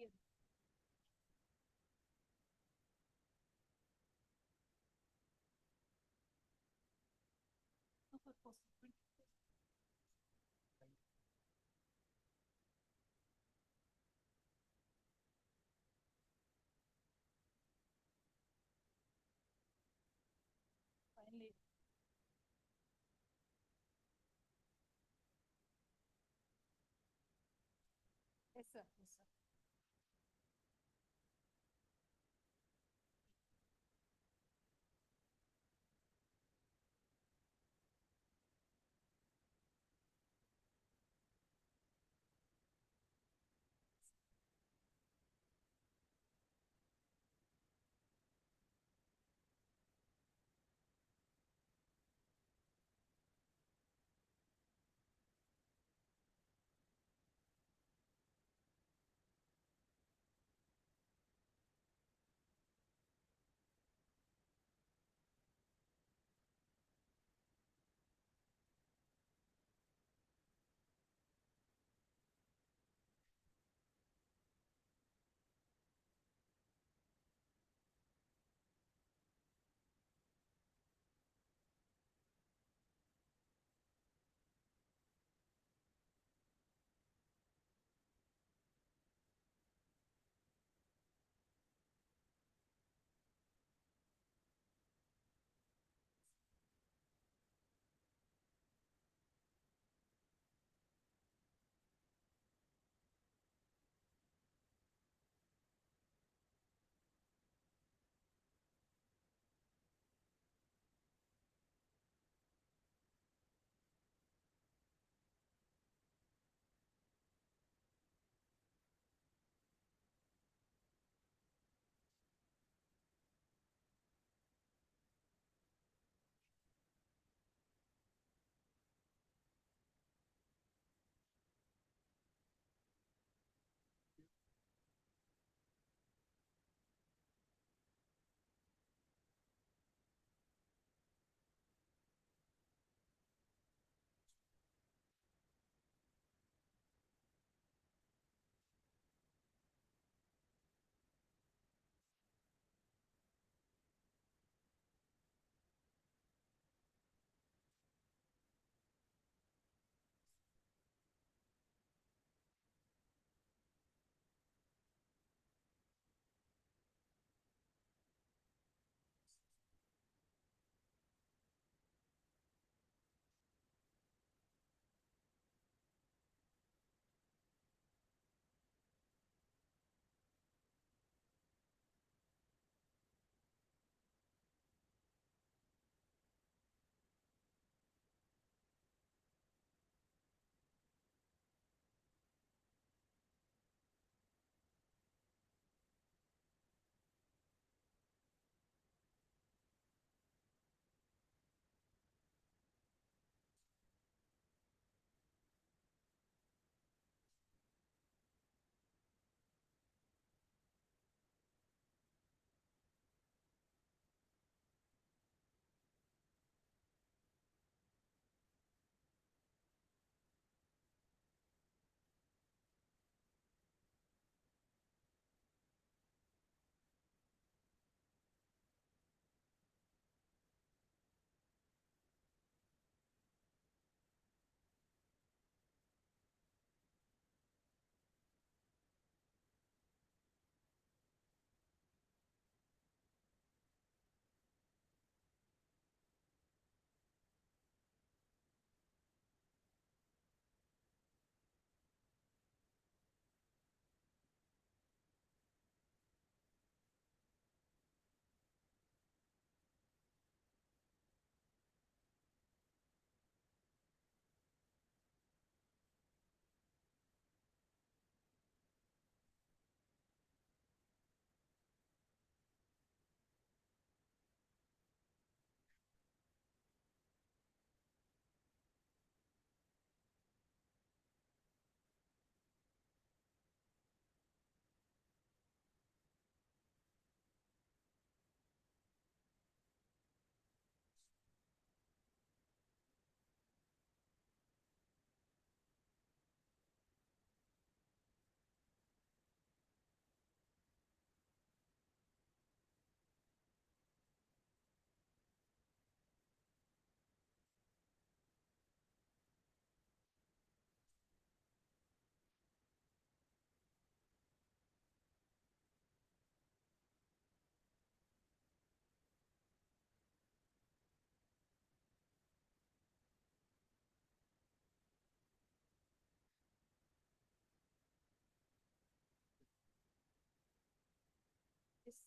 Yes, sir. Yes, sir.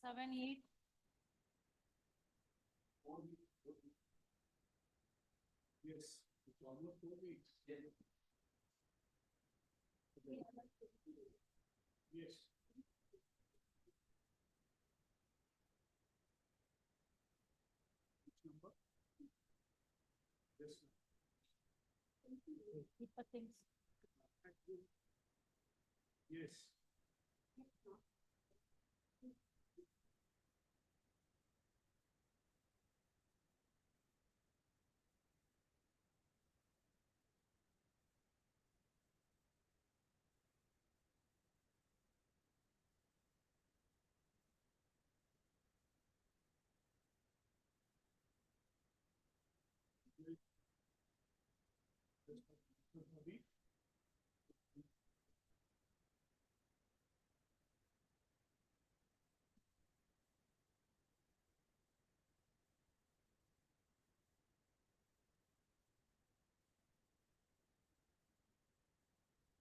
7, 8. Yes, it's almost 4 weeks. Yes. Which number? Yes. Keep the things. Yes.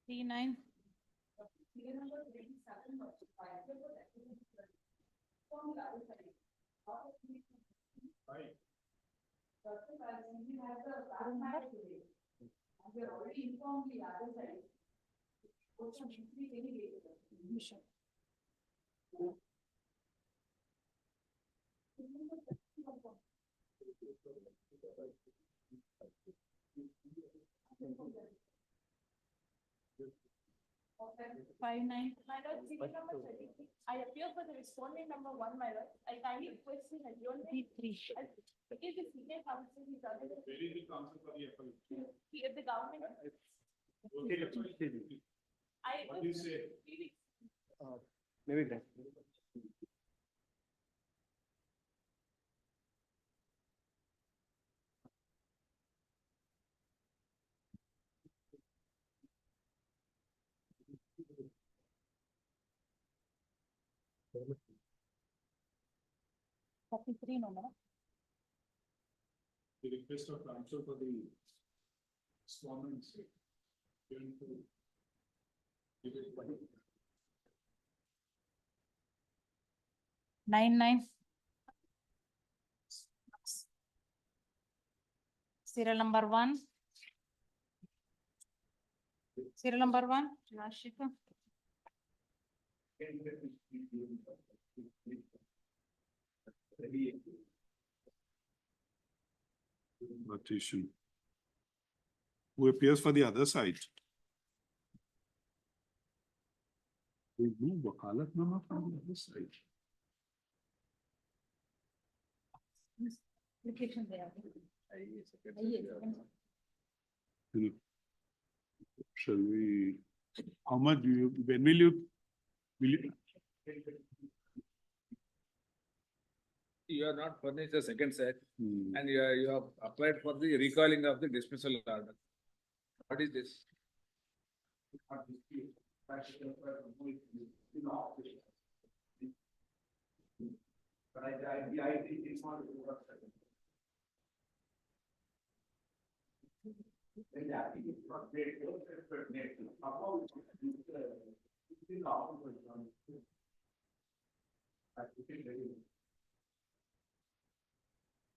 Three, 9. Right. Five, 9. My lord, serial number 33. I appear for the respondent number 1, my lord. I kindly request his adjournment. 3. Because the senior counsel is under the. Very good counsel for the FI. If the government. What do you say? 3 weeks. Maybe that. Three, no, madam. The request of counsel for the respondents. Given to. Give it by. 9, 9. Serial number 1. Serial number 1. Rashika. Partition. Who appears for the other side? We do wakalat nama from the other side. Application there. You know, shall we, how much do you, when will you? You are not furnished the second set Hmm. and you have applied for the recalling of the dismissal order. What is this?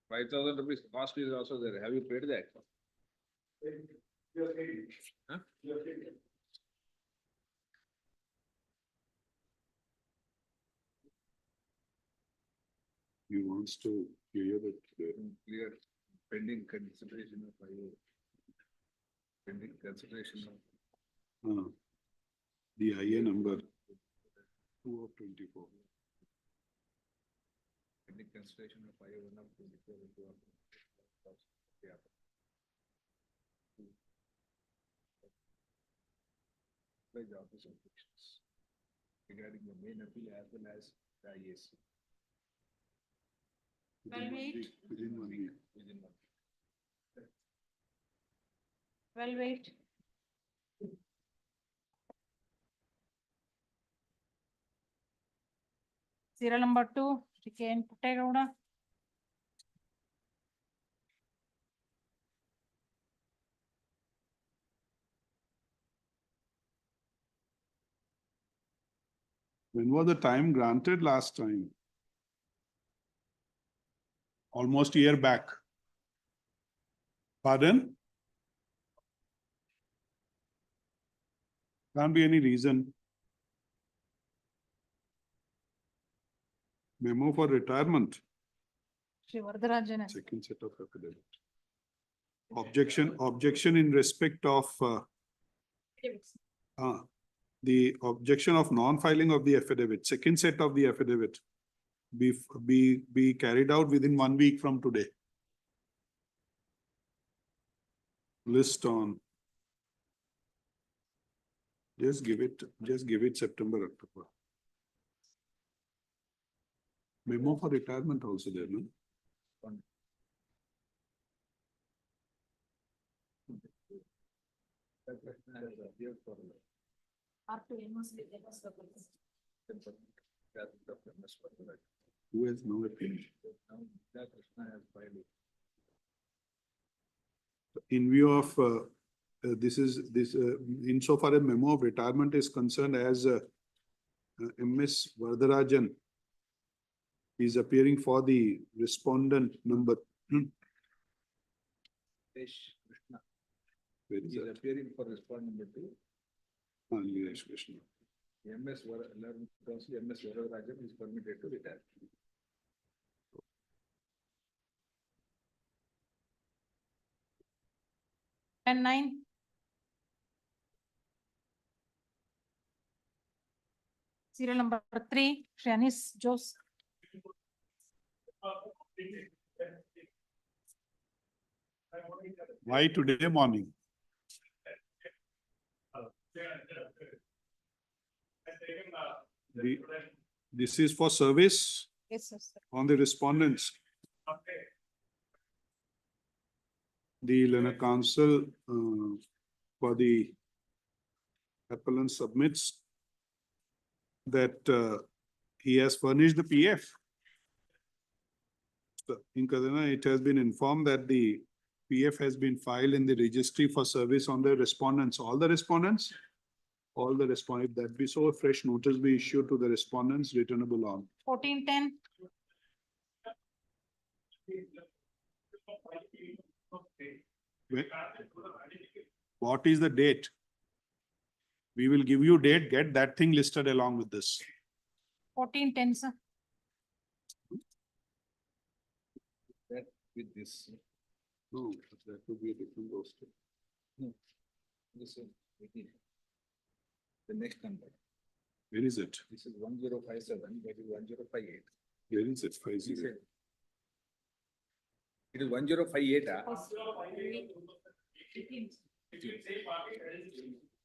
₹5,000 cost is also there. Have you paid that? Huh? He wants to clear it. Clear pending consideration of IO. Pending consideration of. The IA number 2 of 24. Pending consideration of IO 1 of 24 into one. Yeah. By the office of Jurisdictions regarding the main appeal as well as the IAC. Within 1 week. Within 1 week. Within 1 week. 12, 8. Serial number 2. Chicken Puttegowda. When was the time granted last time? almost a year back. Pardon? Can't be any reason. Memo for retirement, Shri Vardarajan. second set of affidavit. Objection in respect of, the objection of non-filing of the affidavit, second set of the affidavit be carried out within 1 week from today. List on. Just give it September, October. Memo for retirement also there, no? That question has appeared for Who has no opinion? now that question has filed it. In view of, insofar as memo of retirement is concerned, as MS Vardarajan is appearing for the respondent number. Krishna Where is is that? appearing for respondent number 2. Leeresh Krishna. MS Varadarajan is permitted to retire. And 9. Serial number 3, Shri Anis Jose. Why today morning? This is for service Yes, sir. on the respondents. The learner counsel for the appellant submits that he has furnished the PF. So in Kadana, it has been informed that the PF has been filed in the registry for service on the respondents, all the respondents. All the respondents, that be so, a fresh notice be issued to the respondents returnable on. 1410. What is the date? We will give you date, get that thing listed along with this. 1410, sir. That with this, No, that would be a different roster. this is 18. The next number, Where is it? this is 1057, that is 1058. Where is it? Five He zero. said, it is 1058.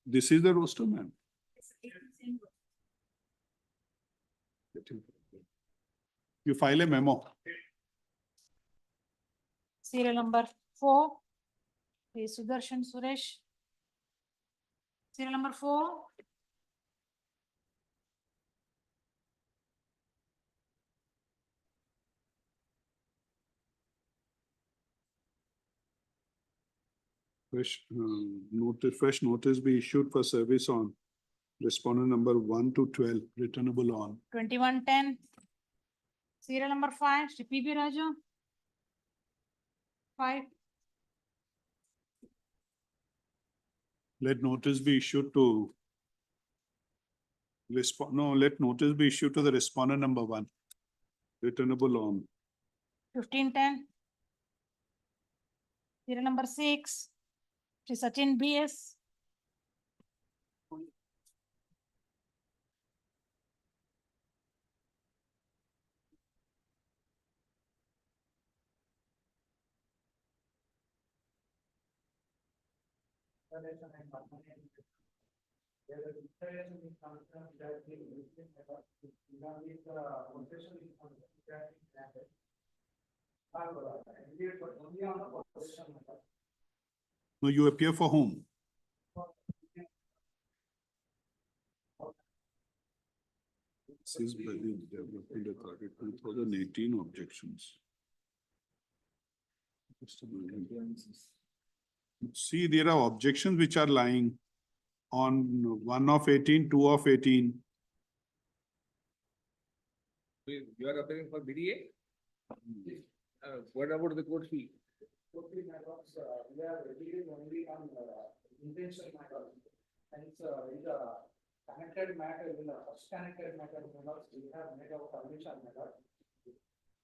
This is the roster, ma'am. You file a memo. Serial number 4, Shri Sudarshan Suresh. Serial number 4. Fresh notice be issued for service on respondent number 1 to 12, returnable on. 2110. Serial number 5, Shri P.B. Raju. 5. Let notice be issued to let notice be issued to the respondent number 1, returnable on. 1510. Serial number 6, Shri Sachin B.S. No, you appear for whom? This is by the development authority, 2018 objections. Just a moment. See, there are objections which are lying on 1 of 18, 2 of 18. You are appearing for BDA? What about the court fee? We are dealing only on intentional matter. And it's a connected matter, in the first connected matter, we have made a permission matter.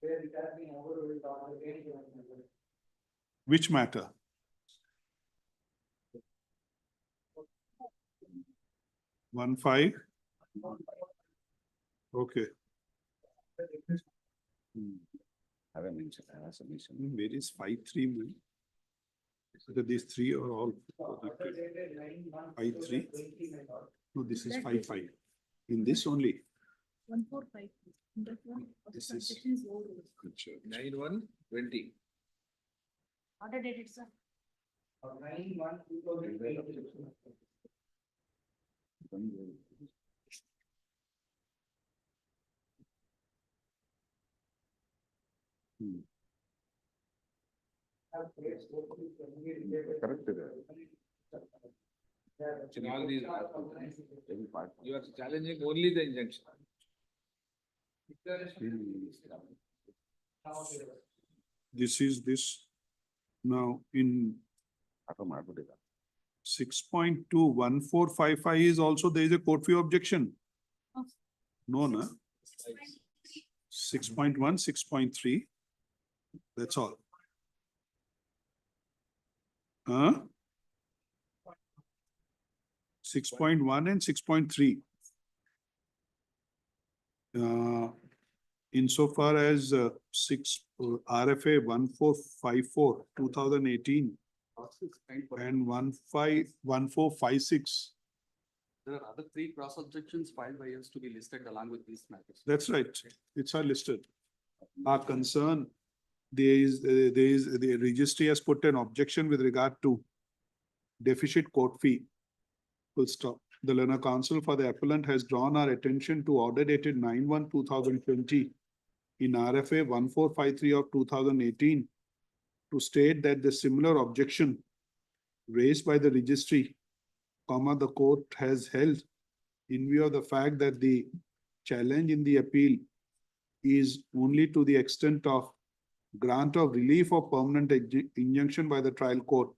Where it has been overruled on the any given matter. Which matter? One five? Okay. Have I mentioned, have I submission? Where is 5-3, man? So these three are all connected. 5-3? No, this is 5-5. In this only. 145. That one. This is- transaction is over. 9/1/20. Order dated, sir. 9/1/2020. Correct. In all these, Every part. you are challenging only the injunction. This is this. Now in Automatic. 6.21455 is also there is a court fee objection. Oh. No, no. 6.1, 6.3. That's all. Huh? 6.1 and 6.3. Insofar as RFA 1454, 2018 and 1456. There are other three cross objections filed by us to be listed along with these matters. That's right. It's are listed. Our concern, the registry has put an objection with regard to deficit court fee. Full stop. The learner counsel for the appellant has drawn our attention to order dated 9/1/2020 in RFA 1453 of 2018 to state that the similar objection raised by the registry, the court has held in view of the fact that the challenge in the appeal is only to the extent of grant of relief or permanent injunction by the trial court,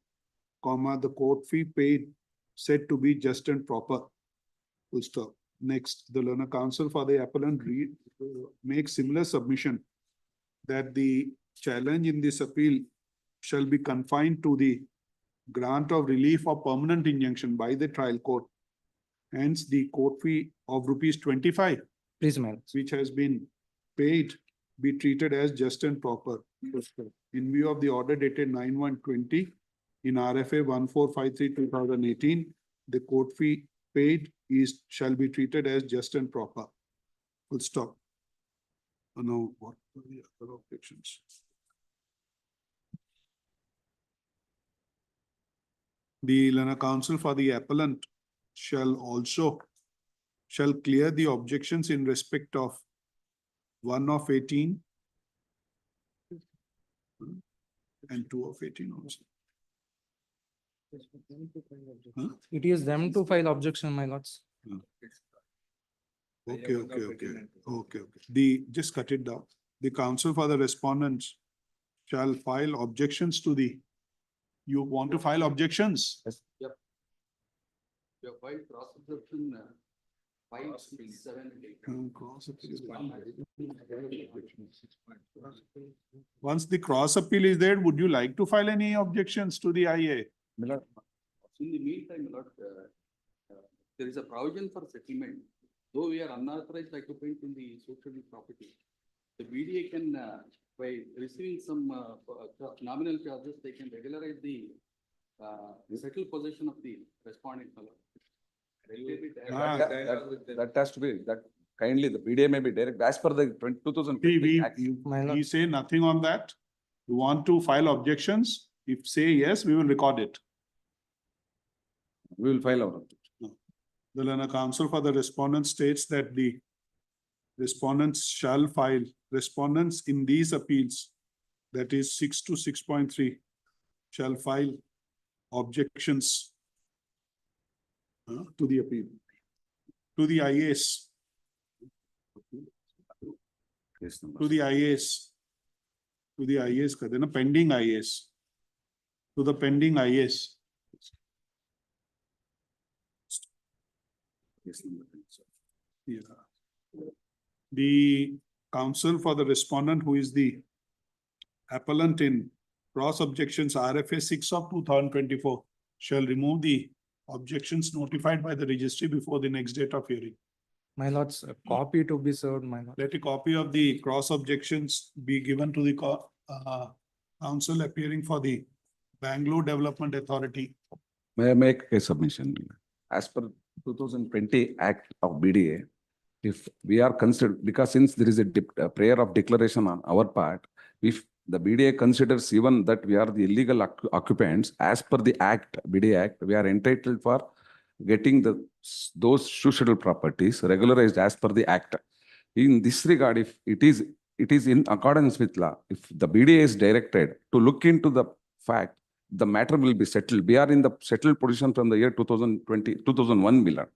the court fee paid said to be just and proper. Full stop. Next, the learner counsel for the appellant makes similar submission that the challenge in this appeal shall be confined to the grant of relief or permanent injunction by the trial court. Hence, the court fee of ₹25, Please, ma'am. which has been paid, be treated as just and proper. In view of the order dated 9/1/20 in RFA 1453 2018, the court fee paid shall be treated as just and proper. Full stop. Now, what are the other objections? The learner counsel for the appellant shall clear the objections in respect of 1 of 18 and 2 of 18 also. Huh? It is them to file objection, my lords. Okay. Just cut it down. The counsel for the respondents shall file objections to you want to file objections? You have filed cross objection 5, 6, 7, 8. Cross appeal is Once the cross appeal is there, would you like to file any objections to the IA? In the meantime, Lord, there is a provision for settlement. Though we are unauthorized occupant in the social property, the BDA can, by receiving some nominal charges, they can regularize the settled possession of the respondent. That has to be, that kindly, the BDA may be direct, as per the 2020 Act. We say nothing on that. You want to file objections? If say yes, we will record it. We will file our objection. The learner counsel for the respondent states that the respondents shall file respondents in these appeals, that is 6 to 6.3, shall file objections to the appeal, to the IAS, Case number. to the IAS. to the IS, कहते हैं ना, pending IS. To the pending IS. Yes, number 10, sir. Yeah. The counsel for the respondent, who is the appellant in cross objections RFA 6 of 2024, shall remove the objections notified by the registry before the next date of hearing. My lords, a copy to be served, my lord. Let a copy of the cross objections be given to the counsel appearing for the Bangalore Development Authority. May I make a submission? As per 2020 Act of BDA, if we are considered, because since there is a prayer of declaration on our part, if the BDA considers even that we are the illegal occupants, as per the Act, BDA Act, we are entitled for getting those suicidal properties regularized as per the Act. In this regard, if it is in accordance with law, if the BDA is directed to look into the fact, the matter will be settled. We are in the settled position from the year 2020, 2001, Miller.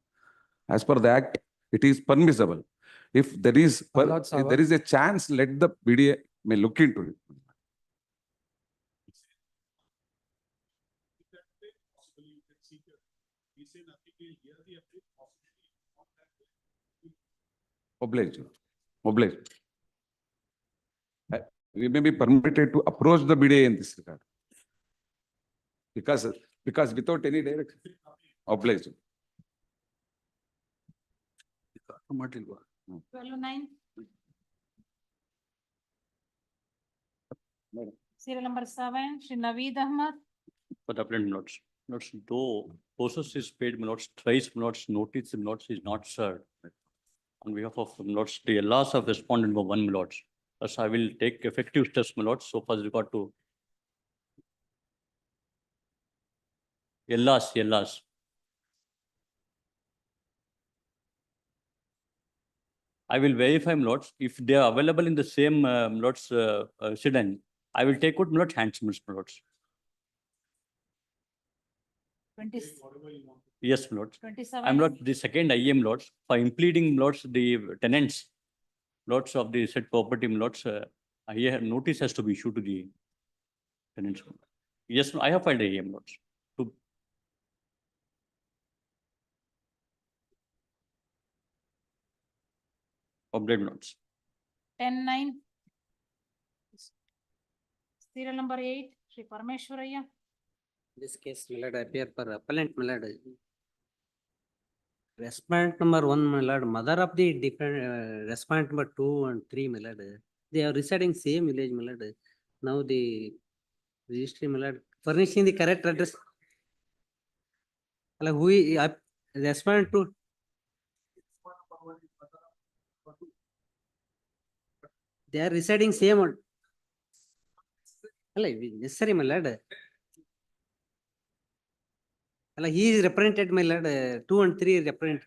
As per the Act, it is permissible. If there is, if there is a chance, let the BDA may look into it. Oblige. Oblige. We may be permitted to approach the BDA in this regard. Because without any direction. Oblige. 1209. Serial number 7, Shri Naveed Ahmed. For the appellant notes, though process is paid, notes, thrice notes, notice notes is not served. On behalf of notes, the loss of respondent for 1 notes. Thus, I will take effective steps, notes, so far as regard to LLAs. I will verify notes. If they are available in the same notes resident, I will take out notes, hands notes. 20, Yes, notes. 27. I'm not the second IM lots for impleading lots, the tenants, lots of the said property lots. Here notice has to be issued to the tenants. Yes, I have filed IM lots. To update notes. 10-9. Serial number 8, Shri Parameshwaraya. This case will appear for appellant Millard. Respondent number 1 Millard, mother of the different respondent number 2 and 3 Millard. They are residing same village Millard. Now the registry Millard furnishing the correct address. Who respondent to they are residing same. Necessary Millard. He is represented, my lord, 2 and 3 represent.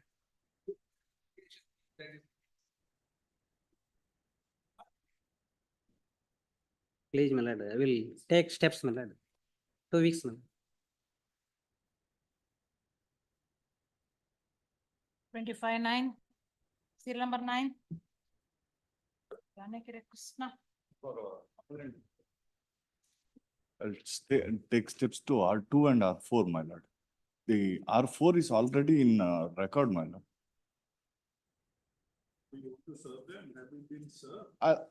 Please, my lord, I will take steps, my lord. 2 weeks, my lord. 25-9. Serial number 9. Krishna. I'll take steps to R2 and R4, my lord. The R4 is already in record, my lord. You want to serve them? Have you been served?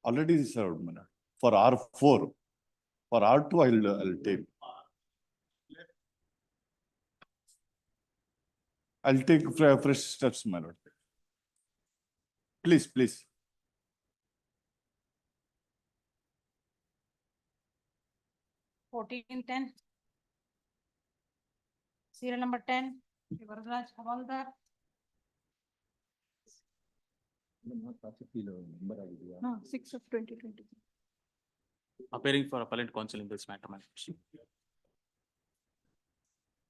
Already served, my lord. For R4. For R2, I'll take. I'll take fresh steps, my lord. Please, please. (14:10). Serial number 10, Varadraj Havaldar. No, 6 of 2020. Appearing for appellant counsel in this matter, my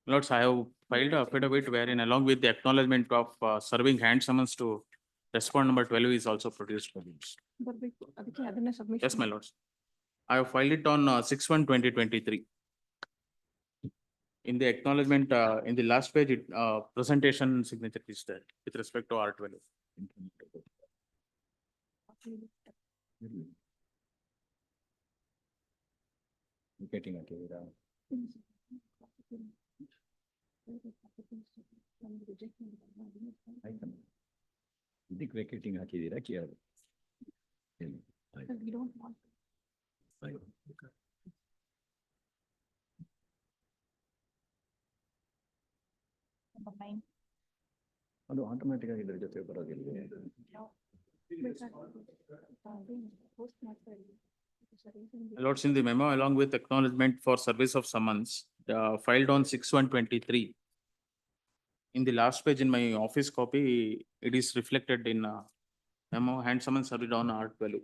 lords, I have filed a affidavit wherein along with the acknowledgement of serving hand summons to respondent number 12 is also produced. Yes, my lords. I have filed it on 6/1/2023. In the acknowledgement, in the last page, presentation signature is there with respect to R12. Getting ಹಾಕಿದ್ದೀರಾ? ಆಯ್ತಮ್ಮ. ಇದಕ್ಕೆ ವೆಕೆಟಿಂಗ್ ಹಾಕಿದ್ದೀರಾ ಕೇಳೋದು? ಇಲ್ಲ. ಆಯ್ತು. ಆಯ್ತು. ಅದು automatic ಆಗಿ ಇದ್ರ ಜೊತೆ ಬರೋದಿಲ್ಲ. Lords, in the memo along with acknowledgement for service of summons filed on 6/1/23. In the last page in my office copy, it is reflected in memo hand summons served on R12.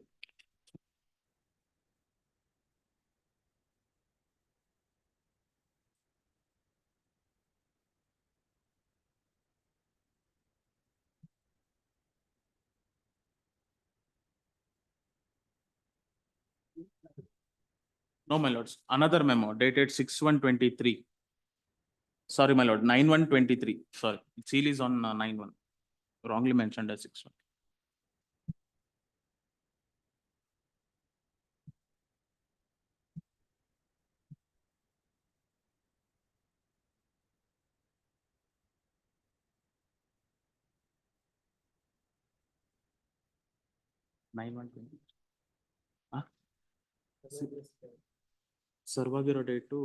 No, my lords, another memo dated 6/1/23. Sorry, my lord, 9/1/23. Sorry, seal is on 9/1. Wrongly mentioned as 6/1. Nine one twenty. Serve ಆಗಿರೋ date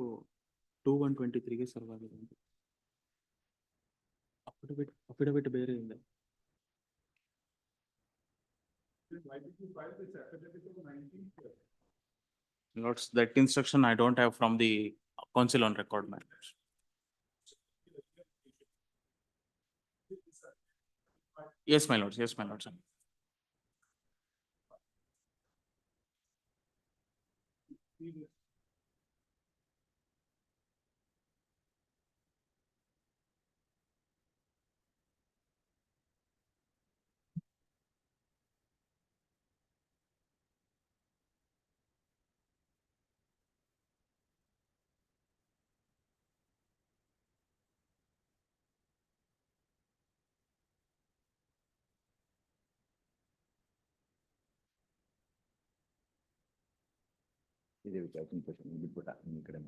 2/1/23 ಗೆ serve ಆಗಿದೆ. Affidavit ಬೇರೆ ಇದೆ. Lords, that instruction I don't have from the council on record, man. Yes, my lords, yes, my lords. ಇದೇ ವಿಚಾರ ಬಿಟ್ಬಿಟ್ಟ ನಿಮ್ಮ ಕಡೆ.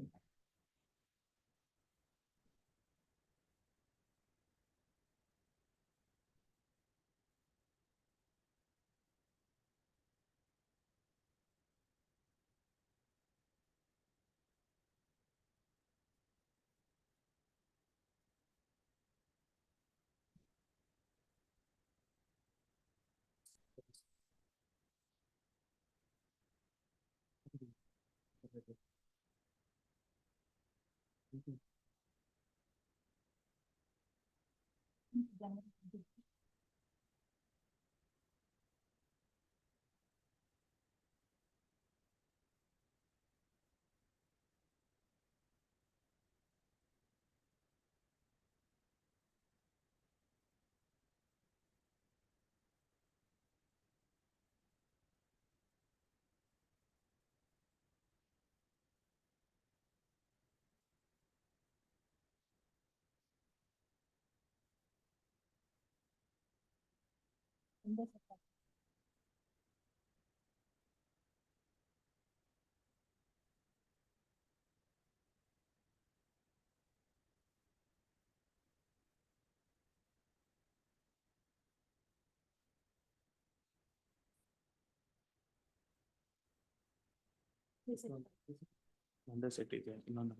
ಒಂದೇ set ಇದೆ, ಇನ್ನೊಂದು.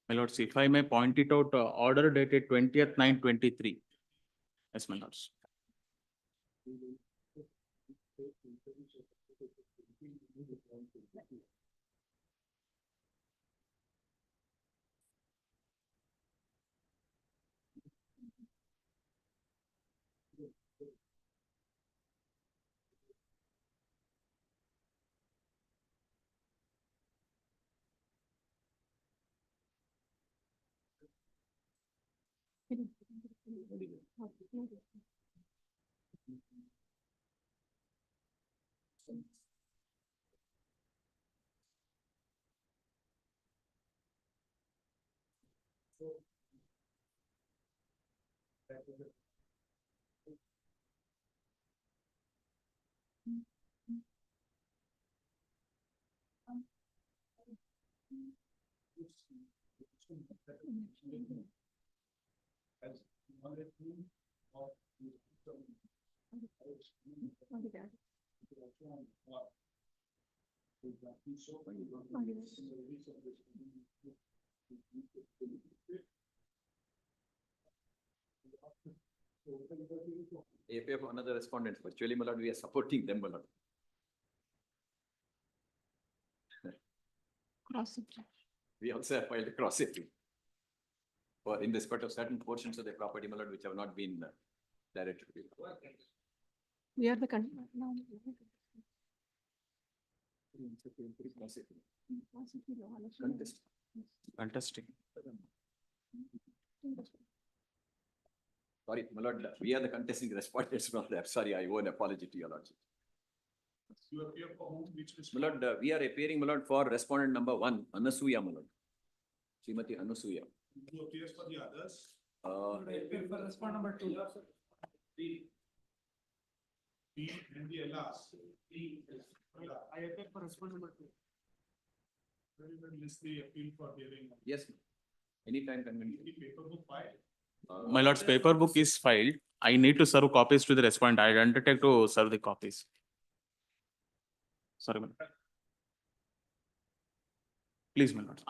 My lords, if I may point it out, order dated 20th/9/23. Yes, my lords. APF another respondent, virtually, my lord, we are supporting them, my lord. We also have filed a cross appeal for in respect of certain portions of the property, my lord, which have not been directed. We are the Contesting. Sorry, my lord, we are the contesting respondents, my lord. I'm sorry, I owe an apology to your lordship. You appear for whom, which My lord, we are appearing, my lord, for respondent number 1, Anasuya, my lord. Srimati Anasuya. Who appears for the others? For respond number 2. P and the LRs. I appear for respond number 2. Very well, list the appeal for hearing. Yes, ma'am. Anytime convenient. The paper book file. My lord's paper book is filed. I need to serve copies to the respondent. I undertake to serve the copies. Sorry, my lord. Please, my lord.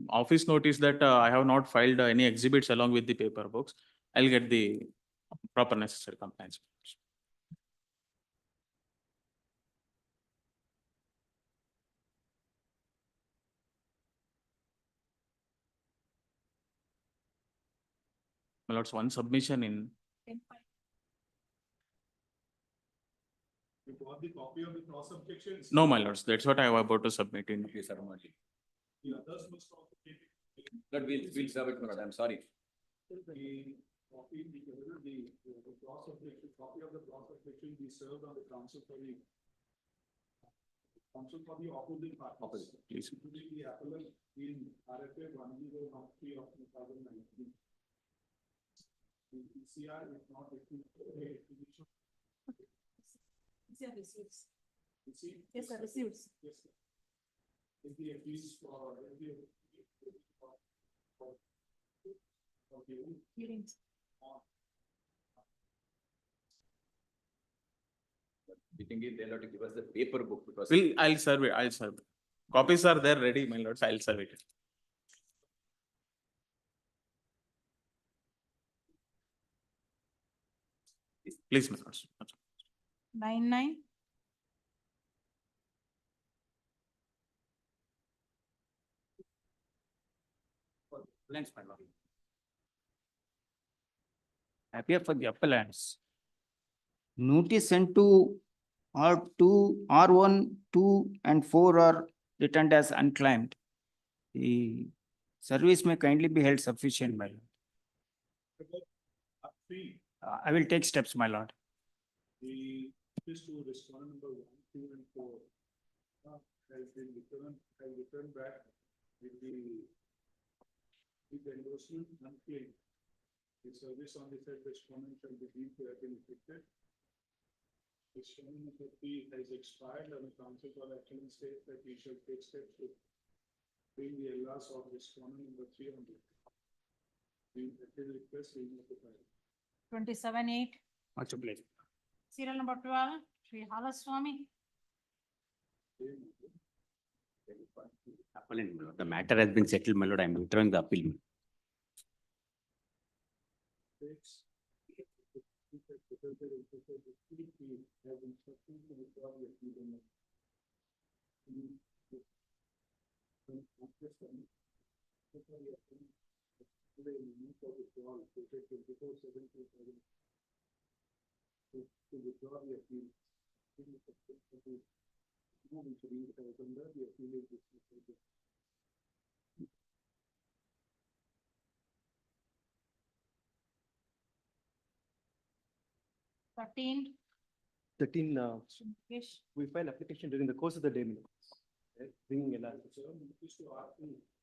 Office notice that I have not filed any exhibits along with the paper books. I'll get the proper necessary compliance. My lord's one submission in. You got the copy of the cross objections? No, my lords, that's what I was about to submit in. Yes, sir, my lord. The others must also take it. Lord, we'll serve it, my lord. I'm sorry. The copy, the cross objection, copy of the cross objection be served on the council for the opposing party. Opposite, please. Including the appellant in RFA 1013 of 2019. The PCR is not receipt. receipts. Receipt? Yes, sir, receipts. Yes, sir. Is the appeals for Hearings. We can give, they'll have to give us the paper book because. I'll serve it, I'll serve it. Copies are there ready, my lords, I'll serve it. Please, my lords. 9-9. Thanks, my lord. Appear for the appellants. Notice sent to R2, R1, 2 and 4 are returned as unclaimed. The service may kindly be held sufficient, my lord. I will take steps, my lord. The notice to respondent number 1, 2 and 4 has been returned back with the endorsement unclaimed. The service on the said respondent shall be deemed to have been effected. Respondent number 3 has expired and the council for action states that we shall take steps to bring the LRs of respondent number 3 on the request we notify. 27-8. Much obliged. Serial number 12, Sri Halaswamy. Appellant, my lord. The matter has been settled, my lord. I am withdrawing the appeal. To withdraw the appeal. Thirteen. 13, Yes. we file application during the course of the day. Bringing a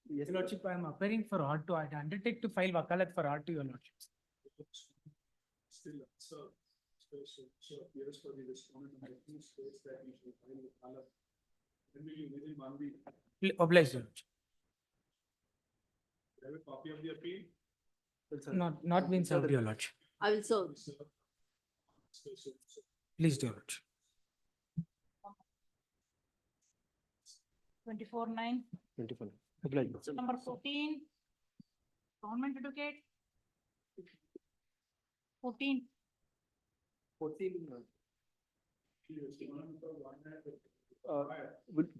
Yes, Lordship, I am appearing for R2. I undertake to file wakalat for R2, your Lordship. Still, so appears for the respondent number 2 states that we should file the color. Then will you within 1 week? Obliged, your Lordship. have a copy of the appeal. Not been served, your lordship. I will serve. Please do, your lordship. 24-9. 24. Number 14. Government advocate. 14. 14.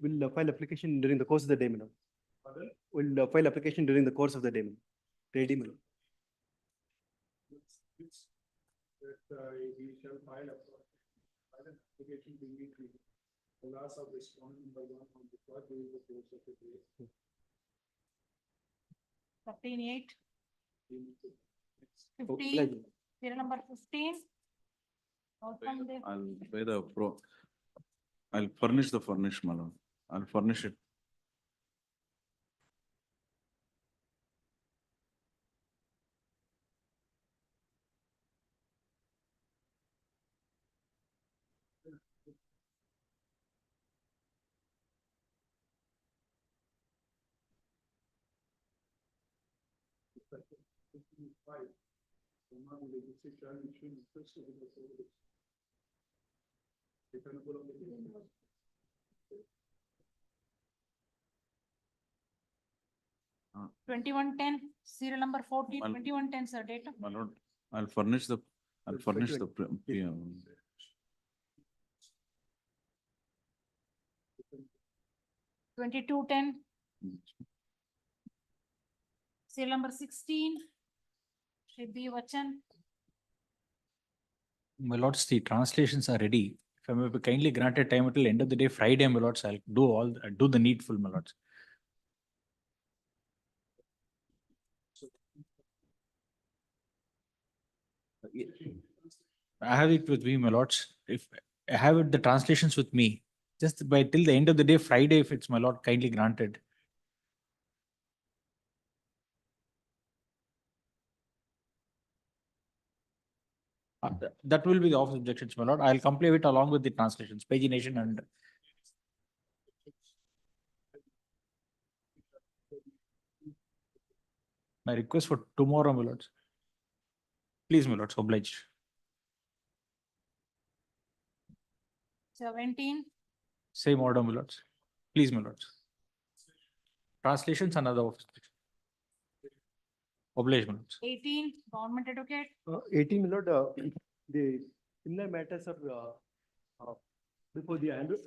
Will file application during the course of the day, madam. Will file application during the course of the day, madam. Ready, madam. That we shall file an application to meet the loss of respondent number 1 on the court during the course of the day. 13-8. 15. 15. Serial number 15. Outcome there. I'll pay the I'll furnish the furnish, my lord. I'll furnish it. Uh, 21-10. Serial number 14. Mal- 21-10, sir. Date. My lord, I'll furnish the PM. 22-10. Serial number 16. Shri B. Vachan. My lords, the translations are ready. If I may be kindly granted time until end of the day, Friday, my lords, I'll do the needful, my lords. I have it with me, my lords. If I have it, the translations with me, just by till the end of the day, Friday, if it's my lord kindly granted. That will be the office objections, my lord. I'll comply with along with the translations, pagination and. My request for tomorrow, my lords. Please, my lords, obliged. 17. Same order, my lords. Please, my lords. Translations and other office. Obliged, my lords. 18. Government advocate. 18, my lord, the similar matters are before the annual.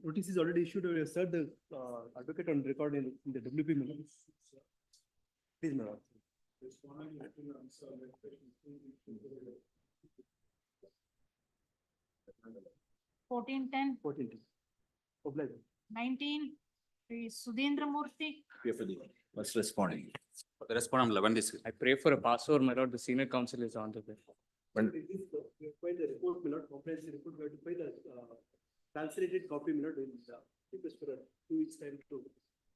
Notice is already issued. We have served the advocate on record in the WP. My lord. Please, my lord. 14-10. 14. Obliged. 19. Shri Sudhendra Murthy. Pray for the first responding. For the respondent, 11 this. I pray for a password, my lord. The senior counsel is on the way. We have filed the report, my lord, comprehensive report. We have to file the translated copy, my lord, in request for 2 weeks time to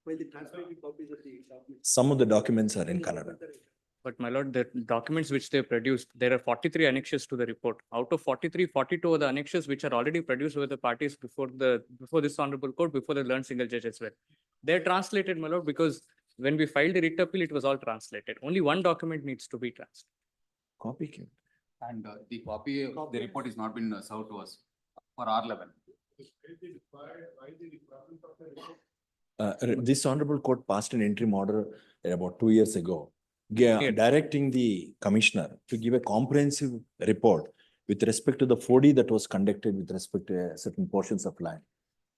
file the translated copies of the documents. Some of the documents are in Kannada. But my lord, the documents which they produced, there are 43 annexures to the report. Out of 43, 42 are the annexures which are already produced with the parties before this honorable court, before the learned single judge as well. They're translated, my lord, because when we filed the writ appeal, it was all translated. Only one document needs to be translated. Copy came. And the copy of the report is not been served to us for R11. This honorable court passed an interim order about 2 years ago, directing the commissioner to give a comprehensive report with respect to the 4D that was conducted with respect to certain portions of land.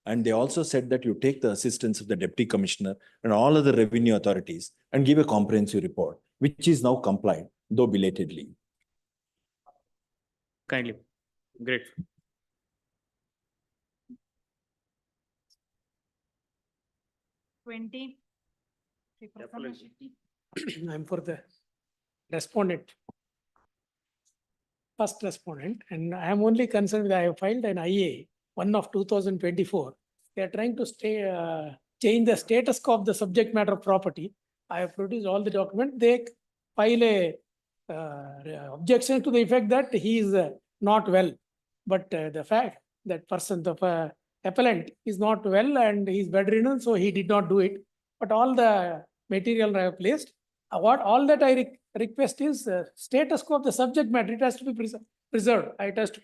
And they also said that you take the assistance of the deputy commissioner and all other revenue authorities and give a comprehensive report, which is now complied, though belatedly. Kindly. Great. Twenty. Shri Prasanna Shetty. I'm for the respondent. First respondent, and I am only concerned with I have filed an IA, 1 of 2024. They are trying to change the status quo of the subject matter of property. I have produced all the documents. They file a objection to the effect that he is not well. But the fact that person, the appellant is not well and he is bedridden, so he did not do it. But all the material I have placed. What all that I request is status quo of the subject matter. It has to be preserved. It has to.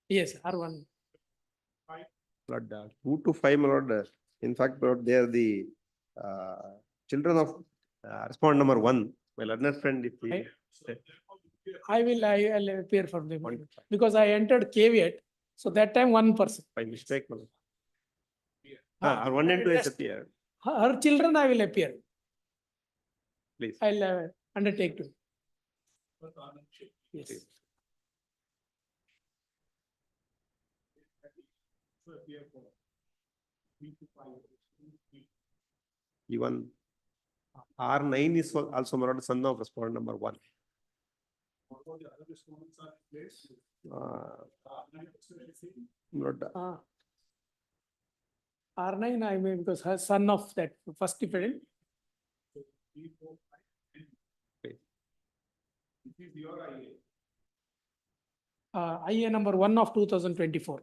Yes, R1. Lord, 2 to 5, my lord. In fact, my lord, they are the children of respondent number 1. My learned friend, if he. I'll appear for them because I entered caveat. So that time one person. By mistake, my lord. R1 and 2 is appear. Her children I will appear. Please. I'll undertake to. Yes. Please. Even R9 is also my lord, son of respondent number 1. Lord, R9 I may because her son of that first defendant. IA number 1 of 2024.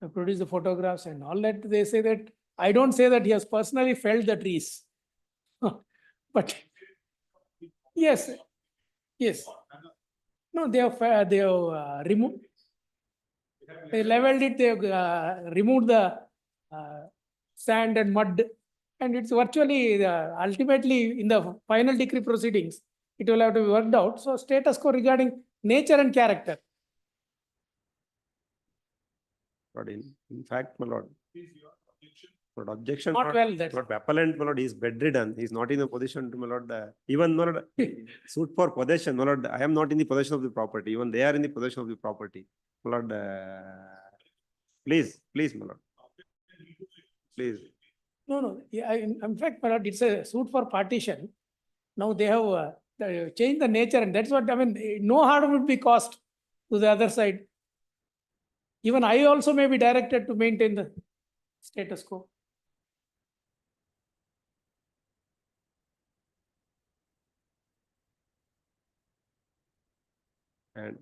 I produce the photographs and all that. They say that I don't say that he has personally felled the trees, but yes, yes. No, they have removed. They leveled it. They have removed the sand and mud, and it's virtually ultimately in the final decree proceedings. It will have to be worked out. So status quo regarding nature and character. Lord, in fact, my lord. Lord, objection. Not well, that's Lord, appellant, my lord, he is bedridden. He is not in a position to, my lord, even, my lord, suit for possession. My lord, I am not in the possession of the property. Even they are in the possession of the property. My lord, please, my lord. Please. No. Yeah, in fact, my lord, it's a suit for partition. Now they have changed the nature, and that's what I mean. No harm would be caused to the other side. Even I also may be directed to maintain the status quo. And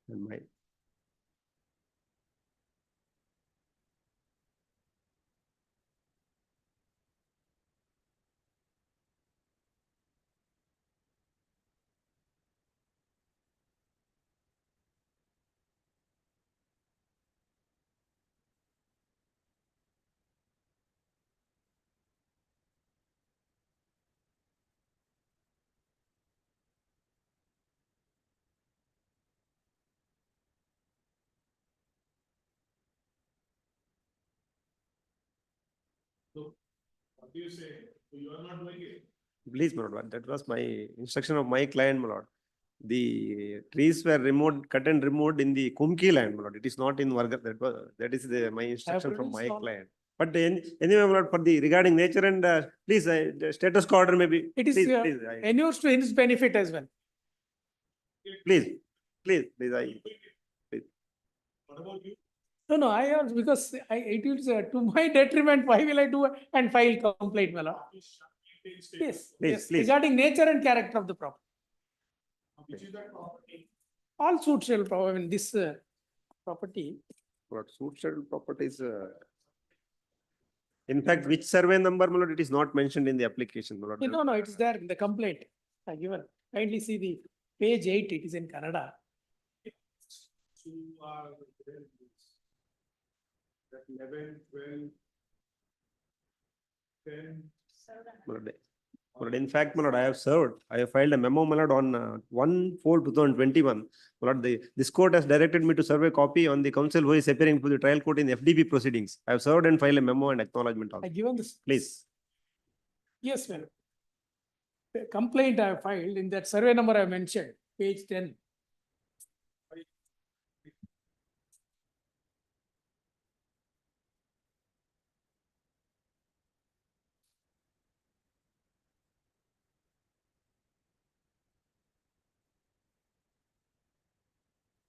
my. So, what do you say? You are not doing it. Please, my lord, that was my instruction of my client, my lord. The trees were removed, cut and removed in the Kumki land, my lord. It is not in Varga. That is my instruction from my client. But anyway, my lord, for the regarding nature and please, the status quo order maybe. It is enures to his benefit as well. Please. What about you? No, I also because it is to my detriment. Why will I do and file complaint, my lord? Yes, please. Regarding nature and character of the property. Which is that property? All suit shall in this property. What suit shall properties? In fact, which survey number, my lord, it is not mentioned in the application, my lord. No, it is there in the complaint. I given. Kindly see the page 8. It is in Kannada. That 11, 12, 10. Lord, in fact, my lord, I have filed a memo, my lord, on 1/4/2021. My lord, this court has directed me to serve a copy on the counsel who is appearing for the trial court in FDP proceedings. I have served and filed a memo and acknowledgement also. I given this. Please. Yes, ma'am. The complaint I have filed in that survey number I mentioned, page 10.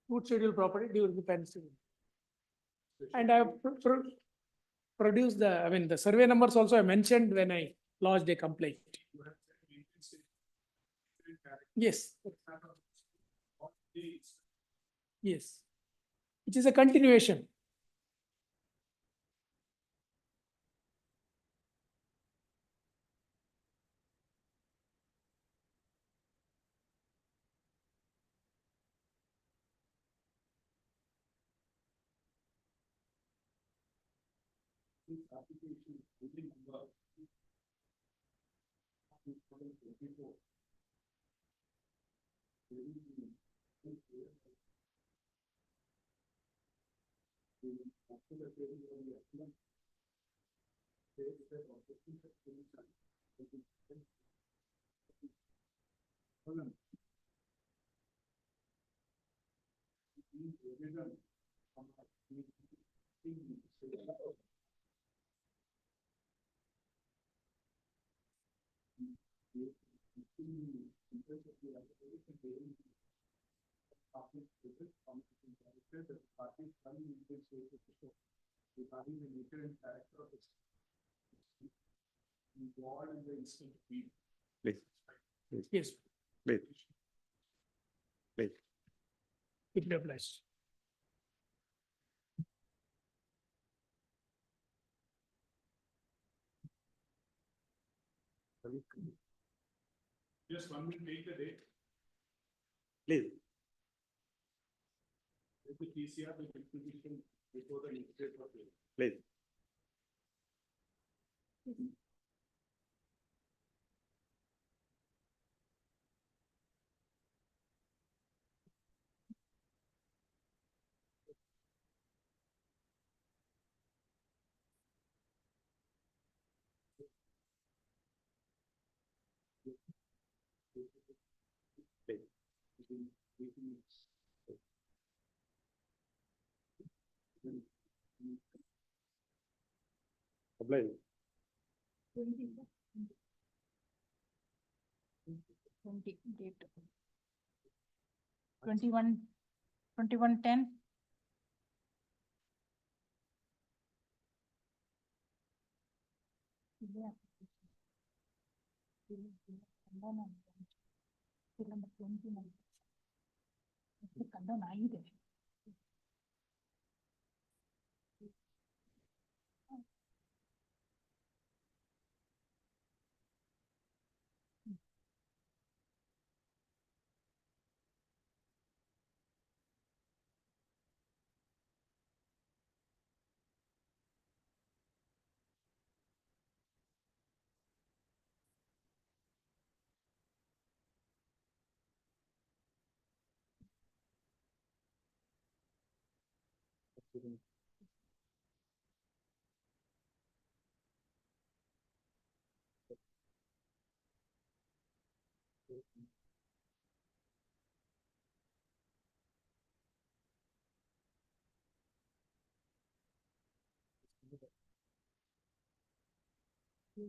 Food schedule property during the pension. And I have produce the survey numbers also I mentioned when I lodged a complaint. Yes. Yes. Which is a continuation. Please. Yes. Please. Please. It applies. Just one minute, take the date. Please. With the TCR, the contribution before the next date of it. Please. Apply. 20 date. 21/10.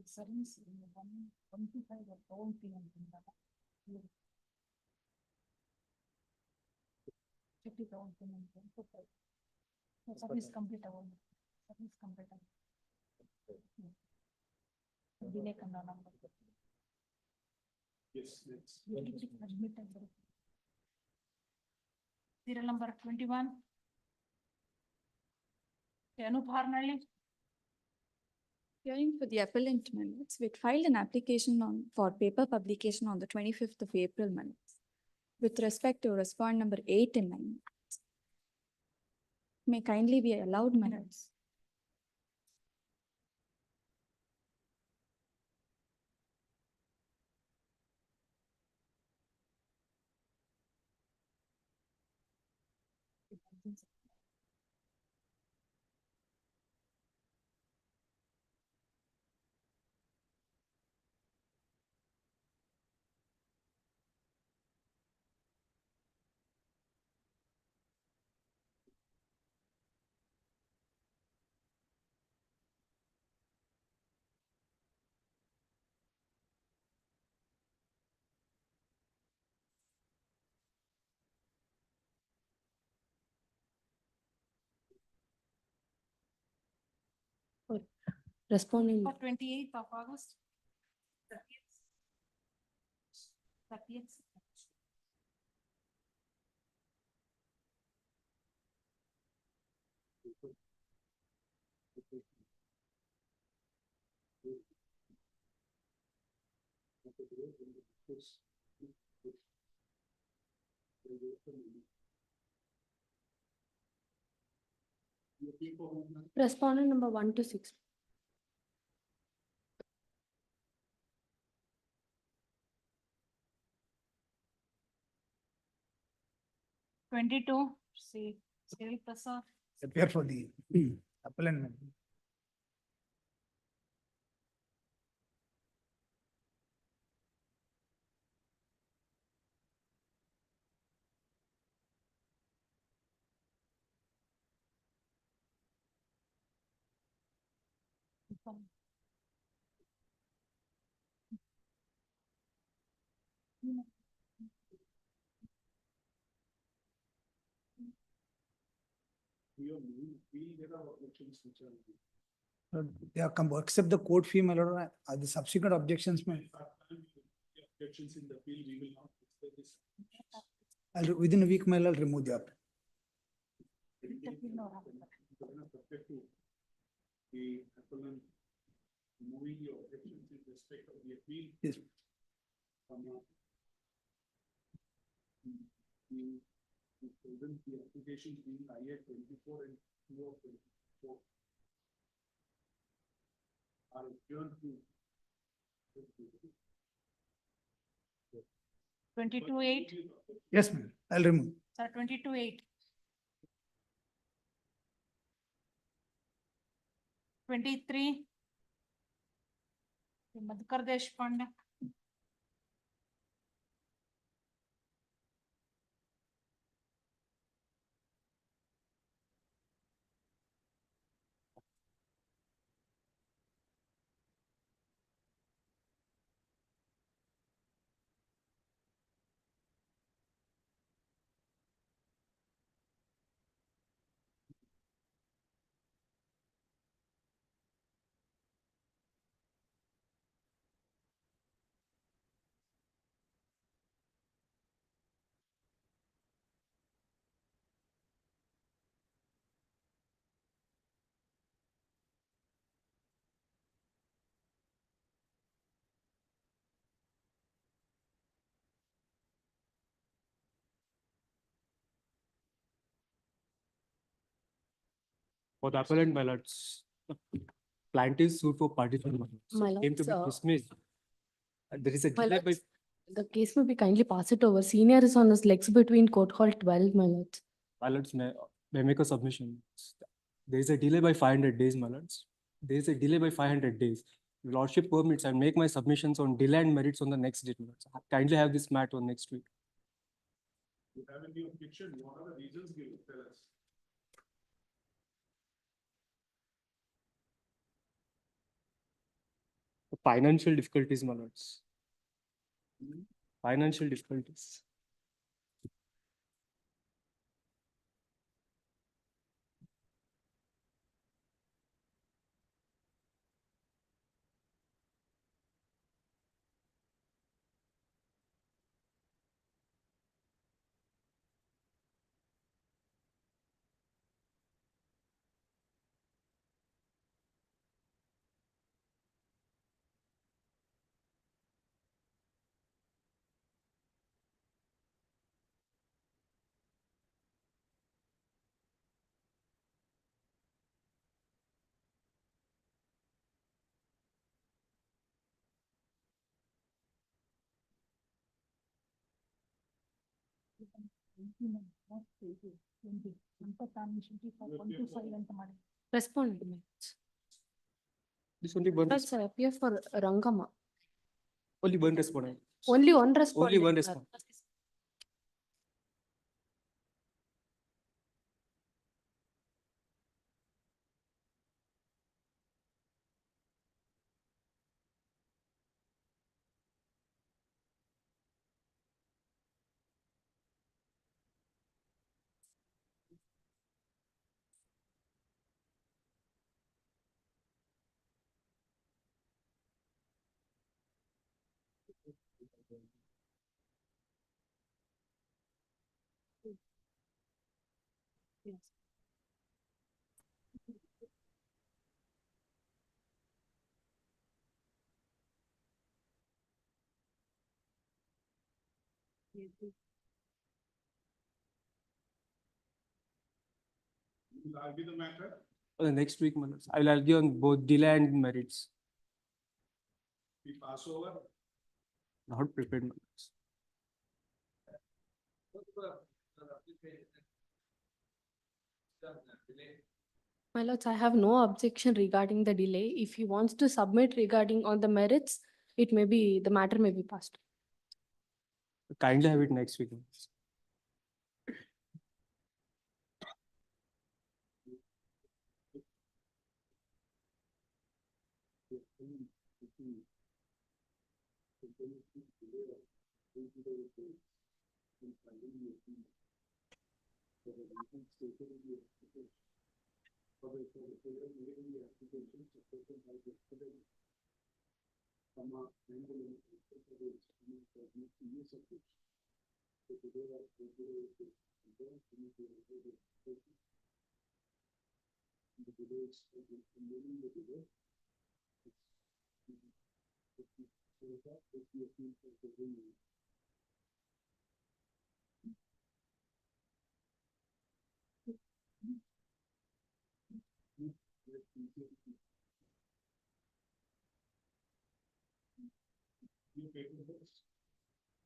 Service 125 or 50,000. Service complete. Service complete. Delay number. Yes, yes. Serial number 21. Anup Harnalli. Hearing for the appellant minutes, we filed an application for paper publication on the 25th of April minutes. With respect to respond number 8 and 9. May kindly be allowed minutes. Responding. For 28th of August. 30th. Respondent number 1 to 6. 22, see, Cyril Prasad. Appear for the appellant. They have come, accept the court fee, my lord, the subsequent objections, my. Objections in the appeal, we will not discuss this. Within a week, my lord, remove the. Subject to the appellant moving your objections in respect of the appeal. Yes. The applications being IA 24 and 2 of 24 are adjourned to 22-8, Yes, ma'am, I'll remove. sir, 22-8. 23. Madhukar Deshpande. For the appellant, my lords, plaintiff sued for partition. My Came to be lords, dismissed. There is a My delay by, lords, the case may be kindly pass it over. Senior is on his legs between court hall 12, my lords. my lords, may make a submission. There is a delay by 500 days, my lords. There is a delay by 500 days. Lordship permits, I'll make my submissions on delay and merits on the next date, my lords. Kindly have this matter on next week. You have any objection? What are the reasons given? Tell us. Financial difficulties, my lords. Financial difficulties. Respondent. This only one, Sir, appear for Rangama. only one respondent. Only one respondent. Only one respondent. Will argue the matter? The next week, my lords. I will argue on both delay and merits. We pass over. Not prepared, my lords. My lords, I have no objection regarding the delay. If he wants to submit regarding on the merits, it may be, the matter may be passed. Kindly have it next week. My lords.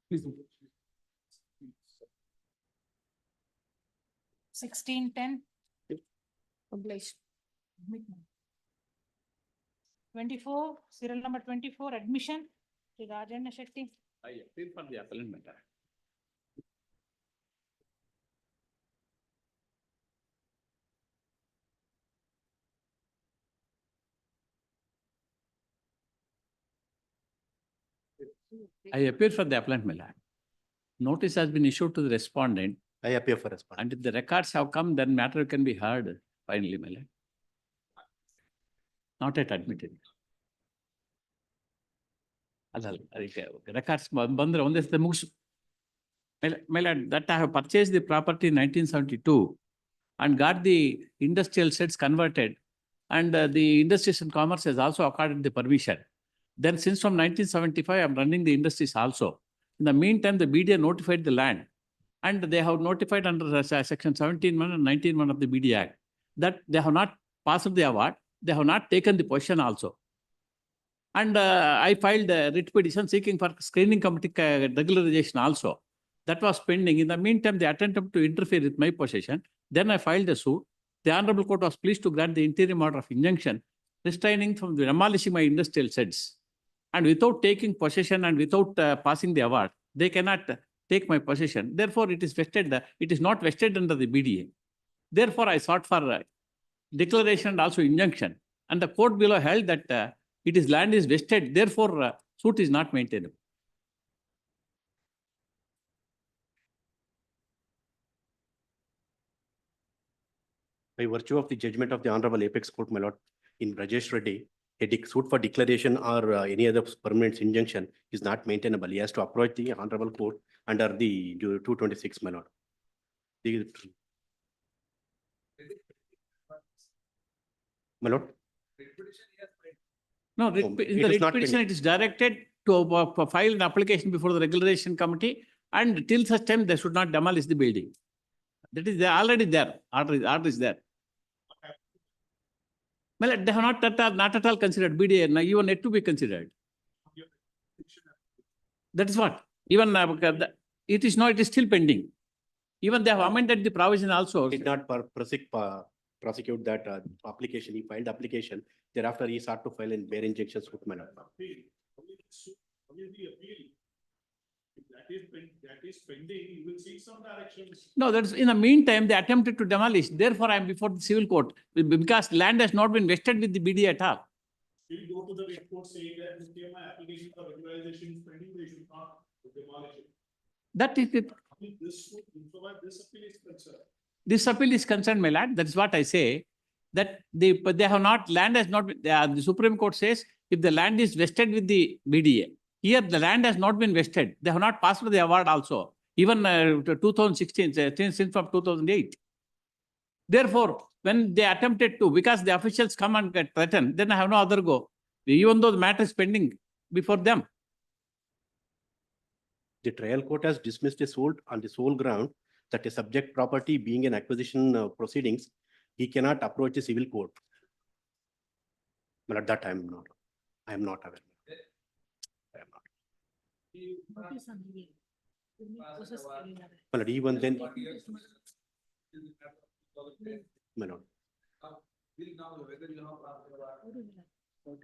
Please. 16:10. Obliged. 24, serial number 24, admission. Rajendra Shetty. I appeal for the appellant matter. I appear for the appellant matter. Notice has been issued to the respondent. I appear for respondent. And if the records have come, then matter can be heard finally, my lord. Not yet admitted. Records bandra onde the mugs. My lord, that I have purchased the property in 1972 and got the industrial sets converted, and the Industries and Commerce has also accorded the permission. Then since from 1975, I am running the industries also. In the meantime, the BDA notified the land, and they have notified under section 17(1) and 19(1) of the BDA Act that they have not passed the award, they have not taken the possession also. And I filed a writ petition seeking for screening committee regularization also. That was pending. In the meantime, they attempted to interfere with my possession. Then I filed a suit. The Honorable Court was pleased to grant the interim order of injunction restraining from demolishing my industrial sheds. And without taking possession and without passing the award, they cannot take my possession. Therefore, it is vested. It is not vested under the BDA. Therefore, I sought for declaration and also injunction. And the court below held that it is land is vested. Therefore, suit is not maintainable. By virtue of the judgment of the Honorable Apex Court, my lord, in Rajesh Reddy, a suit for declaration or any other permanent injunction is not maintainable. He has to approach the Honorable Court under the 226, my lord. My lord? No, in the writ petition, it is directed to file an application before the regulation committee, and till such time they should not demolish the building. That is already there. Order is there. Well, they have not at all considered BDA, now even yet to be considered. That is what? Even it is still pending. Even they have amended the provision also. Did not prosecute that application. He filed application. Thereafter, he sought to file in bare injunction suit, my lord. If that is pending, you will see some directions. No, that's in the meantime, they attempted to demolish. Therefore, I am before the civil court because land has not been vested with the BDA at all. We'll go to the report saying that my application for regularization is pending, they should not demolish it. That is it. This appeal is concerned. This appeal is concerned, my lord. That is what I say. That they have not, land has not, the Supreme Court says if the land is vested with the BDA, Here, the land has not been vested. They have not passed the award also. Even 2016, since from 2008. Therefore, when they attempted to, because the officials come and get threatened, then I have no other go. Even though the matter is pending before them. The trial court has dismissed a suit on the sole ground that a subject property being an acquisition proceedings, he cannot approach the civil court. But at that time, I am not aware. I am not. But even then, my lord,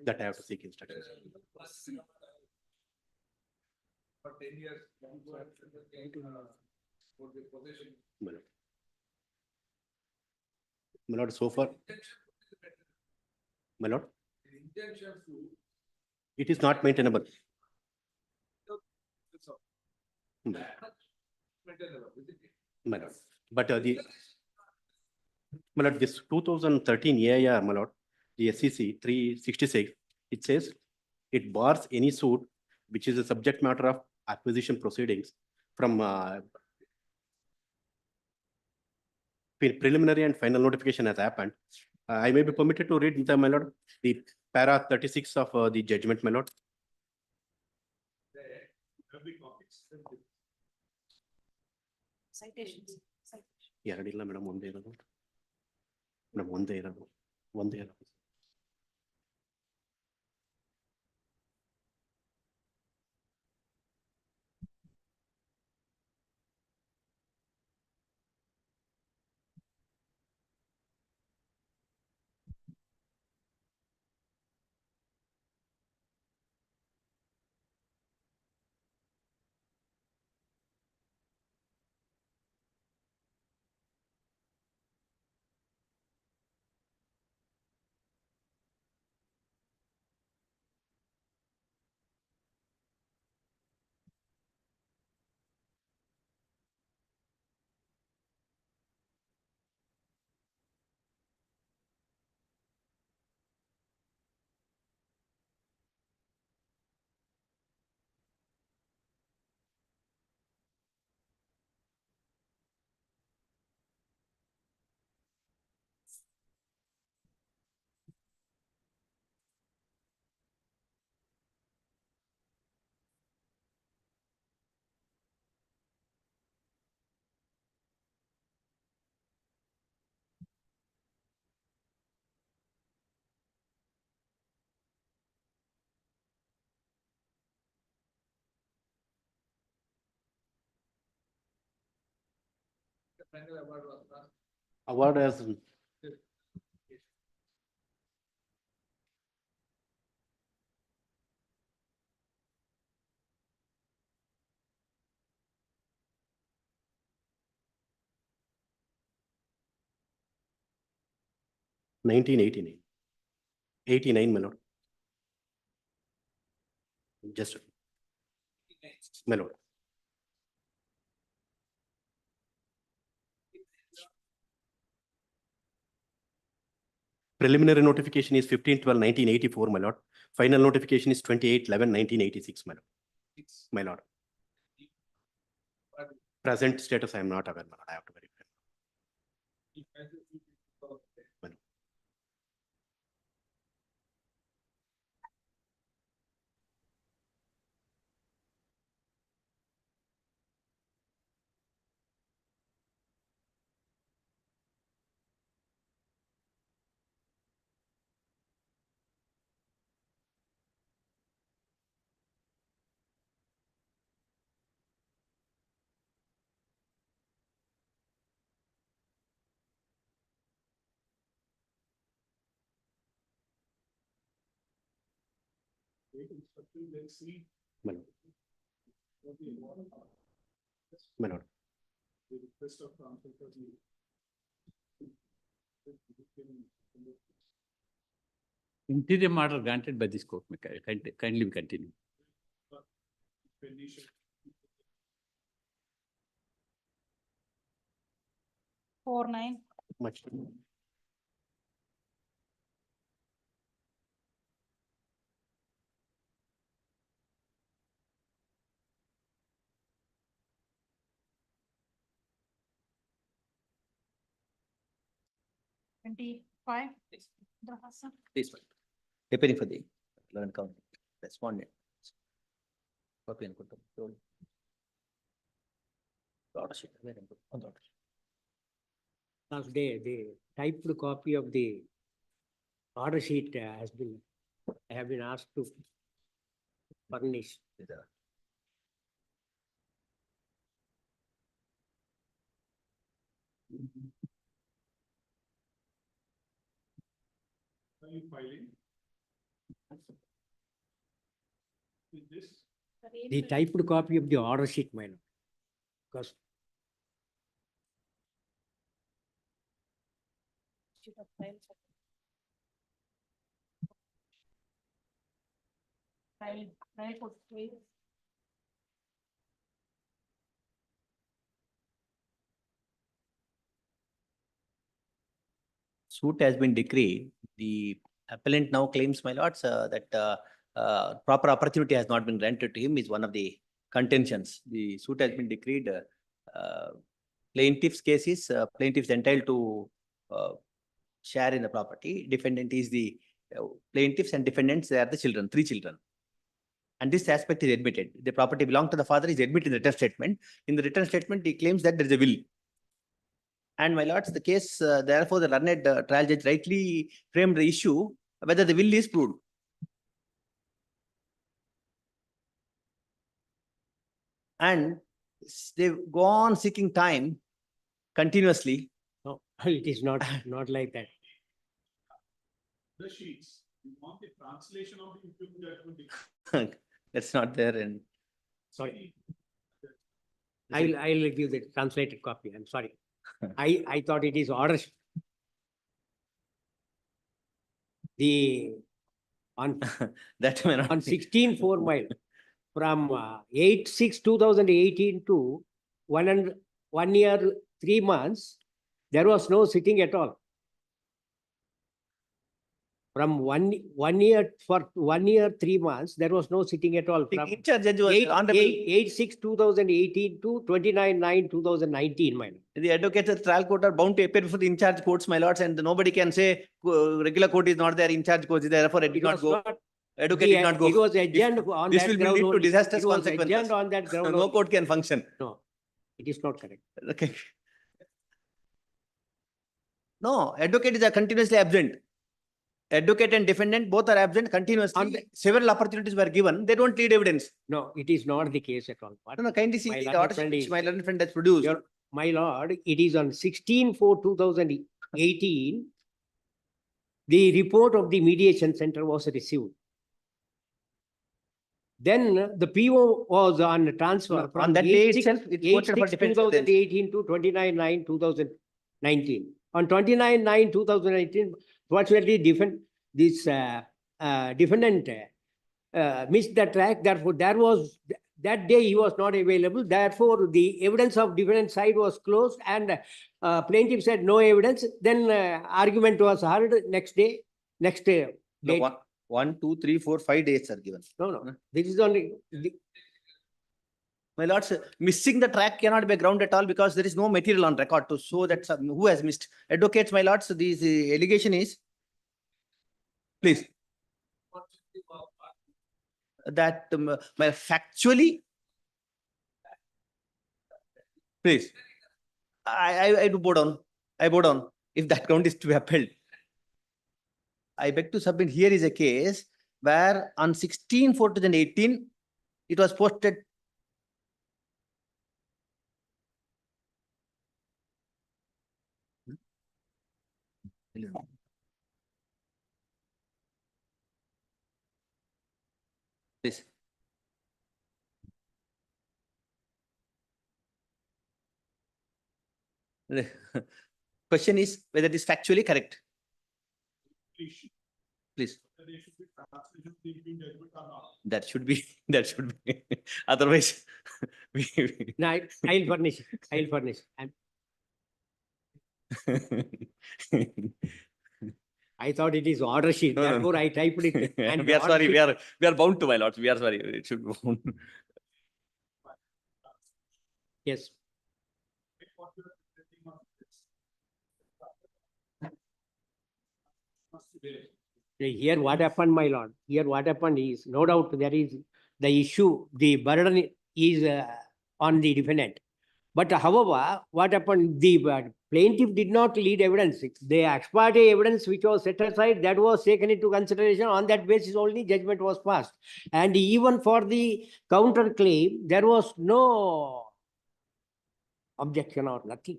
that I have to seek instructions. For 10 years. My lord. My lord, so far. My lord. It is not maintainable. My lord. But my lord, this 2013 AIR, my lord, the SEC 366, it says it bars any suit which is a subject matter of acquisition proceedings from preliminary and final notification has happened. I may be permitted to read the, my lord, the para 36 of the judgment, my lord. Citations. Madam, one day. Madam, one day. One day. Award as 1989. 89, my lord. Just, my lord. Preliminary notification is 15/12/1984, my lord. Final notification is 28/11/1986, my lord. My lord. Present status, I am not aware, my lord. I have to verify. My lord. My lord. My lord. Interim order granted by this court. Kindly continue. 4-9. Much. 25. Drahasa. Please, preparing for the 11 count, respondent. Copy and put them. The order sheet, where and put on the order sheet. Last day, the typed copy of the order sheet has been, I have been asked to furnish. Are you filing? Is this? The typed copy of the order sheet, my lord. Because File for please. Suit has been decreed. The appellant now claims, my lords, that proper opportunity has not been granted to him is one of the contentions. The suit has been decreed. Plaintiff's case is plaintiff is entitled to share in the property. Defendant is the plaintiffs and defendants, they are the children, 3 children. And this aspect is admitted. The property belonged to the father is admitted in the written statement. In the written statement, he claims that there is a will. And my lords, the case, therefore, the learned trial judge rightly framed the issue whether the will is proved. And they go on seeking time continuously. no, it is not like that. The sheets. You want the translation of the improved judgment. That's not there. And Sorry. I'll give the translated copy. I'm sorry. I thought it is order. The on that may not on 16/4 mile from 8/6/2018 to 1 year 3 months, there was no sitting at all. From one year for 1 year 3 months, there was no sitting at all. the From in-charge judge was honorable. 8/6/2018 to 29/9/2019, my lord. The advocates at trial court are bound to appear before the in-charge courts, my lords, and nobody can say regular court is not there, in-charge court is there, therefore it did not go. Advocate did not go. It was adjourned on This that will ground lead to only. disastrous It was consequences. adjourned on that ground No only. court can function. No, it is not correct. Okay. No, advocate is continuously absent. Advocate and defendant both are absent continuously. Several opportunities were given. They don't lead evidence. No, it is not the case at all. What No, kindly see my the learned order friend which is- my learned friend has produced. My lord, it is on 16/4/2018. The report of the mediation center was received. Then the PO was on transfer No, from on that day 8/6 itself, it's quoted for defense evidence. 2018 to 29/9/2019. On 29/9/2019, fortunately, this defendant missed the track. Therefore, that day he was not available. Therefore, the evidence of defendant side was closed, and plaintiff said no evidence. Then argument was heard next day. No, Date. 1, 2, 3, 4, 5 days are given. No. This is only. My lords, missing the track cannot be a ground at all because there is no material on record to show that who has missed. Advocates, my lords, this allegation is, please, that factually, please, I do bow down. I bow down if that count is to be upheld. I beg to submit, here is a case where on 16/4/2018, it was posted. Please. Question is whether it is factually correct. Please. That should be, that should be. Otherwise, No, I'll furnish. I'll furnish. I thought it is order sheet. No, no, Therefore, no. I typed it. And We are the sorry. order We are bound to, my lords. We are sorry. It should be bound. Yes. Here what happened, my lord, here what happened is, no doubt there is the issue, the burden is on the defendant. But however, what happened, the plaintiff did not lead evidence. The ex parte evidence which was set aside, that was taken into consideration. On that basis only judgment was passed. And even for the counter claim, there was no objection or nothing.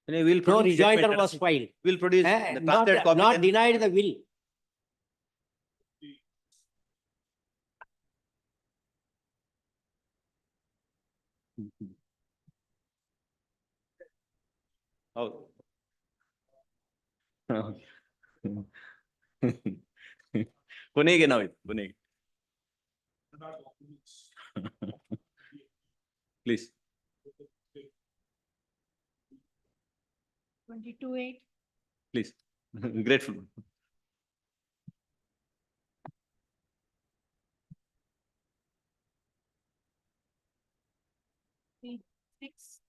We'll No produce rejoinder judgment, was filed. We'll produce the Not, drafted copy. not then. denied the will. Oh. ಕೊನೆಗೆ ನಾವಿತ್ತು ಕೊನೆಗೆ please 22-8. Please grateful Six.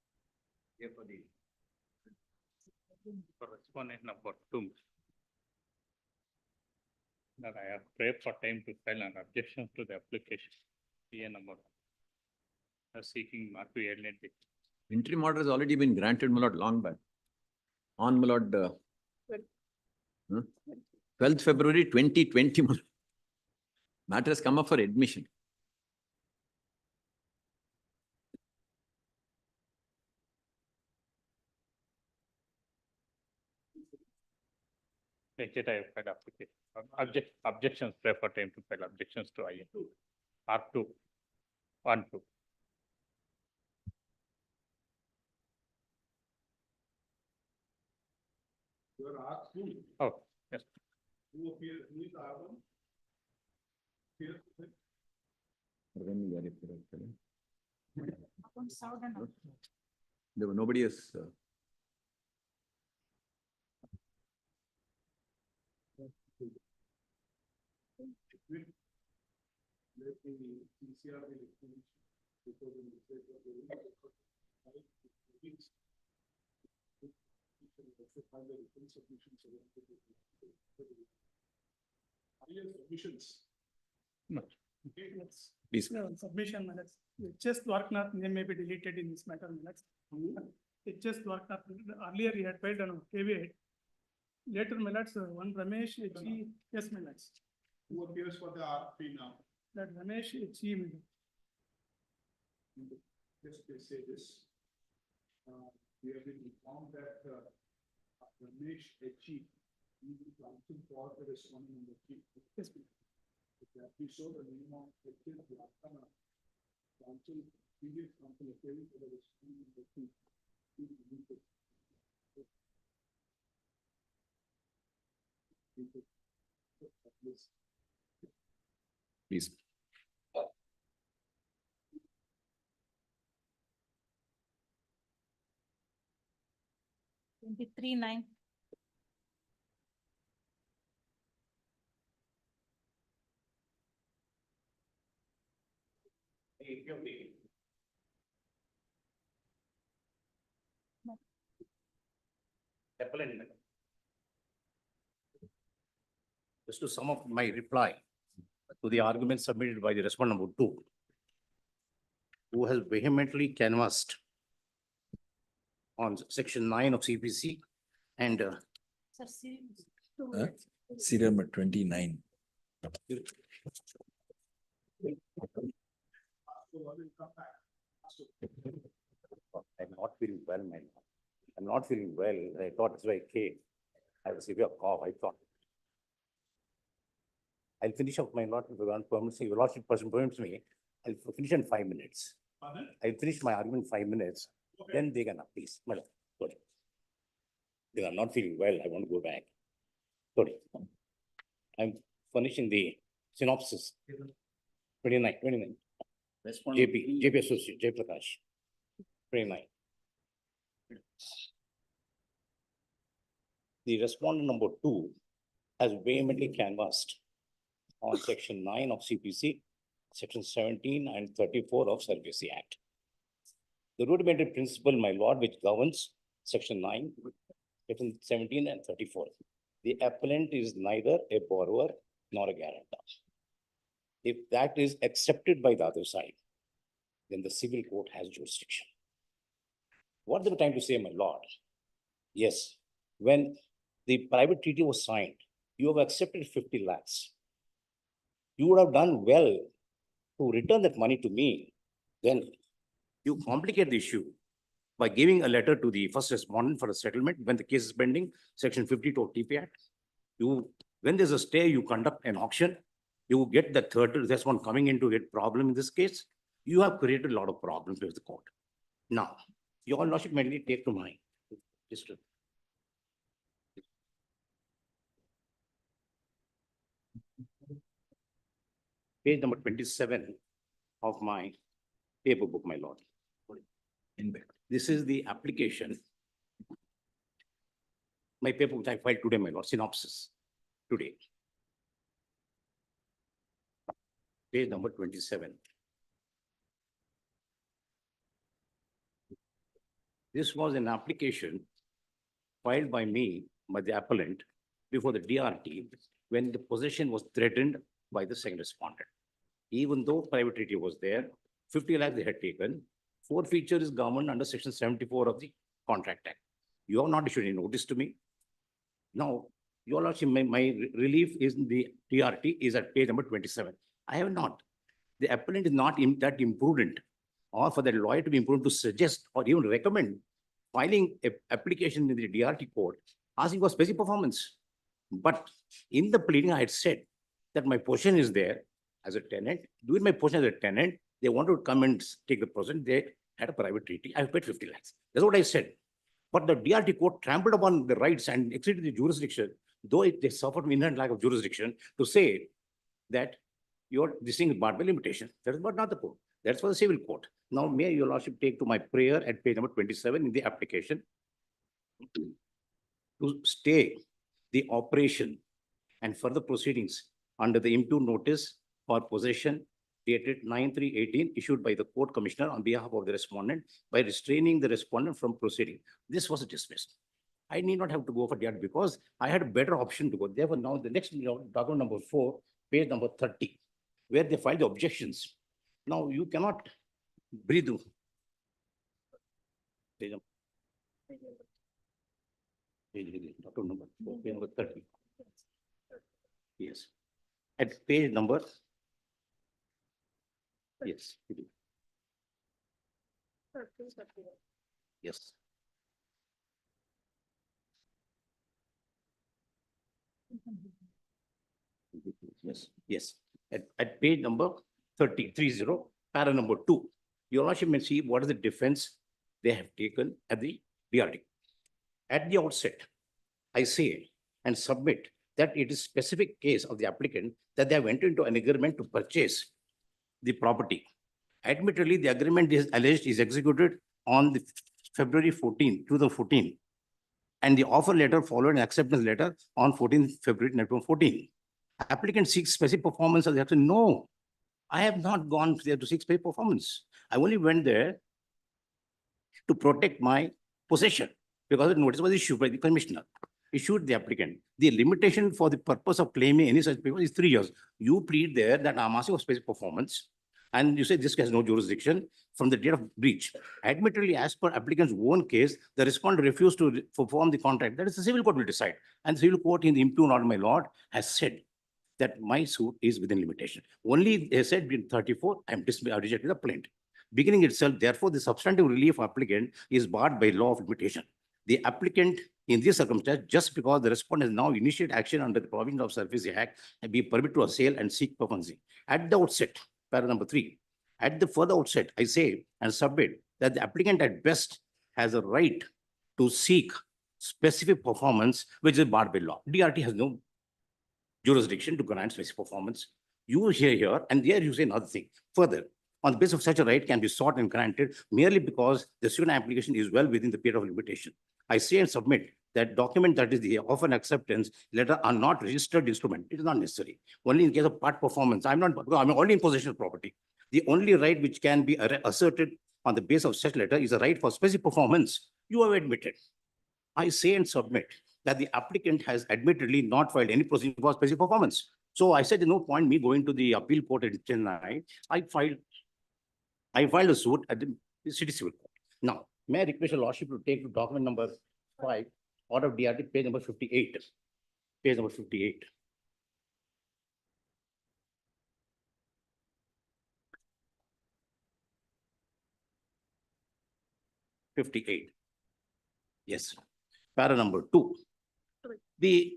For respondent number 2. That I have prayed for time to file an objection to the application. PA number 1. Seeking not to alienate the Interim order has already been granted, my lord, long back. On, my lord, 12th February 2020, my lord. Matter has come up for admission. Yet I have filed application. Objections, pray for time to file objections to IA. R2. 1, 2. You are asked who? Oh, yes. Who appears, who is R1? Appears to be- There were nobody has. Let the PCR be exchanged because in the state of the submissions. No. Please. No, submission minutes. Just Dwarkanath name may be deleted in this matter minutes. It just Dwarkanath, earlier he had filed an caveat. Later minutes, one Ramesh, H.E. Yes, minutes. Who appears for the RP now? That Ramesh, H.E. minutes. Just they say this. We have been informed that Ramesh H.E. is the counsel for the responding number 3. Yes, please. That we show the name of H.E. Counsel, previous counsel appearing for the responding number 3. Please. Twenty-three 9. Just to sum up my reply to the argument submitted by the respondent number 2, who has vehemently canvassed on section 9 of CPC and Sir, Serial number 29. I'm not feeling well, man. I'm not feeling well. I thought that's why I came. I have a severe cough. I thought I'll finish up my lot if you want permits. If your lordship person permits me, I'll finish in 5 minutes. Pardon? I'll finish my argument in 5 minutes. Okay. Then they can, please, madam. Sorry. They are not feeling well. I want to go back. Sorry. I'm furnishing the synopsis. 29. JP Associate, Jay Prakash. 29. The respondent number 2 has vehemently canvassed on section 9 of CPC, section 17 and 34 of Service Act. The rudimentary principle, my lord, which governs section 9, section 17 and 34. The appellant is neither a borrower nor a guarantor. If that is accepted by the other side, then the civil court has jurisdiction. What they were trying to say, my lord? Yes, when the private treaty was signed, you have accepted 50 lakhs. You would have done well to return that money to me. Then you complicate the issue by giving a letter to the first respondent for a settlement when the case is pending, section 52 of TP Act. When there's a stay, you conduct an auction. You get the third respondent coming in to get problem in this case. You have created a lot of problems with the court. Now, your lordship may take to mind. Page number 27 of my paper book, my lord. This is the application. My paper which I filed today, my lord, synopsis today. Page number 27. This was an application filed by me, by the appellant, before the DRT, when the possession was threatened by the second respondent. Even though private treaty was there, 50 lakhs they had taken, forfeiture is governed under section 74 of the Contract Act. You have not issued any notice to me. Now, your lordship, my relief is in the DRT is at page number 27. I have not. The appellant is not that imprudent, or for the lawyer to be imprudent to suggest or even recommend filing an application in the DRT court asking for specific performance. But in the pleading, I had said that my portion is there as a tenant. Doing my portion as a tenant, they wanted to come and take the portion. They had a private treaty. I paid 50 lakhs. That's what I said. But the DRT court trampled upon the rights and exceeded the jurisdiction, though they suffered inherent lack of jurisdiction, to say that this thing is barred by limitation. That is but not the court. That's for the civil court. Now, may your lordship take to my prayer at page number 27 in the application to stay the operation and further proceedings under the impugned notice for possession dated 9/3/18 issued by the court commissioner on behalf of the respondent by restraining the respondent from proceeding. This was dismissed. I need not have to go for that because I had a better option to go. Therefore, now the next document number 4, page number 30, where they filed the objections. Now you cannot breathe. Page number 4, page number 30. Yes. At page number. Yes. Yes. Yes, yes. At page number 30, para number 2, your lordship may see what is the defense they have taken at the DRT. At the outset, I say and submit that it is specific case of the applicant that they have entered into an agreement to purchase the property. Admittedly, the agreement is alleged is executed on the February 14, 2014. And the offer letter followed an acceptance letter on 14th February 2014. Applicant seeks specific performance of the action. No, I have not gone there to seek specific performance. I only went there to protect my possession because the notice was issued by the commissioner, issued the applicant. The limitation for the purpose of claiming any such paper is 3 years. You plead there that I'm asking for specific performance. And you say this has no jurisdiction from the date of breach. Admittedly, as per applicant's own case, the respondent refused to perform the contract. That is the civil court will decide. And the civil court in the impugned order, my lord, has said that my suit is within limitation. Only they said in 34, I rejected the plaint. Beginning itself, therefore, the substantive relief applicant is barred by law of limitation. The applicant in this circumstance, just because the respondent has now initiated action under the Provisions of Service Act, and be permitted to assail and seek performance. At the outset, para number 3, at the further outset, I say and submit that the applicant at best has a right to seek specific performance, which is barred by law. DRT has no jurisdiction to grant specific performance. You hear here, and there you say another thing. Further, on the basis of such a right can be sought and granted merely because the student application is well within the period of limitation. I say and submit that document that is the offer and acceptance letter are not registered instrument. It is not necessary. Only in case of part performance. I'm only in possession of property. The only right which can be asserted on the basis of such letter is a right for specific performance. You have admitted. I say and submit that the applicant has admittedly not filed any proceeding for specific performance. So I said, no point me going to the appeal court in Chennai. I filed a suit at the city civil court. Now, may I request your lordship to take document number 5, order of DRT, page number 58. Page number 58. Yes, para number 2. The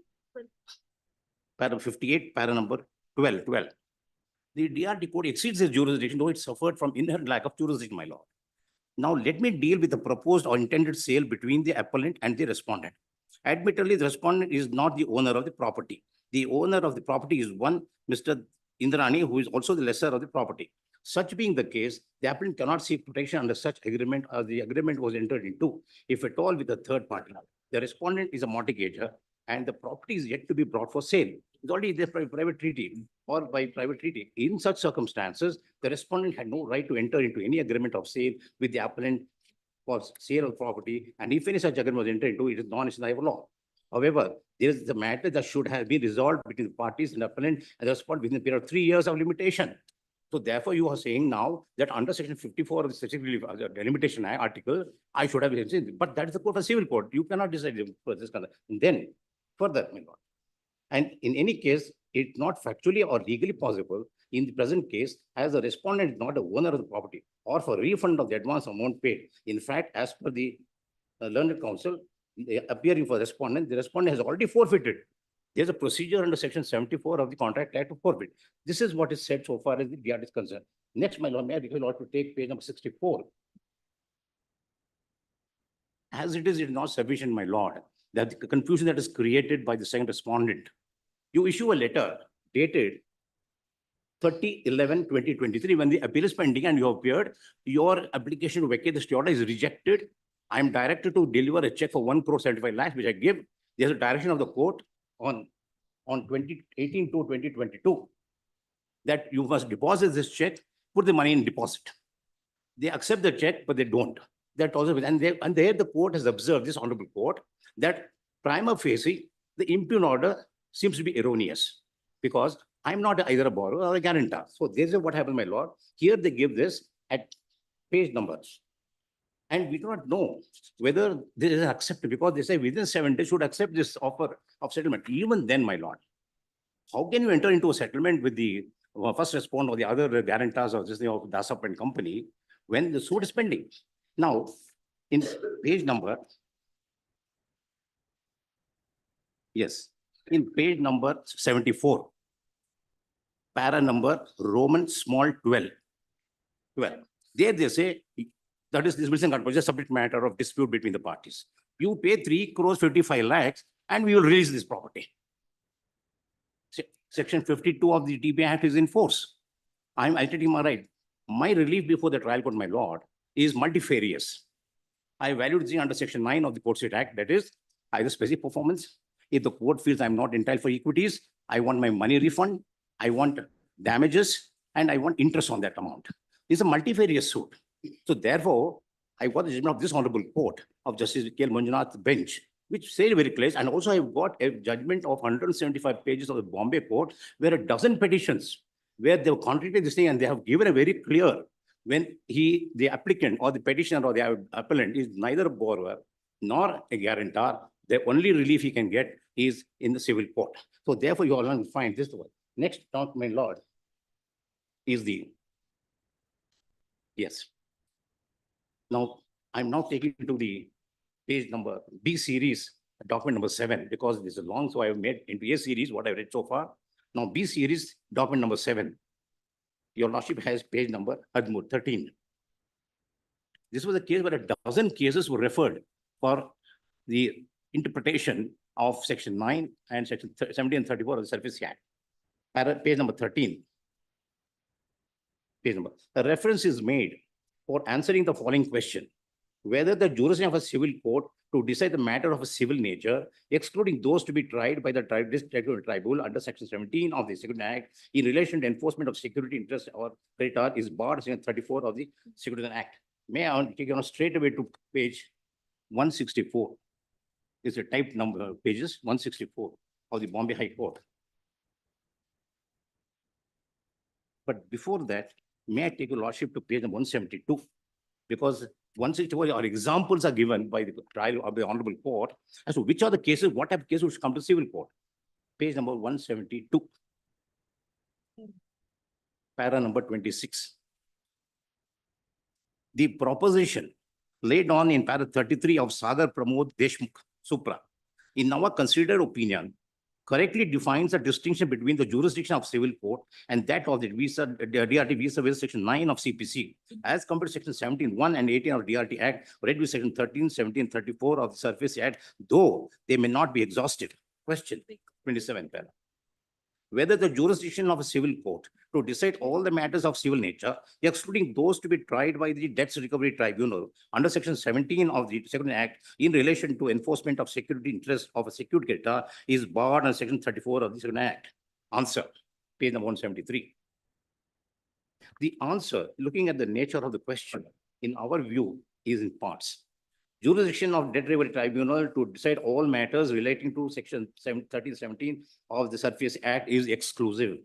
para 58, para number 12. The DRT code exceeds its jurisdiction, though it suffered from inherent lack of jurisdiction, my lord. Now, let me deal with the proposed or intended sale between the appellant and the respondent. Admittedly, the respondent is not the owner of the property. The owner of the property is one Mr. Indrani, who is also the lessor of the property. Such being the case, the applicant cannot seek protection under such agreement as the agreement was entered into, if at all, with a third party. The respondent is a mortgager and the property is yet to be brought for sale. It's already there by private treaty or by private treaty. In such circumstances, the respondent had no right to enter into any agreement of sale with the appellant for sale of property. And if any such agreement was entered into, it is non-issue law. However, there is the matter that should have been resolved between the parties and appellant and the respondent within a period of 3 years of limitation. So therefore, you are saying now that under section 54 of the Statutory Delimitation Act article, I should have, but that is the court of civil court. You cannot decide for this kind of, and then further, my lord. And in any case, it's not factually or legally possible in the present case, as the respondent is not the owner of the property or for refund of the advance amount paid. In fact, as per the learned counsel appearing for the respondent has already forfeited. There's a procedure under section 74 of the Contract Act to forfeit. This is what is said so far as the DRT is concerned. Next, my lord, may I request you to take page number 64. As it is not sufficient, my lord, that the confusion that is created by the second respondent. You issue a letter dated 30/11/2023 when the appeal is pending and you appeared, your application to vacate the stay order is rejected. I am directed to deliver a check for 1,75 lakhs, which I give. There's a direction of the court on 2018 to 2022 that you must deposit this check, put the money in deposit. They accept the check, but they don't. That also, and there the court has observed, this honorable court, that prima facie, the impugn order seems to be erroneous because I'm not either a borrower or a guarantor. So this is what happened, my lord. Here they give this at page numbers. And we do not know whether this is accepted because they say within 7 days should accept this offer of settlement. Even then, my lord, how can you enter into a settlement with the first respondent or the other guarantors of this thing of Dasap and company when the suit is pending? Now, in page number, yes, in page number 74, para number Roman small 12. There they say, that is this missing just subject matter of dispute between the parties. You pay 3 crores 55 lakhs and we will release this property. Section 52 of the TPA Act is in force. I take my right. My relief before the trial court, my lord, is multifarious. I valued the under section 9 of the Court State Act, that is either specific performance. If the court feels I'm not entitled for equities, I want my money refund, I want damages, and I want interest on that amount. It's a multifarious suit. So therefore, I got the judgment of this honorable court of Justice K. Manjunath bench, which said very clear. And also I got a judgment of 175 pages of the Bombay court, where a dozen petitions, where they were contradicting this thing, and they have given a very clear, when the applicant or the petitioner or the appellant is neither a borrower nor a guarantor, the only relief he can get is in the civil court. So therefore, you all will find this one. Next, my lord, is the, yes. Now, I'm now taking to the page number B series, document number 7, because this is long, so I have made into A series what I've read so far. Now, B series, document number 7. Your lordship has page number 13. This was a case where a dozen cases were referred for the interpretation of section 9 and section 70 and 34 of the Service Act. Page number 13. Page number. A reference is made for answering the following question: whether the jurisdiction of a civil court to decide the matter of a civil nature, excluding those to be tried by the tribunal under section 17 of the Security Act in relation to enforcement of security interest or creditor, is barred section 34 of the Security Act. May I take you straight away to page 164. is a type number, pages 164 of the Bombay High Court. But before that, may I take your lordship to page number 172? Because 164 are examples are given by the trial of the Honorable Court as to which are the cases, what type of cases which come to civil court. Page number 172. Para number 26. The proposition laid on in para 33 of Sagar Pramod Deshmukh Supra, in our considered opinion, correctly defines the distinction between the jurisdiction of civil court and that of the DRT visa with section 9 of CPC, as compared to section 17(1) and 18 of DRT Act, read with section 13, 17, 34 of the Surface Act, though they may not be exhausted. Question 27 para. Whether the jurisdiction of a civil court to decide all the matters of civil nature, excluding those to be tried by the Debts Recovery Tribunal under section 17 of the Second Act in relation to enforcement of security interest of a secured creditor is barred under section 34 of the Second Act. Answer, page number 173. The answer, looking at the nature of the question, in our view, is in parts. Jurisdiction of Debt Recovery Tribunal to decide all matters relating to section 1317 of the Surface Act is exclusive.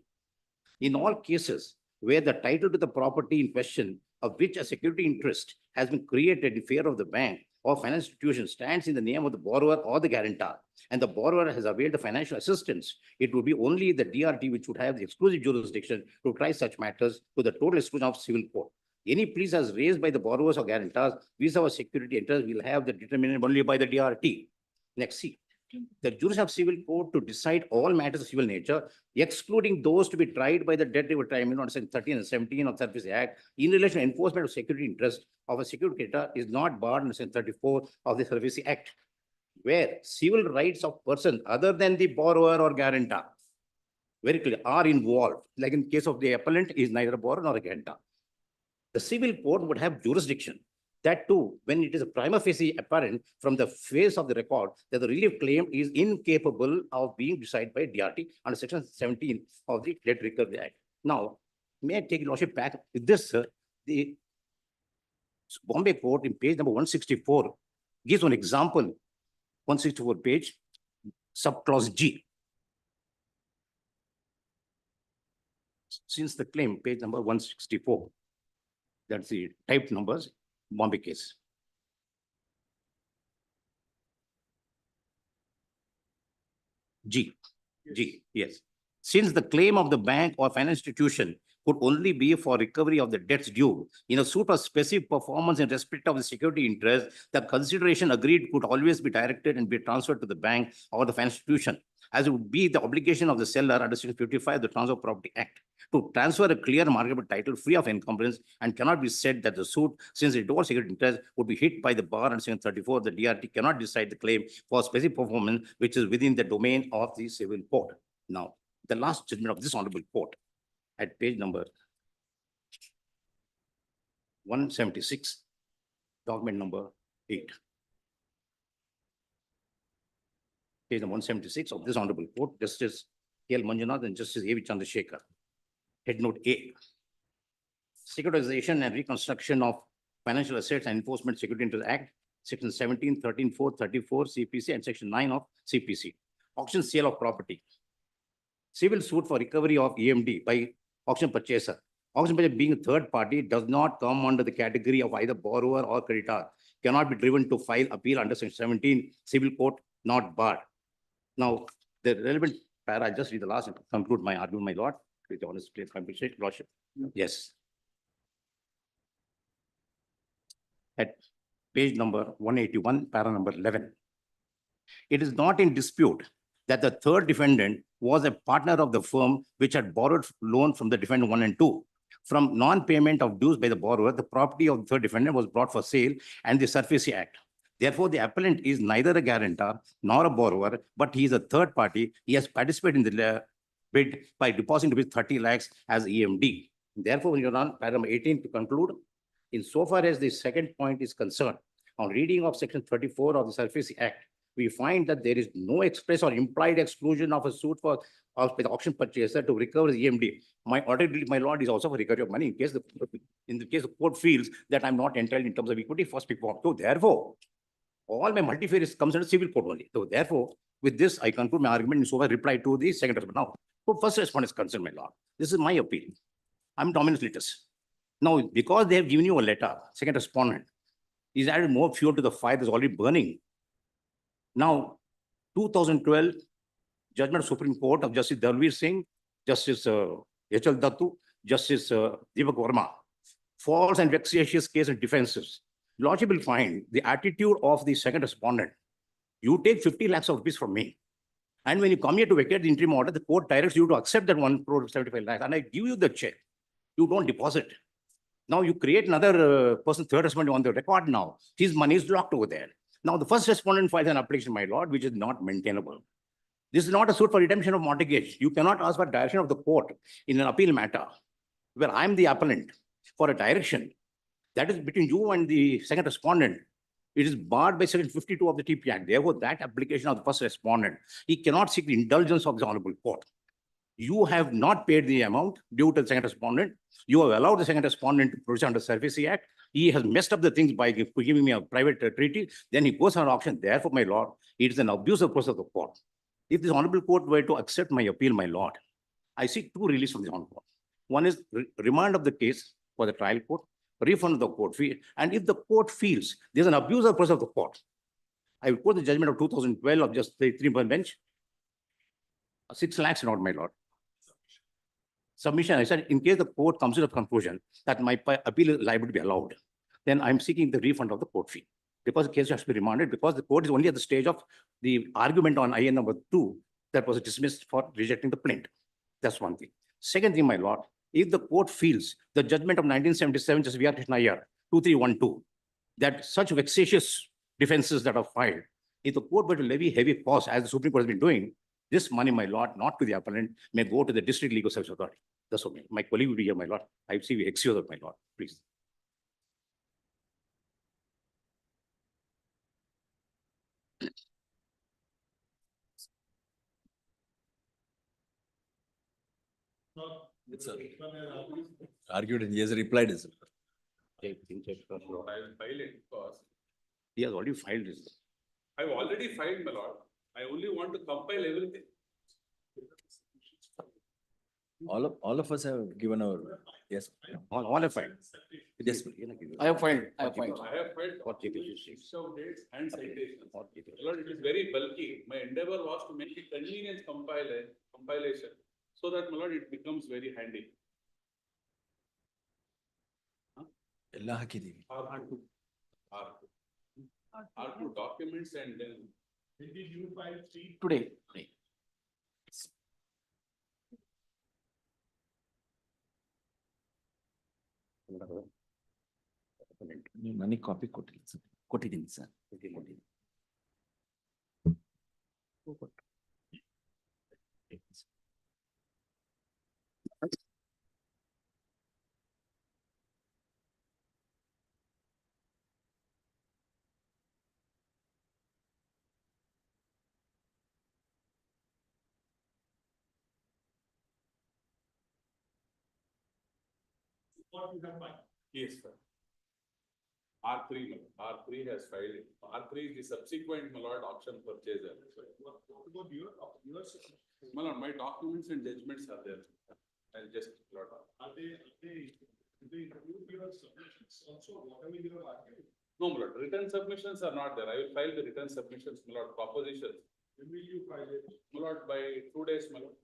In all cases where the title to the property in question of which a security interest has been created in favor of the bank or financial institution stands in the name of the borrower or the guarantor, and the borrower has availed the financial assistance, it would be only the DRT which would have the exclusive jurisdiction to try such matters to the total exclusion of civil court. Any pleas as raised by the borrowers or guarantors vis-a-vis security interest will have the determinant only by the DRT. Next, see. The jurisdiction of civil court to decide all matters of civil nature, excluding those to be tried by the Debt Recovery Tribunal under section 13 and 17 of the Surface Act, in relation to enforcement of security interest of a secured creditor is not barred under section 34 of the Surface Act, where civil rights of persons other than the borrower or guarantor, very clear, are involved. Like in case of the appellant, is neither a borrower nor a guarantor. The civil court would have jurisdiction. That too, when it is a prima facie apparent from the face of the record that the relief claim is incapable of being decided by DRT under section 17 of the Debt Recovery Act. Now, may I take your lordship back with this, sir? The Bombay Court in page number 164 gives one example, 164 page, subclause G. Since the claim, page number 164. That's the type numbers, Bombay case. G, yes. Since the claim of the bank or financial institution could only be for recovery of the debts due in a suit of specific performance in respect of the security interest, the consideration agreed could always be directed and be transferred to the bank or the financial institution, as it would be the obligation of the seller under section 55 of the Transfer of Property Act to transfer a clear marketable title free of encumbrance, and cannot be said that the suit, since it was security interest, would be hit by the bar under section 34. The DRT cannot decide the claim for specific performance which is within the domain of the civil court. Now, the last judgment of this honorable court at page number 176, document number 8. Page number 176 of this honorable court, Justice K.L. Manjunath and Justice A.V. Chandrasekhar. Head note A. Securitization and reconstruction of financial assets and enforcement security interest act, section 17, 13, 4, 34 CPC and section 9 of CPC. Auction sale of property. Civil suit for recovery of EMD by auction purchaser. Auction purchaser being a third party does not come under the category of either borrower or creditor. Cannot be driven to file appeal under section 17 civil court, not barred. Now, the relevant para, I'll just read the last and conclude my argument, my lord. With the honest lordship. Yes. At page number 181, para number 11. It is not in dispute that the third defendant was a partner of the firm which had borrowed loan from the defendant 1 and 2. From non-payment of dues by the borrower, the property of the third defendant was brought for sale and the Surface Act. Therefore, the appellant is neither a guarantor nor a borrower, but he is a third party. He has participated in the bid by depositing with 30 lakhs as EMD. Therefore, when you're on paragraph 18 to conclude, insofar as the second point is concerned, on reading of section 34 of the Surface Act, we find that there is no express or implied exclusion of a suit for the auction purchaser to recover the EMD. My lord is also for recovery of money in case the court feels that I'm not entitled in terms of equity for speak for. So therefore, all my multifarious comes under civil court only. So therefore, with this, I conclude my argument in so far reply to the second respondent. Now, so first respondent is concerned, my lord. This is my appeal. I'm dominant litis. Now, because they have given you a letter, second respondent is added more fuel to the fire that's already burning. Now, 2012 judgment of Supreme Court of Justice Dalveer Singh, Justice H.L. Dattu, Justice Deepak Verma, false and vexatious case and defenses. Lordship will find the attitude of the second respondent. You take 50 lakhs of rupees from me. And when you come here to vacate the interim order, the court directs you to accept that 1 crore 75 lakhs. And I give you the check. You don't deposit. Now you create another person, third respondent on the record now. His money is locked over there. Now the first respondent files an application, my lord, which is not maintainable. This is not a suit for redemption of mortgage. You cannot ask for direction of the court in an appeal matter where I'm the appellant for a direction. That is between you and the second respondent. It is barred by section 52 of the TP Act. Therefore, that application of the first respondent, he cannot seek the indulgence of the honorable court. You have not paid the amount due to the second respondent. You have allowed the second respondent to proceed under Service Act. He has messed up the things by giving me a private treaty. Then he goes on auction. Therefore, my lord, it is an abusive process of the court. If this honorable court were to accept my appeal, my lord, I seek 2 release from the honorable court. One is remand of the case for the trial court, refund of the court fee. And if the court feels there's an abusive process of the court, I will quote the judgment of 2012 of just the 3-member bench. 6 lakhs, not my lord. Submission, I said, in case the court comes to the conclusion that my appeal is liable to be allowed, then I'm seeking the refund of the court fee. Because the case has to be remanded, because the court is only at the stage of the argument on IN number 2 that was dismissed for rejecting the plaint. That's one thing. Second thing, my lord, if the court feels the judgment of 1977, just V.R. Krishna Iyer, 2312, that such vexatious defenses that are filed, if the court were to levy heavy costs, as the Supreme Court has been doing, this money, my lord, not to the appellant, may go to the District Legal Service Authority. That's what my colleague will be here, my lord. I see we excuse of my lord, please. It's argued and he has replied. I will file it because he has already filed this. I've already filed, my lord. I only want to compile everything. All of us have given our, yes. All have filed. Yes. I have filed. I have filed. I have filed for dates and citations. Lord, it is very bulky. My endeavor was to make it convenience compilation so that, my lord, it becomes very handy. ಎಲ್ಲ ಹಾಕಿದೀವಿ. R2 documents and then. Did you file 3? Today. ನೀವು ನನಗೆ copy ಕೊಟ್ಟಿಲ್ಲ sir. ಕೊಟ್ಟಿದ್ದೀನಿ sir. What you have filed? Yes, sir. R3, R3 has filed it. R3 is the subsequent, my lord, auction purchaser. What about yours? My lord, my documents and judgments are there. I'll just, lord. Are they include your submissions also, whatever you have argued? No, my lord, written submissions are not there. I will file the written submissions, my lord, propositions. When will you file it? My lord, by 2 days, my lord.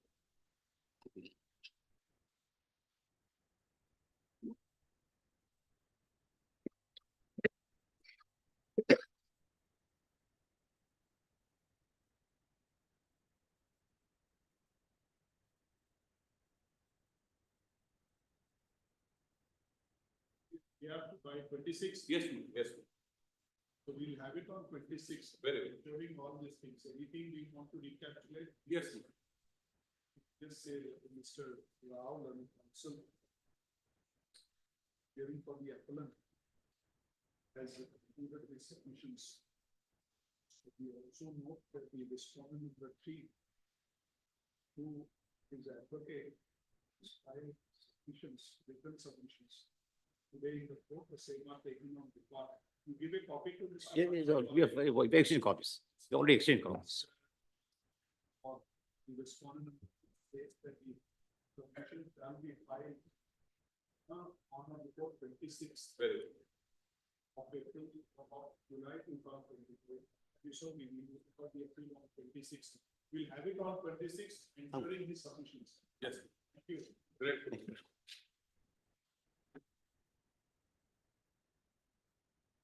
You have to by 26. Yes, ma'am. Yes, ma'am. So we'll have it on 26. Very well. Including all these things. Anything we want to recapitulate? Yes, ma'am. Just say Mr. Rao and counsel hearing for the appellant has included the submissions. So we also note that the respondent number 3, who is advocate, is filed submissions, written submissions. Today in the court, the same are taken on record. You give a copy to this. We have exchanged copies. We already exchanged copies. Or the respondent states that the profession shall be filed on or before 26th of April of July 2024. So we need it for the April of 26th. We'll have it on 26th, including the submissions. Yes. Thank you. Great.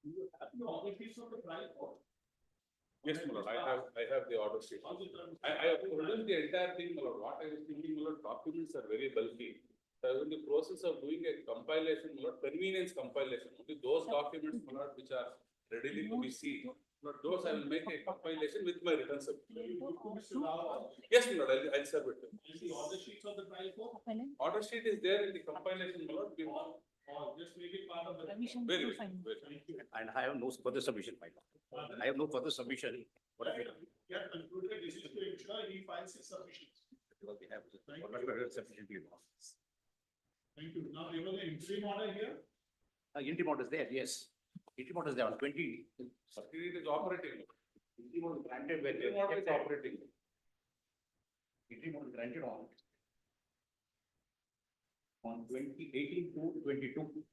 Do you have the authorities of the trial court? Yes, my lord, I have the order sheet. I have written the entire thing, my lord. What I was thinking, my lord, documents are very bulky. So I was in the process of doing a compilation, my lord, convenience compilation. Only those documents, my lord, which are readily to be seen. Lord, those I will make a compilation with my written submission. Yes, my lord, I'll serve it. The order sheets of the trial court? Order sheet is there in the compilation, my lord. Or just make it part of the. Very well. Thank you. And I have no further submission, my lord. I have no further submission. Yeah, concluded, this is to ensure he files his submissions. Because we have sufficient in office. Thank you. Now, you know the interim order here? Interim order is there, yes. Interim order is there on 20. It is operating. Interim order is granted where Interim order is operating. Interim order is granted on 18/2/22.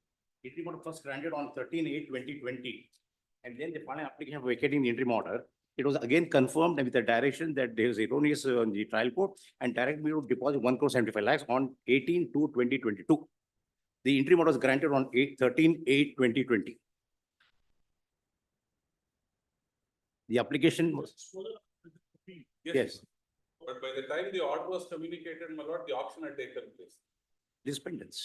Interim order first granted on 13/8/2020. And then the final application for vacating the interim order. It was again confirmed with the direction that there is erroneous on the trial court and directed me to deposit 1,75 lakhs on 18/2/2022. The interim order was granted on 13/8/2020. The application was, yes, But by the time the order was communicated, my lord, the auction had taken place. this pendants.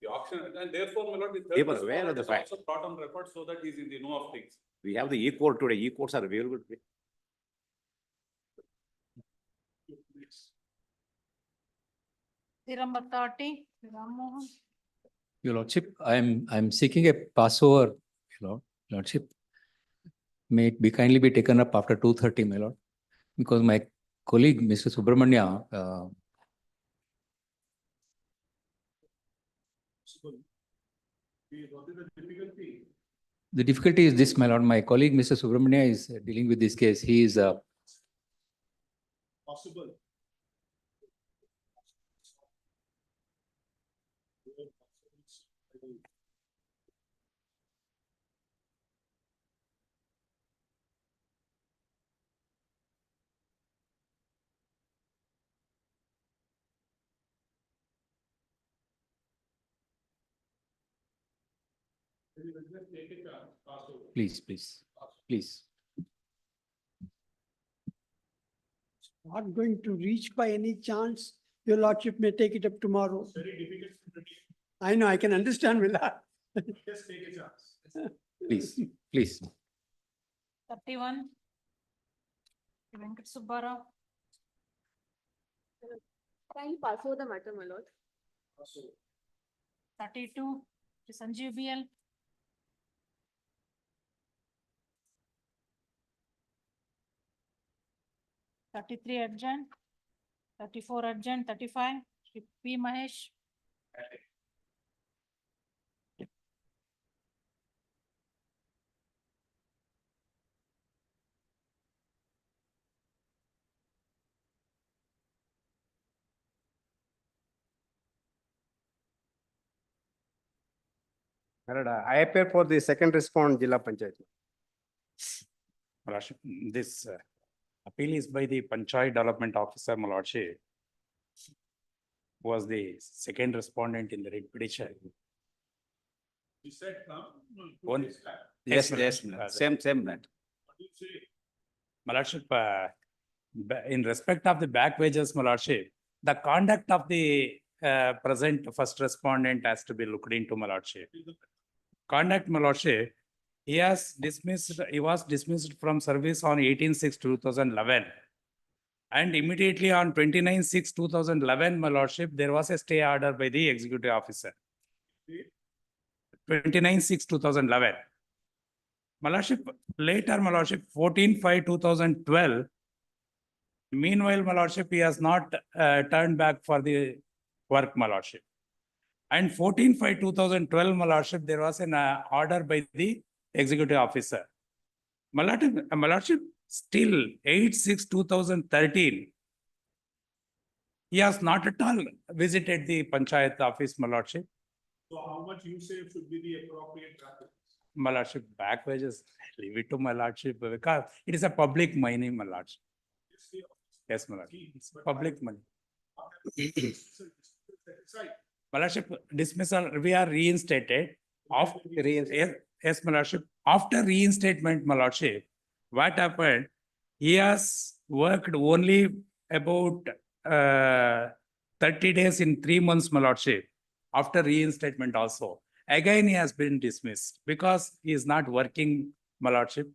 The auction, and therefore, my lord, the They third were aware of the respondent is fact. also brought on record so that he is in the know of things. We have the e-court today. E-courts are available today. Number 30, Ram Mohan. Your Lordship, I'm seeking a passover, Your Lordship. May it be kindly be taken up after 2:30, my lord, because my colleague, Mr. Subramanya, What is the difficulty? the difficulty is this, my lord, my colleague, Mr. Subramanya is dealing with this case. He is Possible. please. Not going to reach by any chance. Your Lordship may take it up tomorrow. Very difficult to predict. I know, I can understand, Villa. Just take a chance. Please. 31. Venkat Subbarao. Kindly pass over the matter, my lord. 32, Sanjeev BL. 33 urgent, 34 urgent, 35, Shri P. Mahesh. I appear for the second respond, Jilla Panchayat. My Lordship, this appeal is by the Panchayat Development Officer, my Lordship, who was the second respondent in the writ petition. You said come. One- Yes, my yes, Lordship. same that. What do you say? My Lordship, in respect of the back wages, my Lordship, the conduct of the present first respondent has to be looked into, my Lordship. Conduct, my Lordship, he was dismissed from service on 18/6/2011. And immediately on 29/6/2011, my Lordship, there was a stay order by the executive officer. 29/6/2011. My Lordship, later, my Lordship, 14/5/2012. Meanwhile, my Lordship, he has not turned back for the work, my Lordship. And 14/5/2012, my lordship, there was an order by the executive officer. My lordship, still 8/6/2013. He has not at all visited the panchayat office, my lordship. So how much you say should be the appropriate practice? My lordship, back wages, leave it to my lordship because it is a public money, my lordship. Yes, my lordship, it's public money. My lordship, dismissal, we are reinstated. Yes, my lordship. After reinstatement, my lordship, what happened? He has worked only about 30 days in 3 months, my lordship. After reinstatement also. Again, he has been dismissed because he is not working, my lordship.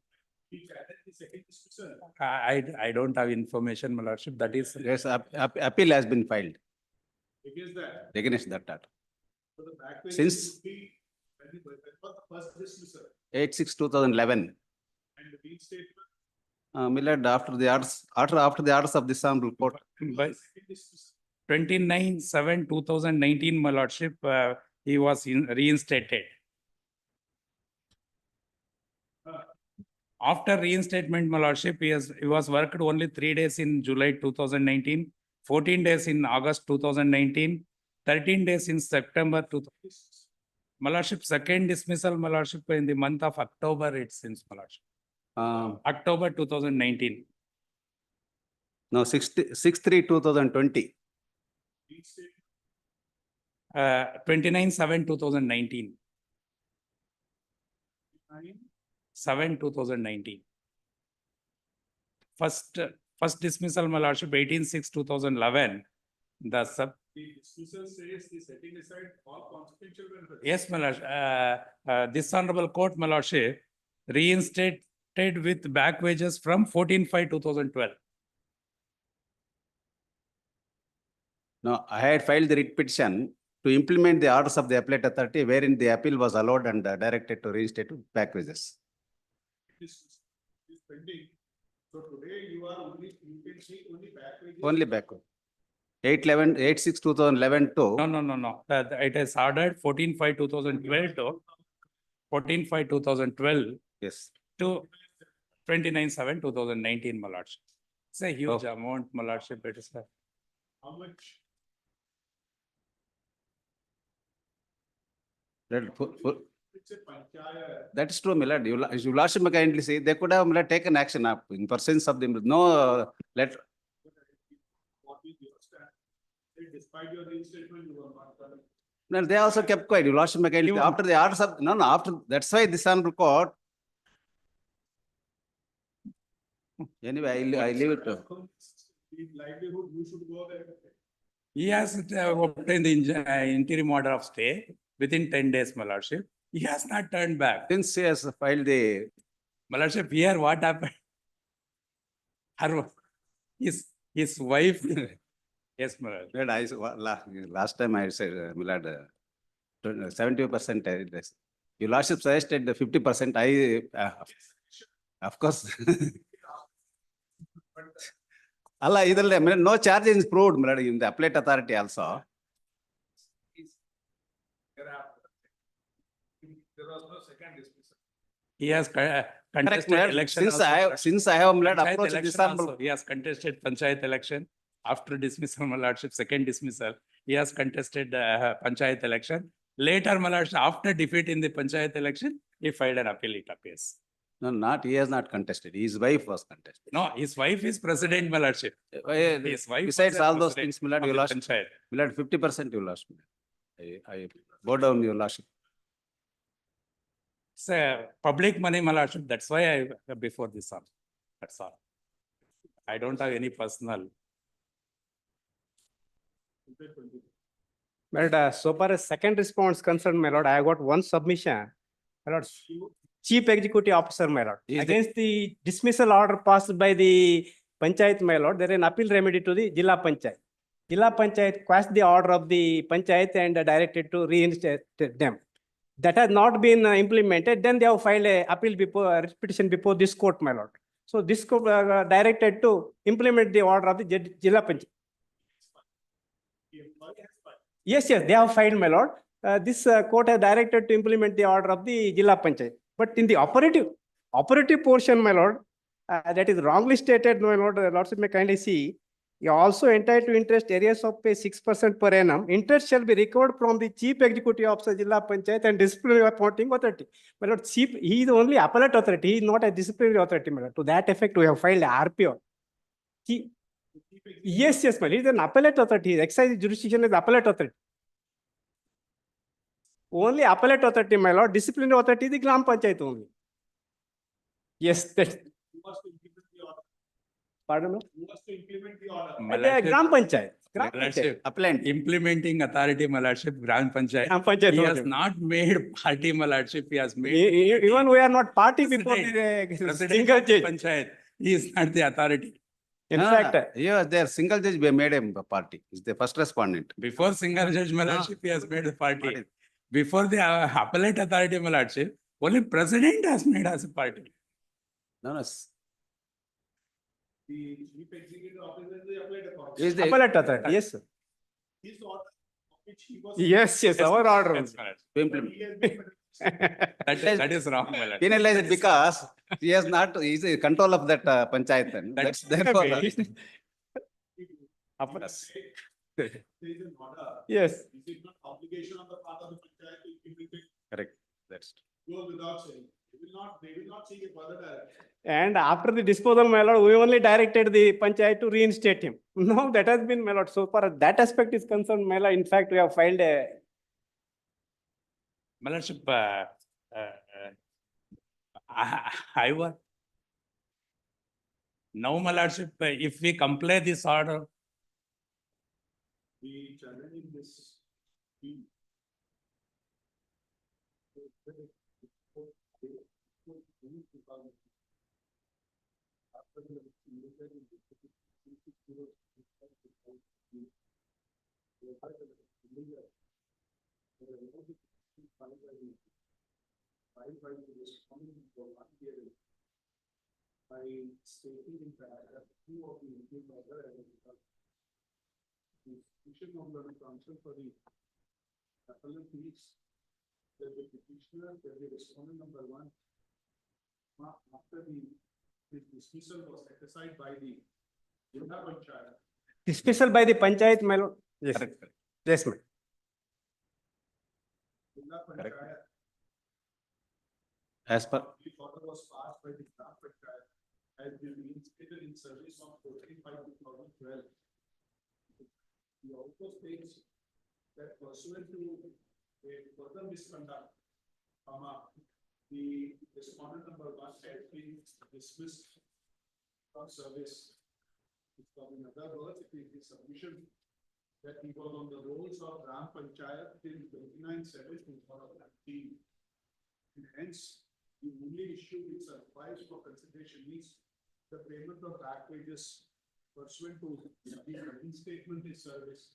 I don't have information, my lordship. That is. Yes, appeal has been filed Against that. against that. So the back page Since- should be, when was the first dismissal 8/6/2011. and the reinstatement. My lord, after the orders of this honorable court. By 29/7/2019, my lordship, he was reinstated. After reinstatement, my lordship, he was worked only 3 days in July 2019, 14 days in August 2019, 13 days in September 2000. My lordship, second dismissal, my lordship, in the month of October, it seems, my lordship. October 2019. No, 6/3/2020. 29/7/2019. 7/2019. First dismissal, my lordship, 18/6/2011. The sub. The dismissal says the setting aside all consequential benefits. Yes, my lordship. This honorable court, my lordship, reinstated with back wages from 14/5/2012. No, I had filed the writ petition to implement the orders of the appellate authority wherein the appeal was allowed and directed to reinstate with back wages. This is pending. So today you can see only back wages. Only backward. 8/6/2011 to. No. It is ordered 14/5/2012 to 14/5/2012 Yes. to 29/7/2019, my lordship. It's a huge amount, my lordship. It is How much? It's a panchayat. That is true, my lord. You lordship may kindly say, they could have my lord, taken action up in presence of them. No, letter. What is your stand? Despite your reinstatement, you were not done. No, they also kept quiet. You lordship may kindly, after the orders of, no, after, that's why this honorable court. Anyway, I leave it to. The livelihood, you should go there. He has obtained the interim order of stay within 10 days, my lordship. He has not turned back. Since he has filed the. My lordship, here what happened? His wife. Yes, my lord. Last time I said, my lord, 70%. Your lordship suggested the 50%. Of course. Allah, either no charge is proved, my lord, in the appellate authority also. There was no second dismissal. He has contested election. Since I have approached this honorable. He has contested panchayat election after dismissal, my lordship, second dismissal. He has contested panchayat election. Later, my lordship, after defeat in the panchayat election, he filed an appeal, it appears. No, he has not contested. His wife was contested. No, his wife is president, my lordship. His wife Besides was all the those president things, my lord, of you the lost. panchayat. My lord, 50% you lost. I go down your lordship. It's a public money, my lordship. That's why I before this one. That's all. I don't have any personal. But so far as second response concerned, my lord, I got one submission. My lord, Chief Executive Officer, my lord, against the dismissal order passed by the Panchayat, my lord, there is an appeal remedy to the Jilla Panchayat. Jilla Panchayat quashed the order of the Panchayat and directed to reinstate them. That has not been implemented. Then they have filed a appeal petition before this court, my lord. So this court directed to implement the order of the Jilla Panchayat. Yes, they have filed, my lord. This court has directed to implement the order of the Jilla Panchayat. But in the operative portion, my lord, that is wrongly stated, my lord, lordship may kindly see. You are also entitled to interest areas of pay 6% per annum. Interest shall be recovered from the chief executive officer Jilla Panchayat and disciplinary appointing authority. My lord, chief, he is only appellate authority. He is not a disciplinary authority, my lord. To that effect, we have filed a RPO. Yes, my lord. He is an appellate authority. Excise jurisdiction is appellate authority. Only appellate authority, my lord. Disciplinary authority is the Gram Panchayat only. Yes, that. Pardon me? Who has to implement the order? My lordship- Gram Panchayat. My lordship, implementing authority, my lordship, Gram Panchayat. Gram Panchayat, He my has lordship. not made party, my lordship, he has made. Even we are not party before President. the President single of the judge. Panchayat, he is not the authority. In fact, yeah, their single judge we made a party. Is the first respondent. Before single judge, my lordship, he has made the party. Before the appellate authority, my lordship, only president has made as a party. No, no. The chief executive officer is the appellate authority. Is the appellate authority, yes, sir. His order, of which he was. Yes, our order. Yes, my lordship. to implement. He has been- That is wrong, my lordship. Penalize it because he has not, he is in control of that panchayat. Then. That's therefore. There is an order. Yes. Is it not obligation on the part of the panchayat to implement it? Correct. That's. Goes without saying. They will not see a further direction. And after the disposal, my lord, we only directed the panchayat to reinstate him. No, that has been, my lord. So far as that aspect is concerned, my lord, in fact, we have filed a. My lordship, I was. Now, my lordship, if we comply this order, We challenge in this. we- By stating in paragraph 2 of the Indian order as a result. The petition of the council for the appellant is that the petitioner, that the respondent number 1, after his dismissal was set aside by the Jilla Panchayat. Dismissal by the panchayat, my lord. Yes. Yes, ma'am. Jilla Panchayat. As per. The order was passed by the Gram Panchayat has been reinstated in service on 14/5/2012. He also states that pursuant to a further misconduct, the respondent number 1 has been dismissed from service. In other words, it is the submission that he was on the rolls of Gram Panchayat till 29/7/2019. And hence, the only issue which applies for consideration is the payment of back wages pursuant to the reinstatement in service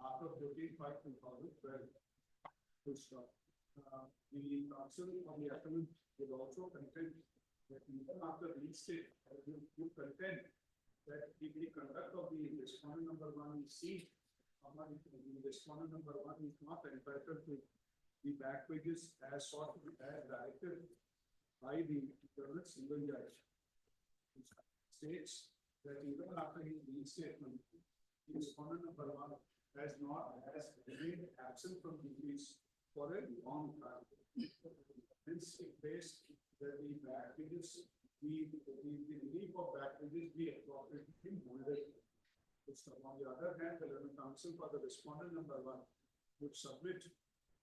after 14/5/2012. Full stop. The council of the appellant will also contend that even after reinstate, will contend that if the conduct of the respondent number 1 is seized, the respondent number 1 is not entitled to the back wages as sought as directed by the single judge. States that even after his reinstatement, the respondent number 1 has remained absent from duties for a long time. Hence, it based that the back wages, the relief of back wages be appropriately molded. On the other hand, the Learned Council for the respondent number 1 would submit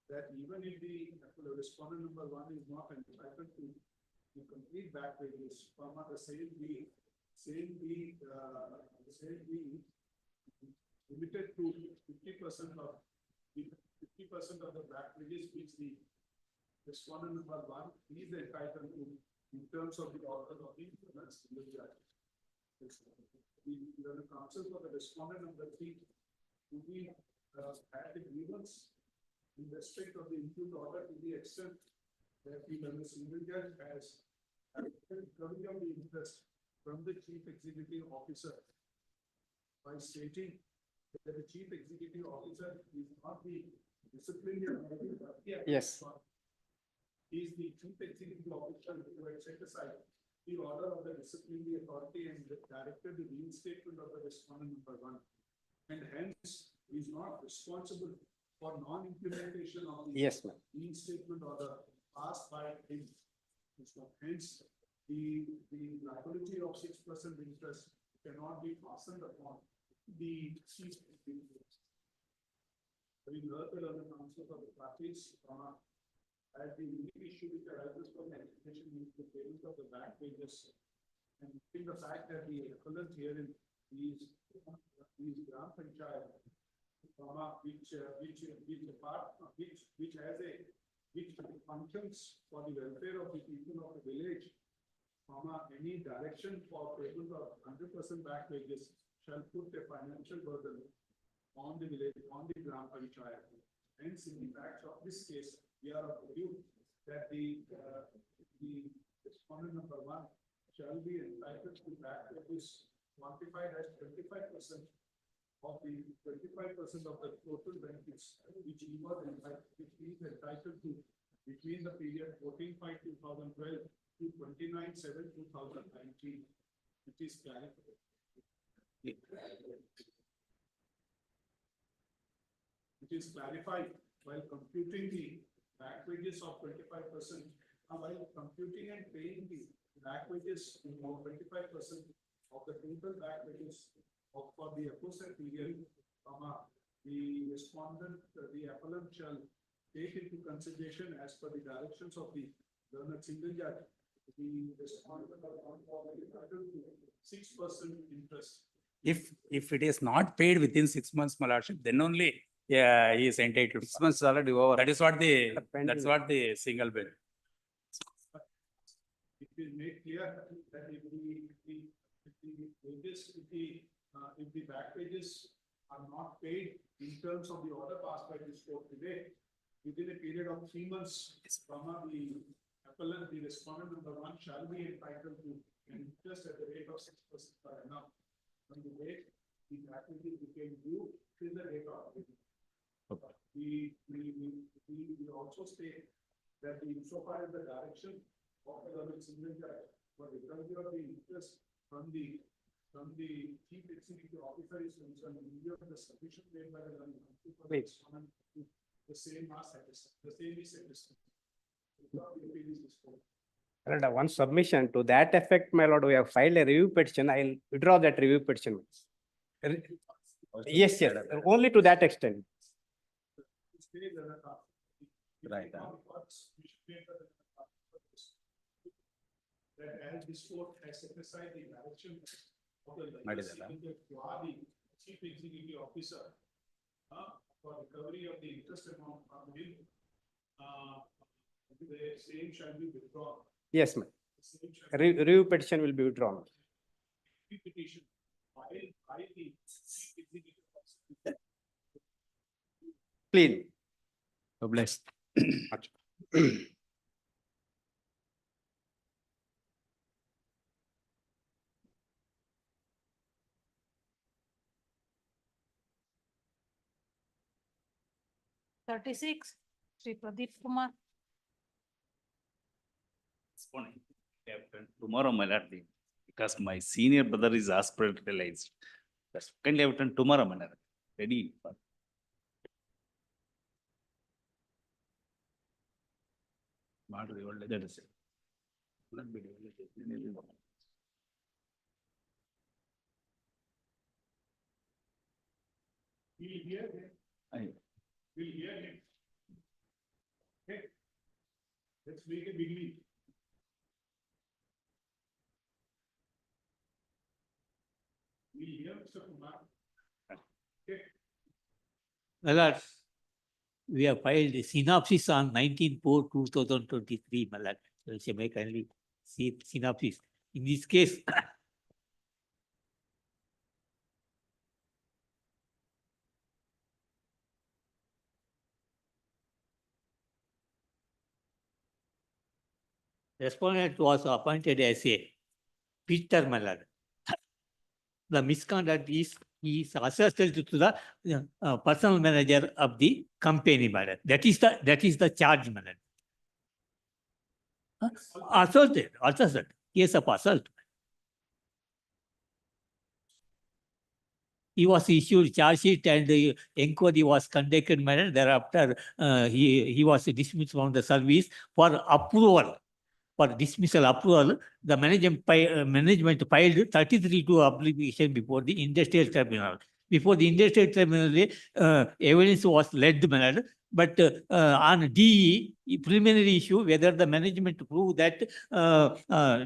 that even if the respondent number 1 is not entitled to the complete back wages, the same be limited to 50% of the back wages which the respondent number 1 is entitled to in terms of the order of the single judge. The council for the respondent number 3 to be had the grievance in respect of the impute order to the extent that the single judge has recovery of the interest from the chief executive officer by stating that the chief executive officer is not the disciplinary authority, but the Yes. He is the chief executive officer who had set aside the order of the disciplinary authority and directed the reinstatement of the respondent number one. And hence is not responsible for non-implementation of the Yes, ma'am. reinstatement order passed by him. So hence, the liability of 6% interest cannot be fastened upon the chief executive. Having heard the learned counsel of the parties, as the unique issue which arises from the application is the payment of the back wages. And in the fact that the appellant herein is Gram Panchayat, which functions for the welfare of the people of the village, any direction for payment of 100% back wages shall put a financial burden on the village, on the Gram Panchayat. Hence, in the facts of this case, we are of the view that the respondent number one shall be entitled to back wages quantified as 25% of the 25% of the total benefits which he was entitled, which he is entitled to between the period 14/5/2012 to 29/7/2019. It is clarified. It is clarified while computing the back wages of 25%, while computing and paying the back wages of 25% of the total back wages for the aforesaid period, the respondent, the appellant shall take into consideration as per the directions of the learned single judge, the respondent are entitled to 6% interest. If it is not paid within 6 months, my lordship, then only, yeah, he is entitled. 6 months already over. That's what the single bill. It will make clear that if the back wages are not paid in terms of the order passed by this court today, within a period of 3 months, the appellant, the respondent number one shall be entitled to an interest at the rate of 6% per annum from the date the back wages became due till the date of payment. We also state that insofar as the direction of the learned single judge for recovery of the interest from the chief executive officer is concerned, in view of the sufficient paid by the learned counsel for the respondent, the same is satisfied. One submission to that effect, my lord, we have filed a review petition. I'll withdraw that review petition. Yes, only to that extent. Right. That as this court has set aside the direction of the chief executive officer for recovery of the interest amount from him, the same shall be withdrawn. Yes, ma'am. Review petition will be withdrawn. Petition filed by the chief executive officer. Clean. Blessed. Thirty-six, Sri Pradeep Kumar. Tomorrow, my lord, because my senior brother is hospitalized. Kindly have done tomorrow, my lord. Ready. Madri, that is it. We'll hear him. We'll hear him. Okay. Let's make a beginning. We'll hear Mr. Kumar. Okay. My lord, we have filed a synopsis on 19/4/2023, my lord. So you may kindly see synopsis. In this case, respondent was appointed as a Peter, my lord. The misconduct is he is assisted to the personal manager of the company, madam. That is the charge, madam. Assaulted, case of assault. He was issued charge sheet and the inquiry was conducted, madam. Thereafter, he was dismissed from the service for approval. For dismissal approval, the management filed 33-2 application before the industrial tribunal. Before the industrial tribunal, evidence was led, madam. But on DE, preliminary issue, whether the management proved that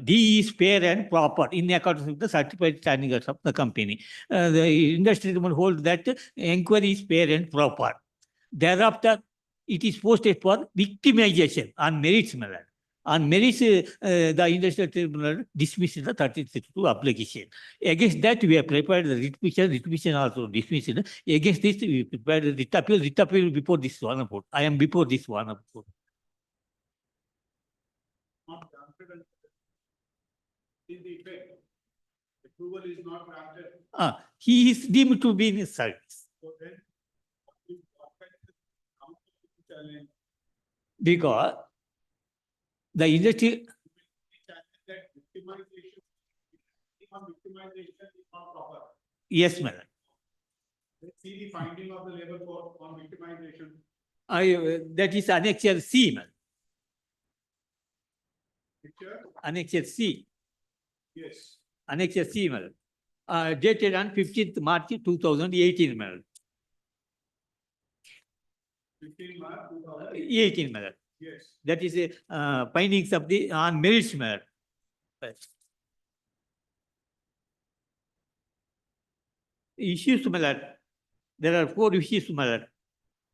DE is fair and proper in accordance with the certified standards of the company. The industry tribunal hold that inquiry is fair and proper. Thereafter, it is posted for victimization on merits, madam. On merits, the industrial tribunal dismissed the 33-2 application. Against that, we have prepared the writ petition also dismissed. Against this, we prepared the writ appeal before this one report. I am before this one report. Not granted in the effect. Approval is not granted. He is deemed to be in service. So then, Because the industry, that victimization is not proper. yes, madam. Let's see the finding of the labor court on victimization. That is annexure C, madam. Picture? Annexure C. Yes. Annexure C, madam. Dated on 15th March 2018, madam. 15 March 18, madam. Yes. That is findings of the on merits, madam. Issues, madam. There are 4 issues, madam.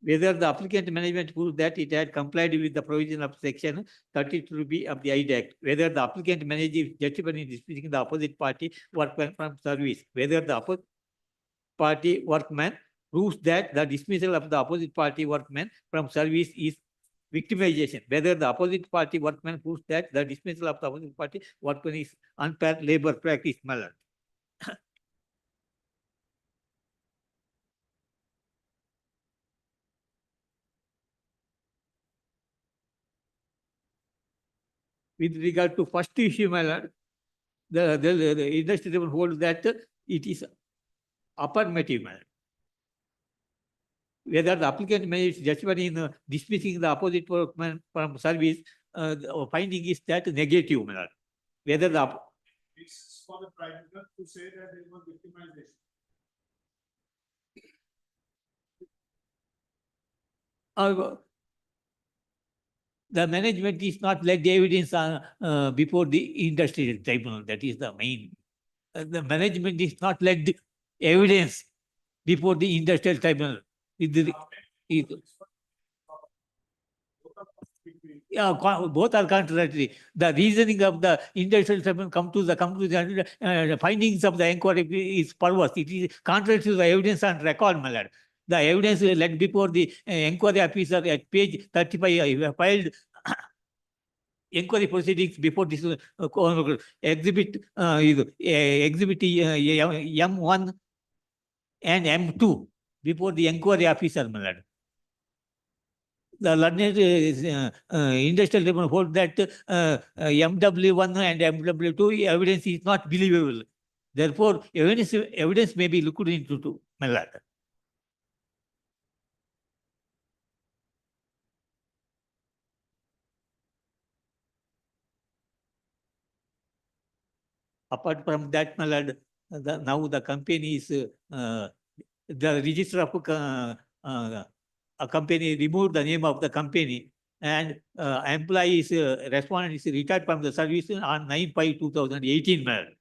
Whether the applicant management proves that it had complied with the provision of section 32B of the ID Act, whether the applicant manager is justified in dismissing the opposite party workman from service, whether the opposite party workman proves that the dismissal of the opposite party workman from service is victimization, whether the opposite party workman proves that the dismissal of the opposite party workman is unfair labor practice, madam. With regard to first issue, my lord, the industry tribunal holds that it is affirmative, my lord. Whether the applicant may justify in dismissing the opposite workman from service, the finding is that negative, my lord. Whether the It's for the tribunal to say that there was victimization. The management is not let the evidence on before the industrial tribunal. That is the main. The management is not let the evidence before the industrial tribunal. Yeah, both are contradictory. The reasoning of the industrial tribunal come to the conclusion, the findings of the inquiry is perverse. It is contrary to the evidence on record, my lord. The evidence led before the inquiry officer at page 35 filed inquiry proceedings before this exhibit exhibit M1 and M2 before the inquiry officer, my lord. The learned industrial tribunal hold that MW1 and MW2 evidence is not believable. Therefore, evidence may be looked into, my lord. Apart from that, my lord, now the company is the register of a company removed the name of the company, and employee is respondent is retired from the service on 9/5/2018, madam.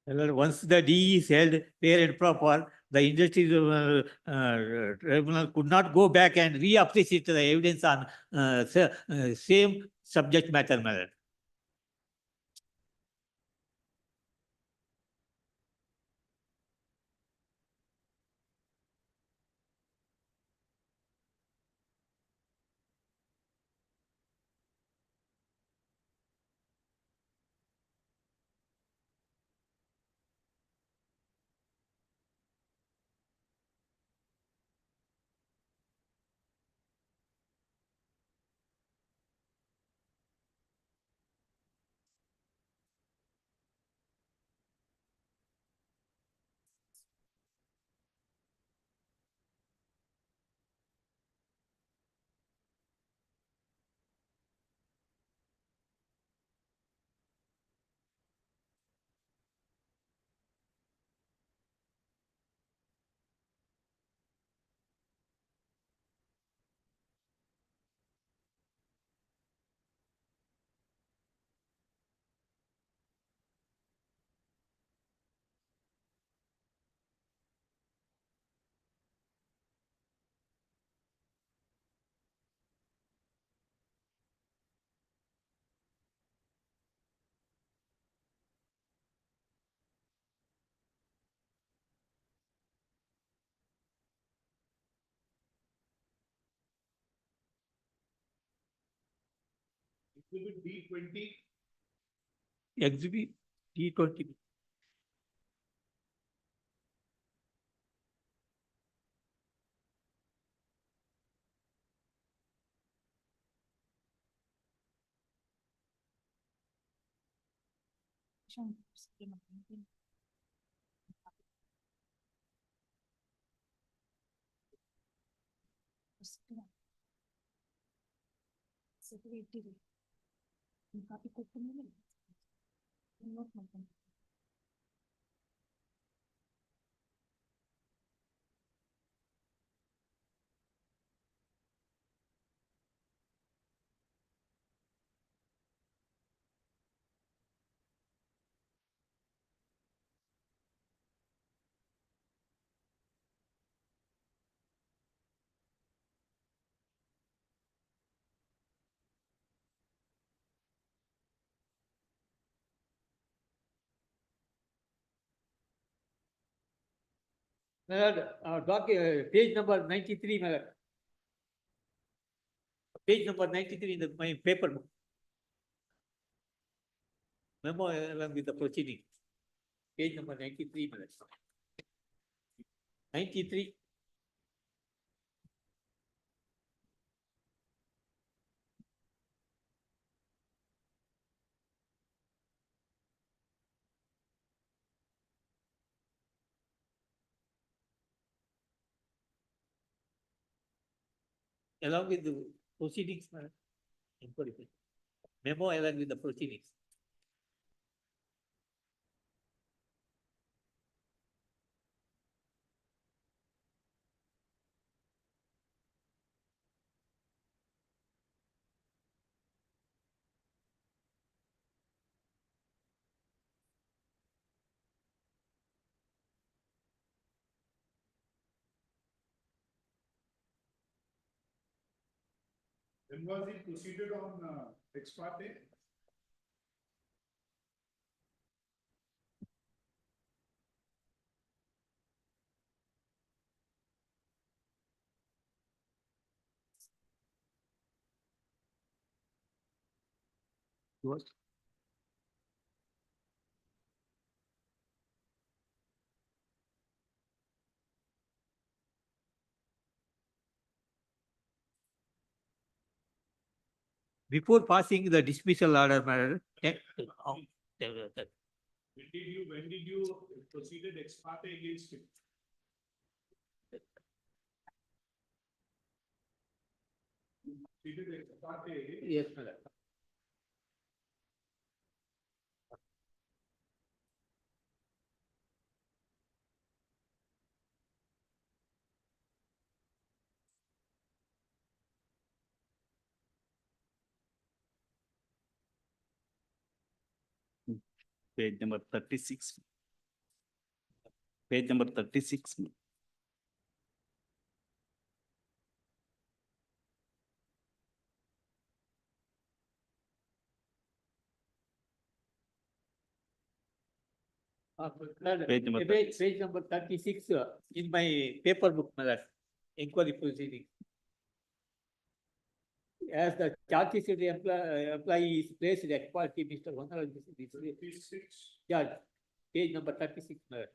Once the D is held fair and proper, the industry tribunal could not go back and reappreciate the evidence on same subject matter, my lord. Exhibit D20. Exhibit D20. Page number 93, my lord. Page number 93 in my paper book. Memo along with the proceeding. Page number 93, my lord. 93. Along with the proceedings, my lord. Inquiry. Memo along with the proceedings. When was it proceeded on ex parte? What? Before passing the dismissal order, my lord, When did you proceeded ex parte against him? Proceeded ex parte. yes, my lord. Page number 36. Page number 36. Page number Page number 36 in my paper book, my lord, inquiry proceeding. As the charge sheet employee is placed at quality, Mr. Honorable, Judge, page number 36, my lord.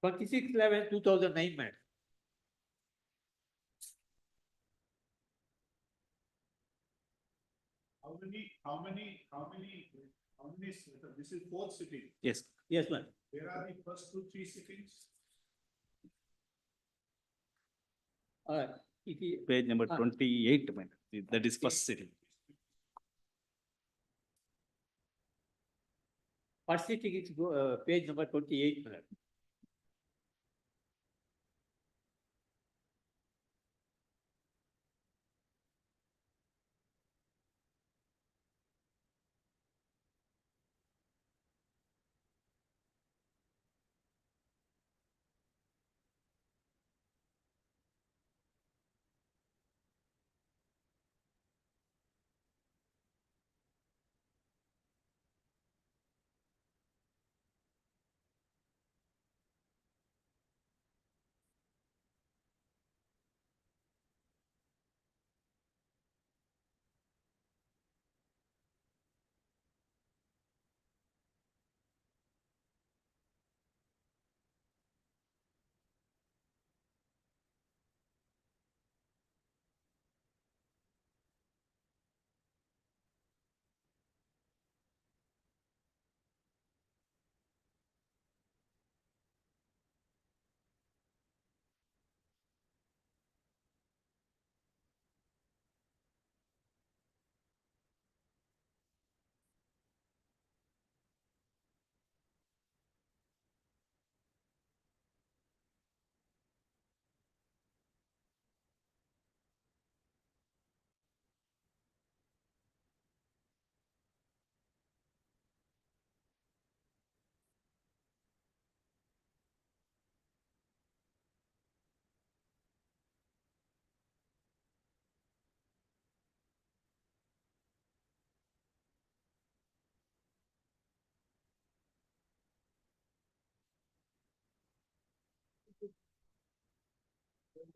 (26/11/2009), man. This is fourth sitting. Yes. Yes, ma'am. Where are the first two, three sittings? It is. Page number 28, man. That is first sitting. First sitting is page number 28, my lord.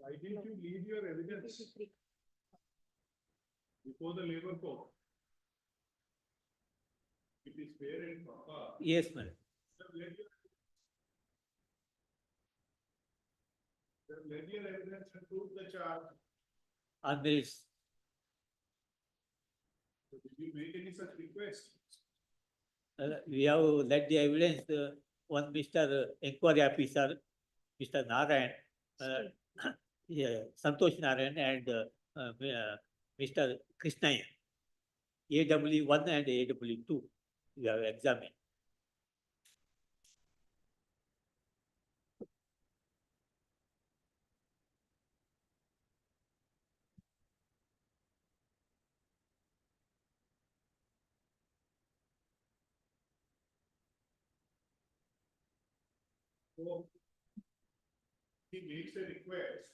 Why didn't you leave your evidence before the labor court? It is fair and proper. Yes, ma'am. Let your evidence and prove the charge. On this, So did you make any such request? we have let the evidence, one Mr. Inquiry Officer, Mr. Narayan, yeah, Santosh Narayan and Mr. Krishnayan, AW1 and AW2, we have examined. So he makes a request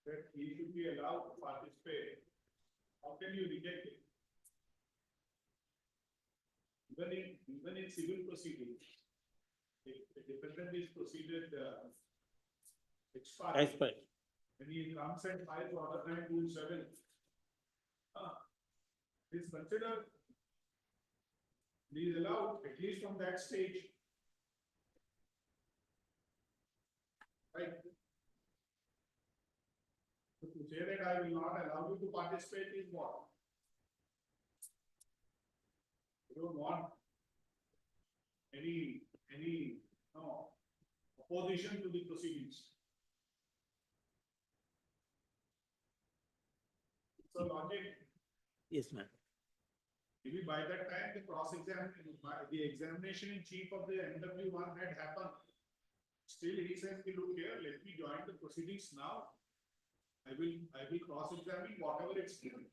that he should be allowed to participate. How can you reject it? Even in civil proceedings, if the defendant is proceeded expired, when he comes and files order 927, it is considered, he is allowed at least from that stage. Right? So to say that I will not allow you to participate is what? You don't want any no, opposition to the proceedings. So logic. Yes, ma'am. Maybe by that time, the examination in chief of the MW1 had happened. Still, he says, look here, let me join the proceedings now. I will cross-examine whatever it's given.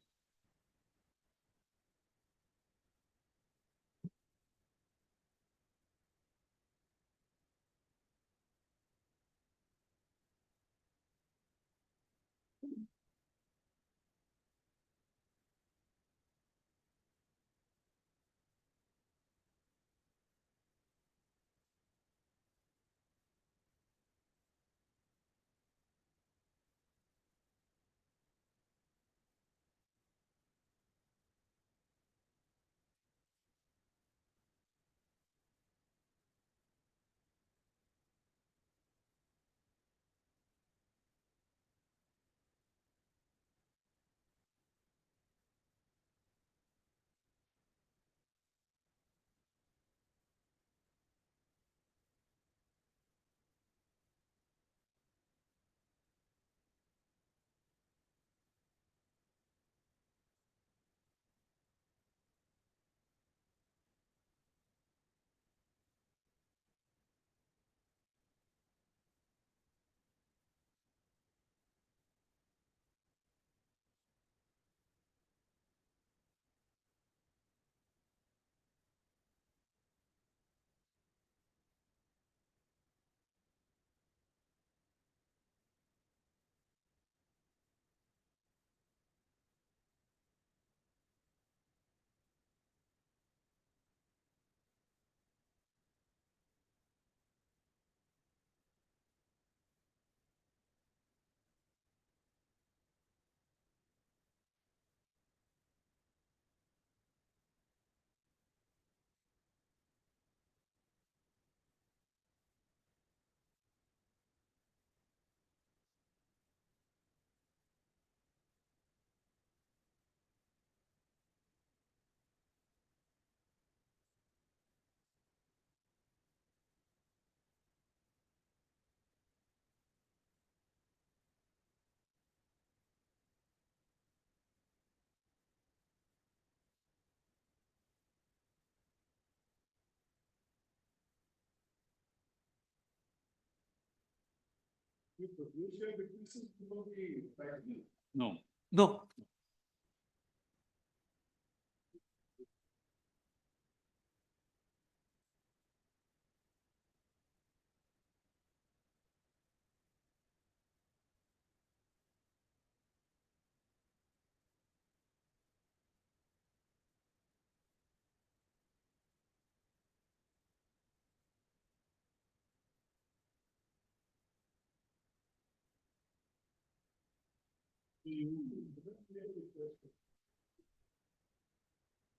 You produce your witnesses before the tribunal. No. No.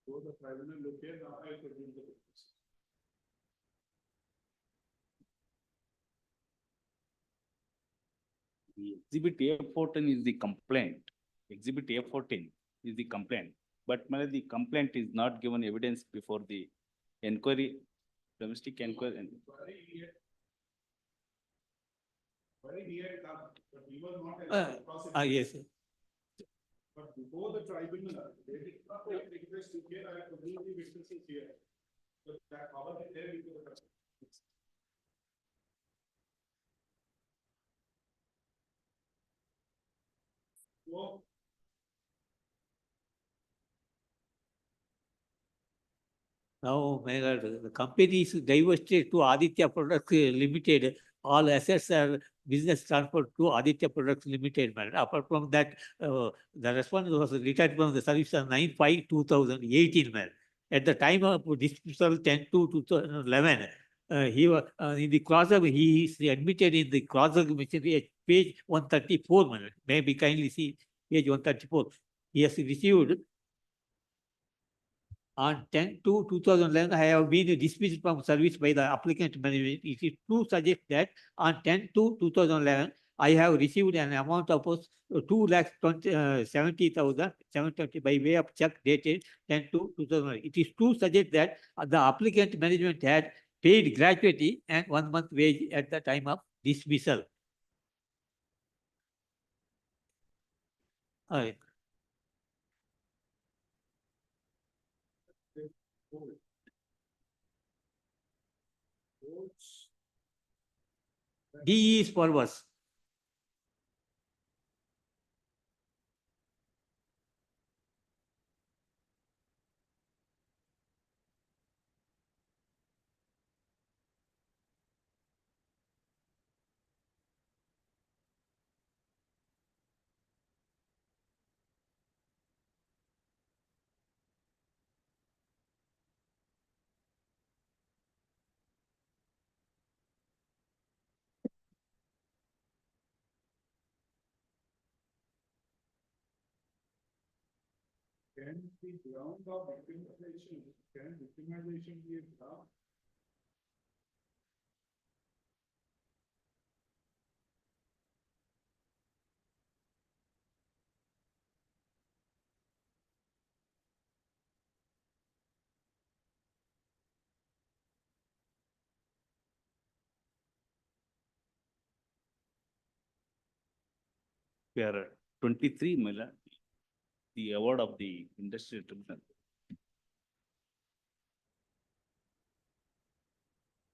So the tribunal look here, now I produce the witness. The exhibit A14 is the complaint. Exhibit A14 is the complaint. But the complaint is not given evidence before the inquiry, domestic inquiry. Very near come, but he was not allowed to cross it. Yes. But before the tribunal, they did not make request to here, I have to bring the witnesses here. So that power is there before the tribunal. So, Now, my God, the company is divested to Aditya Products Limited. All assets are business transferred to Aditya Products Limited. Man. Apart from that, the respondent was retired from the service on 9/5/2018. Man. At the time of dismissal 10/2/2011, he was in the cross he is admitted in the cross examination at page 134. Man. Maybe kindly see page 134. He has received on 10/2/2011, I have been dismissed from service by the applicant management. It is true suggest that on 10/2/2011, I have received an amount of 2,70,720 by way of check dated 10/2/2011. It is true suggest that the applicant management had paid gratuity and 1 month wage at the time of dismissal. D is perverse. Can the ground of victimization, can victimization be a ground? We are 23 million, the award of the industrial tribunal.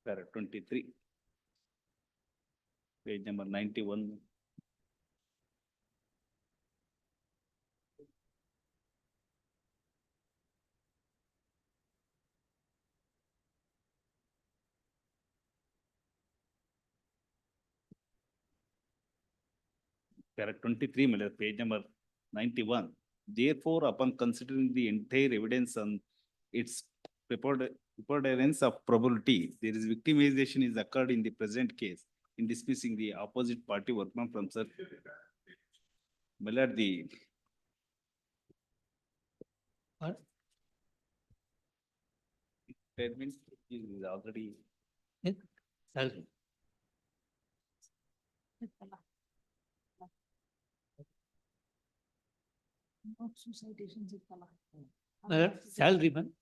We are 23. Page number 91. There are 23 million, page number 91. Therefore, upon considering the entire evidence on its preponderance of probability, there is victimization is occurred in the present case in dismissing the opposite party workman from such. Millard, the What? statement is already. Salary. Salary man.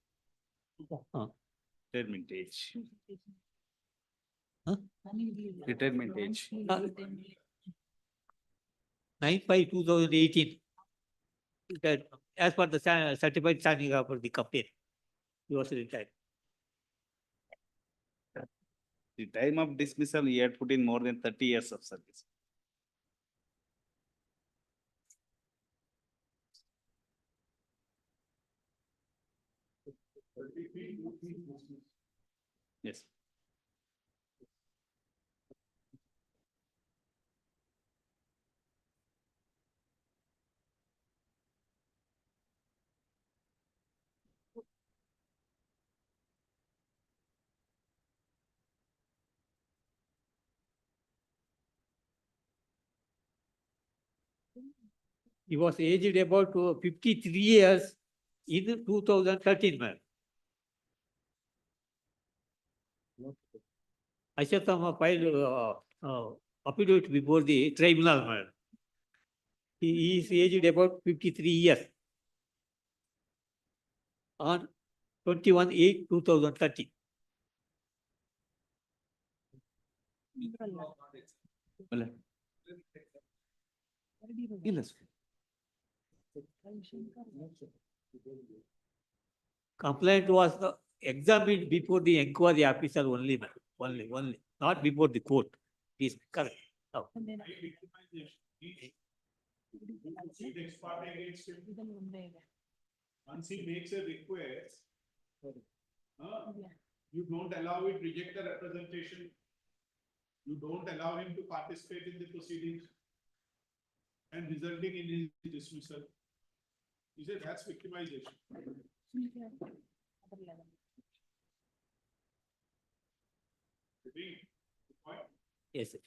Retirement age. Huh? Retirement age. 9/5/2018. That as per the certified signing of the company, he was retired. The time of dismissal, he had put in more than 30 years of service. Yes. He was aged about 53 years in 2013, man. Ashatama filed affidavit before the tribunal, man. He is aged about 53 years on 21/8/2013. Complaint was examined before the inquiry officer only, man. Only, not before the court. Is correct. Oh. Once he makes a request, you don't allow it, reject the representation. You don't allow him to participate in the proceedings and resulting in his dismissal. He said that's victimization. Yes, sir.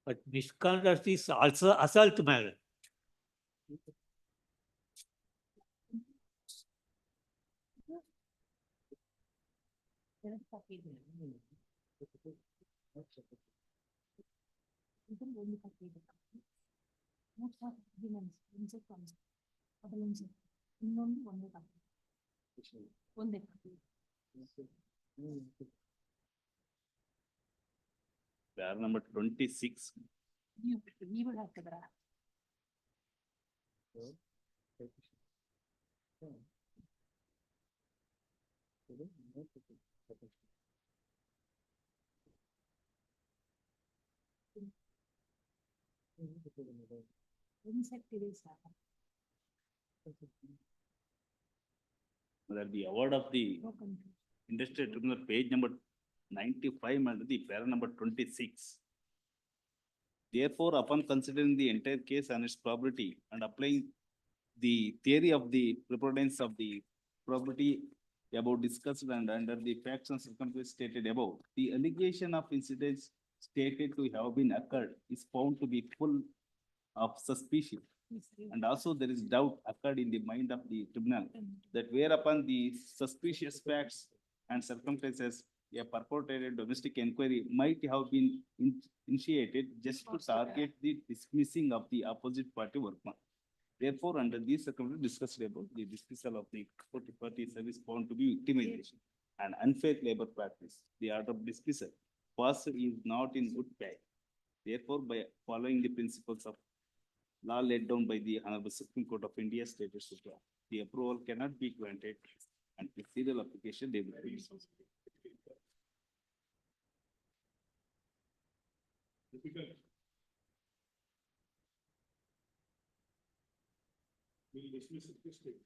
But misconduct is also assault, man. ಅದೊಂದು ಇನ್ನೊಂದು ಒಂದೇ copy. ಒಂದೇ copy. Para number 26. ನೀವು ಹಾಕಿದ್ರ insect ಇದೆ sir. That the award of the Industrial Tribunal, page number 95, under the para number 26. Therefore, upon considering the entire case and its probability and applying the theory of the preponderance of the probability above discussed and under the facts and circumstances stated above, the allegation of incidents stated to have been occurred is found to be full of suspicion. And also there is doubt occurred in the mind of the tribunal that whereupon the suspicious facts and circumstances, a purported domestic inquiry might have been initiated just to target the dismissing of the opposite party workman. Therefore, under these circumstances discussed above, the dismissal of the party service found to be victimization and unfair labor practice. The order of dismissal first is not in good faith. Therefore, by following the principles of law laid down by the Honorable Supreme Court of India stated supra, the approval cannot be granted and the serial application they will be. We'll dismiss it this week.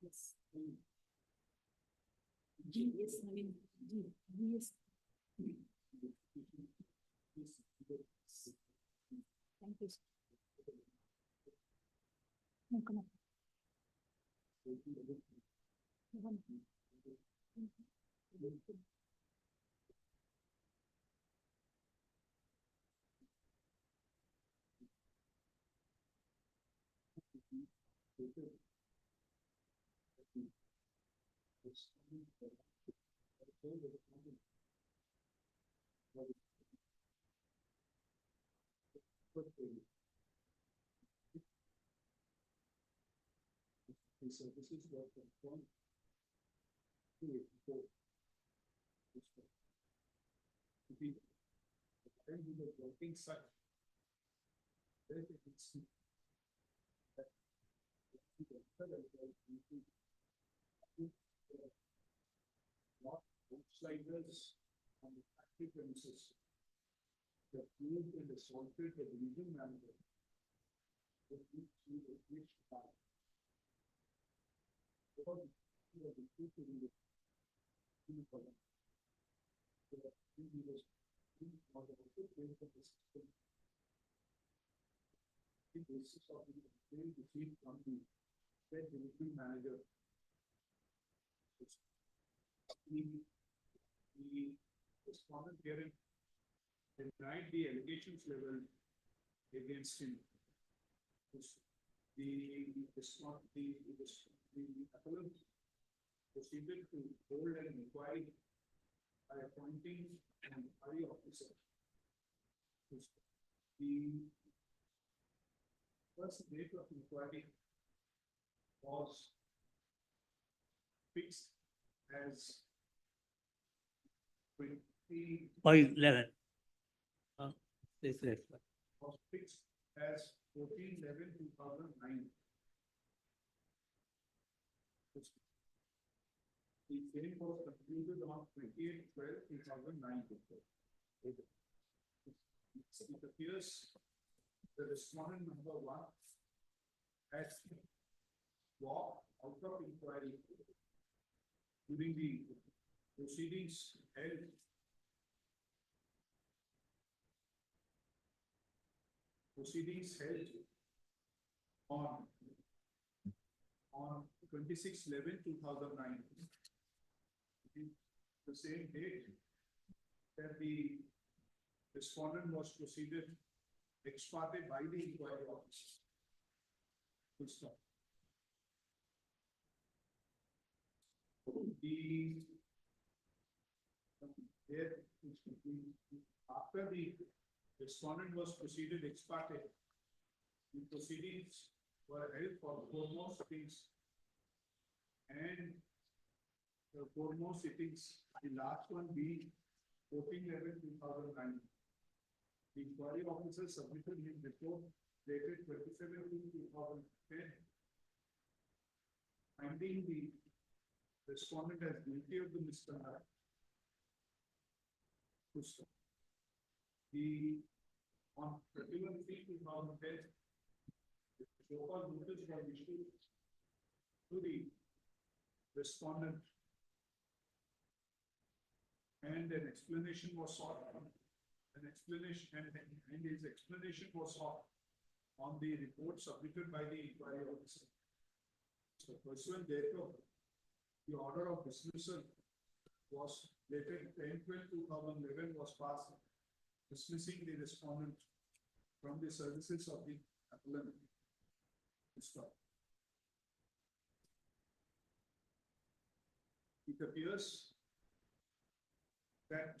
Yes. GS, I mean, GS. Thank you. No, come on. So this is what the one. Working side. Not outsiders on the factory premises. The food and the salted, the region manager. The food to which part. The basis of the receipt from the state delivery manager. The respondent herein denied the allegations level against him. The appellant proceeded to hold an inquiry by appointing an inquiry officer. The first date of inquiry was fixed as 20. 5/11. Was fixed as 14/11/2009. The hearing was concluded on 28/12/2009. It appears the respondent number one has walked out of inquiry during the proceedings held on 26/11/2009. The same date that the respondent was proceeded ex parte by the inquiry officer. Full stop. The there, after the respondent was proceeded ex parte, the proceedings were held for foremost sittings. And the foremost sittings, the last one being 14/11/2009. The inquiry officer submitted his report dated 27/2/2010, finding the respondent as guilty of the misconduct. On 31/3/2010, the so-called notice was issued to the respondent, and an explanation was sought. An explanation and his explanation was sought on the report submitted by the inquiry officer. So pursuant therefore, the order of dismissal was dated 10/12/2011 was passed, dismissing the respondent from the services of the appellant. It appears that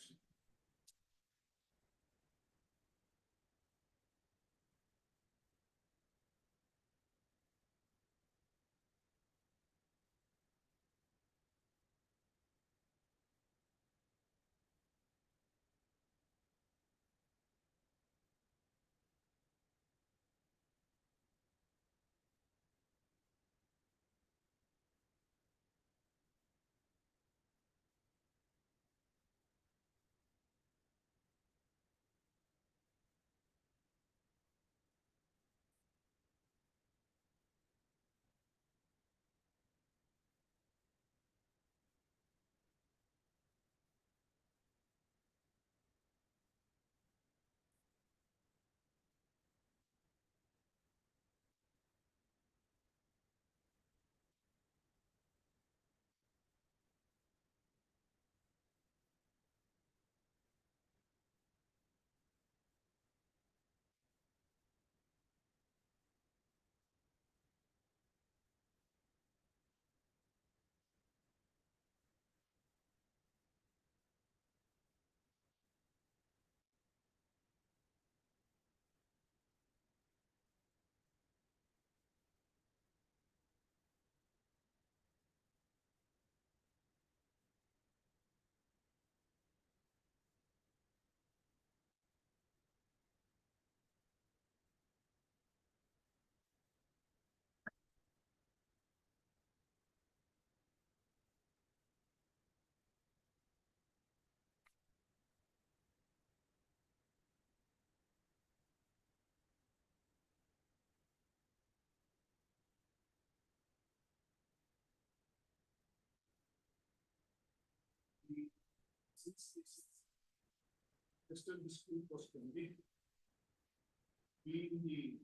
since this fiscal dispute was pending, being the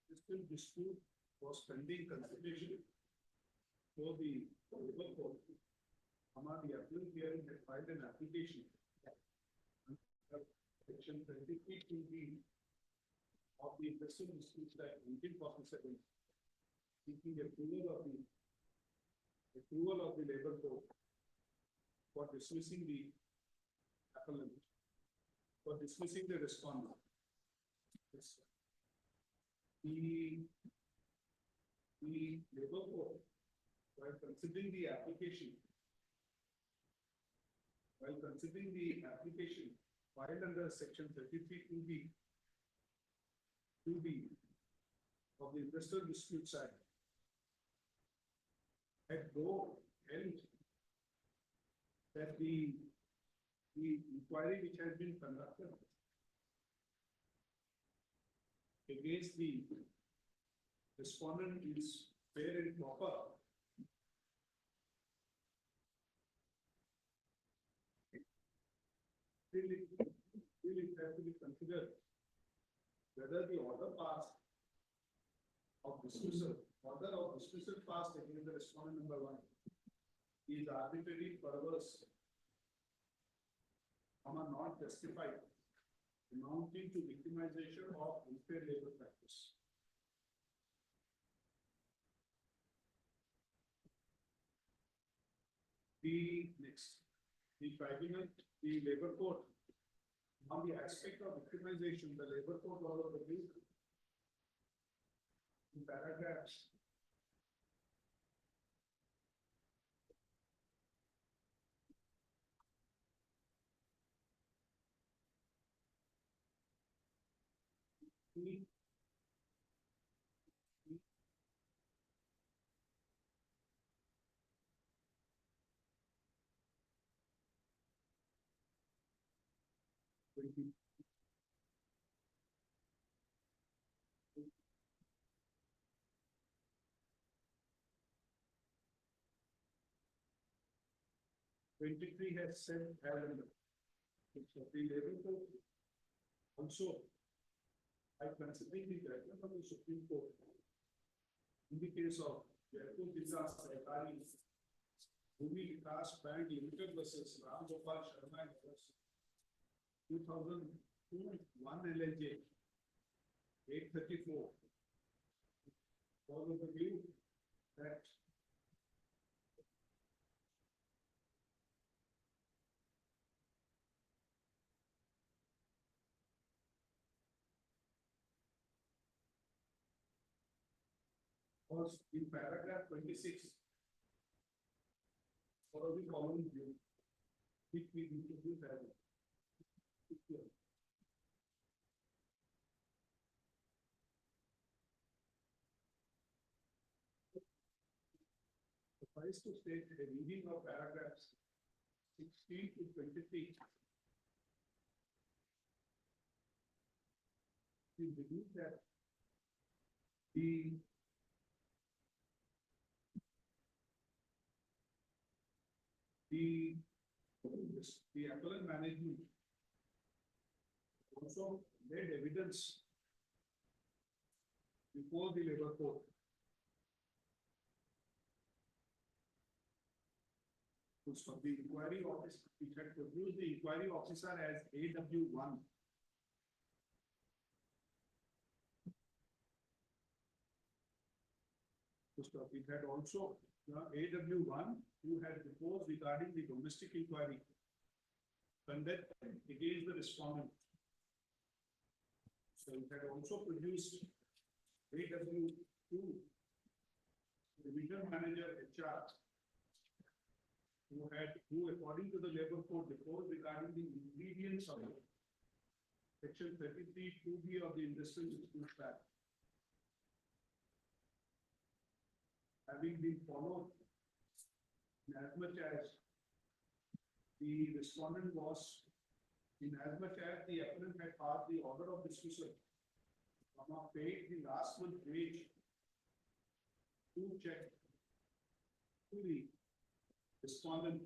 fiscal dispute was pending consideration for the labor court, the appeal hearing had filed an application section 23(2)(b) of the Fiscal Disputes Act 1947, seeking approval of the labor court for dismissing the appellant, for dismissing the respondent. The labor court, while considering the application, filed under section 33(2)(b) of the Industrial Disputes Act, had though held that the inquiry which has been conducted against the respondent is fair and proper, it has to be considered whether the order of dismissal passed against the respondent number 1 is arbitrary, perverse, not justified, amounting to victimization of unfair labor practice. Next, the tribunal, the labor court. On the aspect of victimization, the labor court was of the view in paragraphs. Twenty-three has said, so the labor court also, by considering the judgment of the Supreme Court, in the case of Jaipur Vizas Sarkari, Bhumi Vikas Bank Limited versus Ram Gopal Sharma and others, 2002, 1 LLJ, 834. Was of the view that was in paragraph 26 for the following view, which we introduce as suffice to state a reading of paragraphs 16 to 23. We believe that the appellant management also made evidence before the labor court. So the inquiry office, it had produced the inquiry officer as AW1. So it had also AW1 who had proposed regarding the domestic inquiry conducted against the respondent. So it had also produced AW2, division manager HR, who according to the labor code proposed regarding the ingredients of section 33 2B of the Industrial Dispute Act. Having been followed in as much as the respondent was, in as much as the appellant had passed the order of dismissal, paid the last month's wage to check to the respondent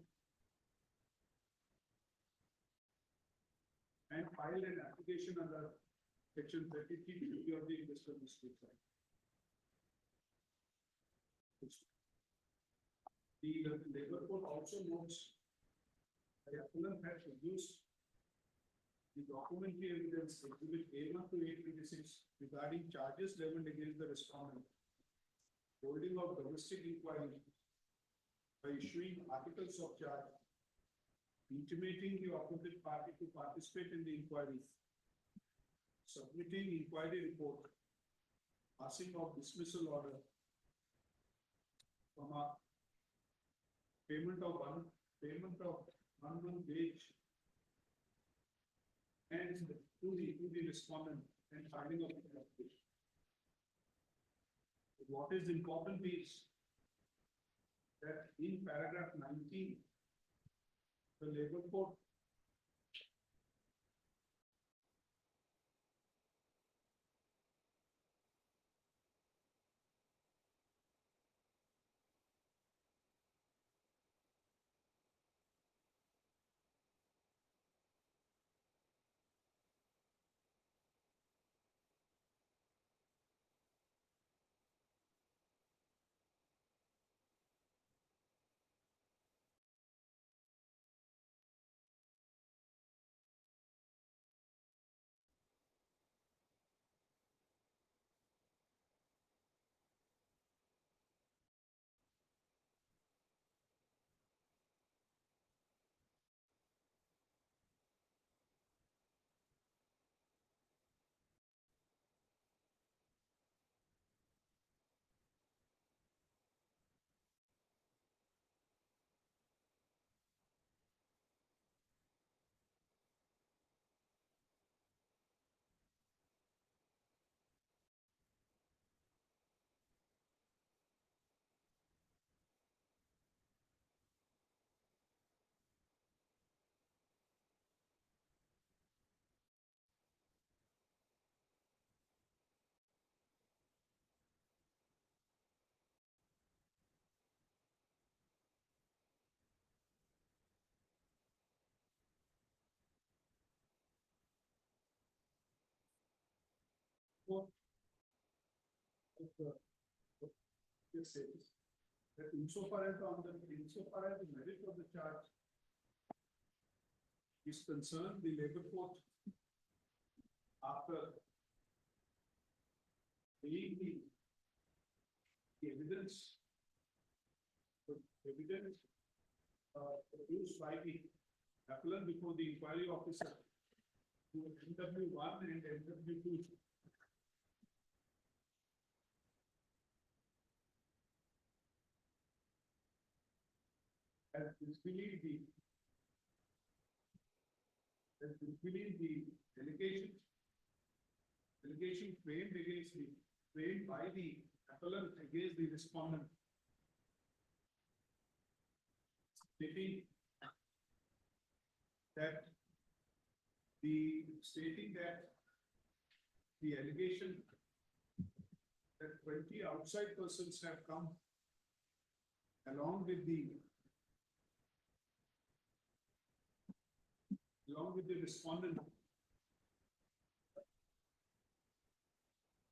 and filed an application under section 33 of the Industrial Dispute Act. The labor code also notes that the appellant had produced the documentary evidence exhibit A1 to 826 regarding charges leveled against the respondent, holding of domestic inquiry by issuing articles of charge, intimating the opposite party to participate in the inquiry, submitting inquiry report, passing of dismissal order, payment of one month wage, and to the respondent and filing of the application. What is important is that in paragraph 19, the labor code This says that insofar as the merit of the charge is concerned, the labor court, after weighing the evidence produced by the appellant before the inquiry officer to NW1 and NW2. As disbelieved the delegation framed by the appellant against the respondent, stating that the allegation that 20 outside persons have come along with the respondent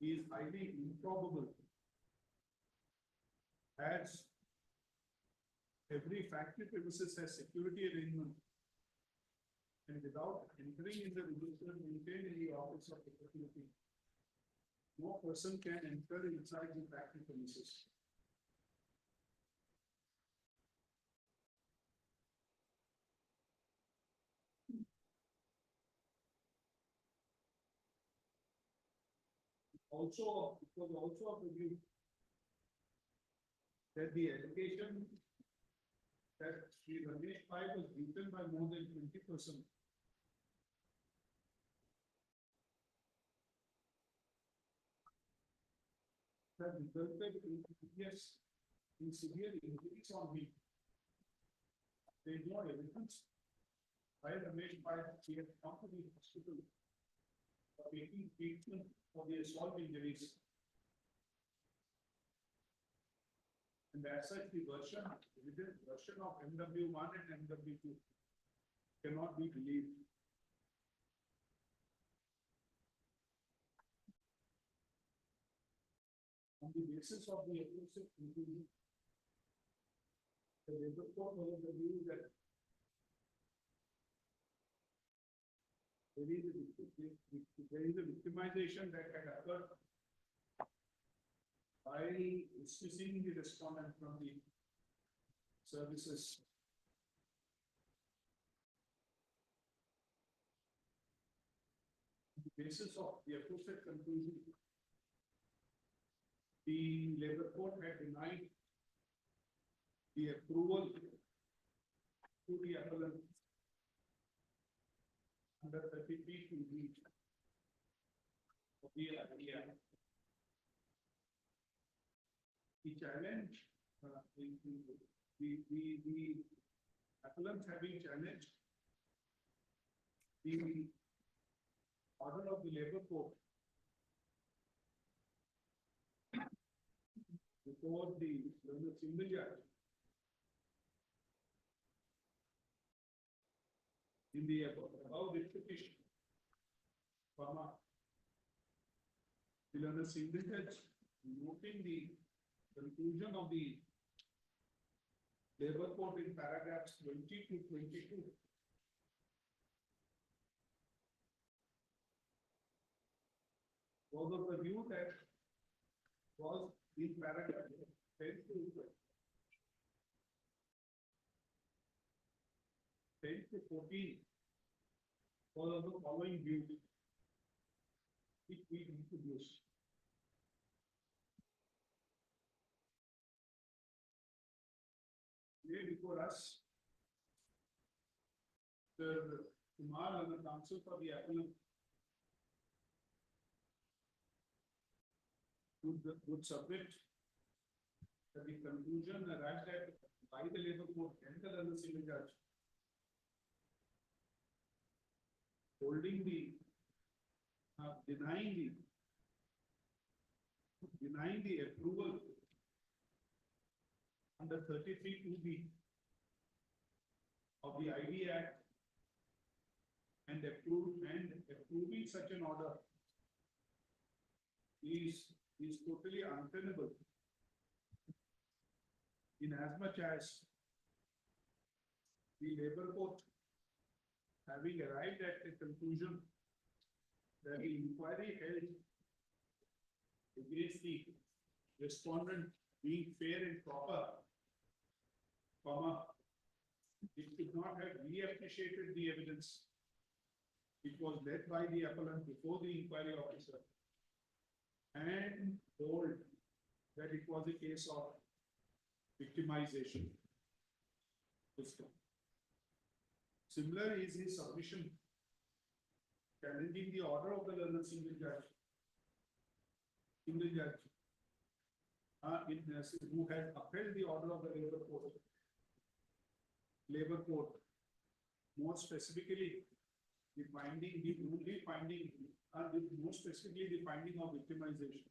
is highly improbable, as every factory premises has security arrangement, and without entering in the register maintained in the office of the facility, no person can enter inside the factory premises. It was also of the view that the allegation that Sri Ramesh Pai was beaten by more than 20%. That resulted in severe injuries on him. There is no evidence by Ramesh Pai that he had come to the hospital for taking treatment for the assault injuries. And as such, the version of MW1 and MW2 cannot be believed. On the basis of the exclusive conclusion, the labor court was of the view that there is a victimization that had occurred by dismissing the respondent from the services. On the basis of the aforesaid conclusion, the labor court had denied the approval to the appellant under 33 to the idea. The challenge, the appellants having challenged the order of the labor court before the single judge in the above writ petition, the single judge noting the conclusion of the labor court in paragraphs 20 to 22. Was of the view that was in paragraph 10 to 14 was of the following view, which we introduce. Here before us, the Kumar and the counsel for the appellant would submit that the conclusion arrived at by the labor court and the single judge, holding the denying the approval under 33(2)(b) of the ID Act and approving such an order is is totally untenable in as much as the labor court, having arrived at a conclusion that the inquiry held against the respondent being fair and proper, comma, it could not have reappreciated the evidence. It was led by the appellant before the inquiry officer and told that it was a case of victimization. Similar is his submission challenging the order of the learned single judge. Single judge who had upheld the order of the labor court. Labor court, more specifically, the finding, the only finding, more specifically the finding of victimization.